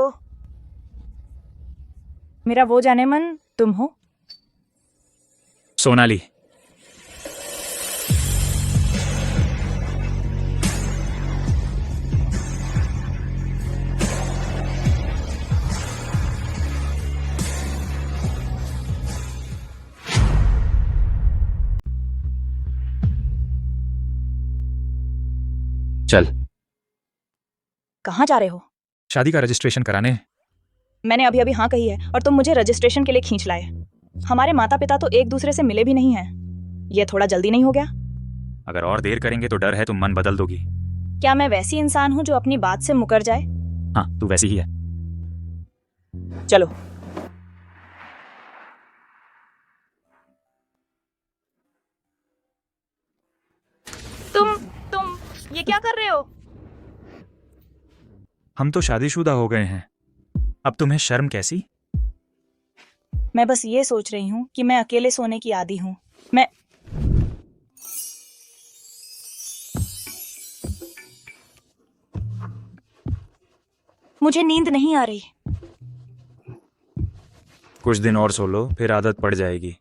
मेरा वो जाने मन तुम हो? सोनाली, चल। कहाँ जा रहे हो? शादी का रजिस्ट्रेशन कराने। मैंने अभी अभी हाँ कही है और तुम मुझे रजिस्ट्रेशन के लिए खींच लाए। हमारे माता पिता तो एक दूसरे से मिले भी नहीं हैं। ये थोड़ा जल्दी नहीं हो गया? अगर और देर करेंगे तो डर है तुम मन बदल दोगी। क्या मैं वैसी इंसान हूँ जो अपनी बात से मुकर जाए? हाँ, तू वैसी ही है। चलो। तुम ये क्या कर रहे हो? हम तो शादीशुदा हो गए हैं, अब तुम्हें शर्म कैसी? मैं बस ये सोच रही हूँ कि मैं अकेले सोने की आदी हूँ। मुझे नींद नहीं आ रही। कुछ दिन और सो लो, फिर आदत पड़ जाएगी।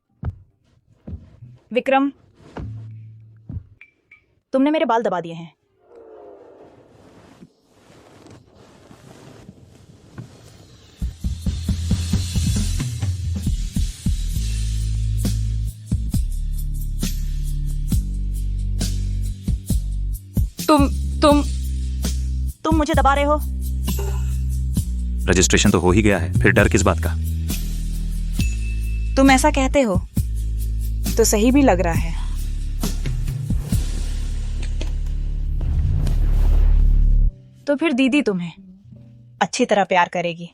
विक्रम, तुमने मेरे बाल दबा दिए हैं। तुम मुझे दबा रहे हो? रजिस्ट्रेशन तो हो ही गया है, फिर डर किस बात का? तुम ऐसा कहते हो तो सही भी लग रहा है। तो फिर दीदी तुम्हें अच्छी तरह प्यार करेगी।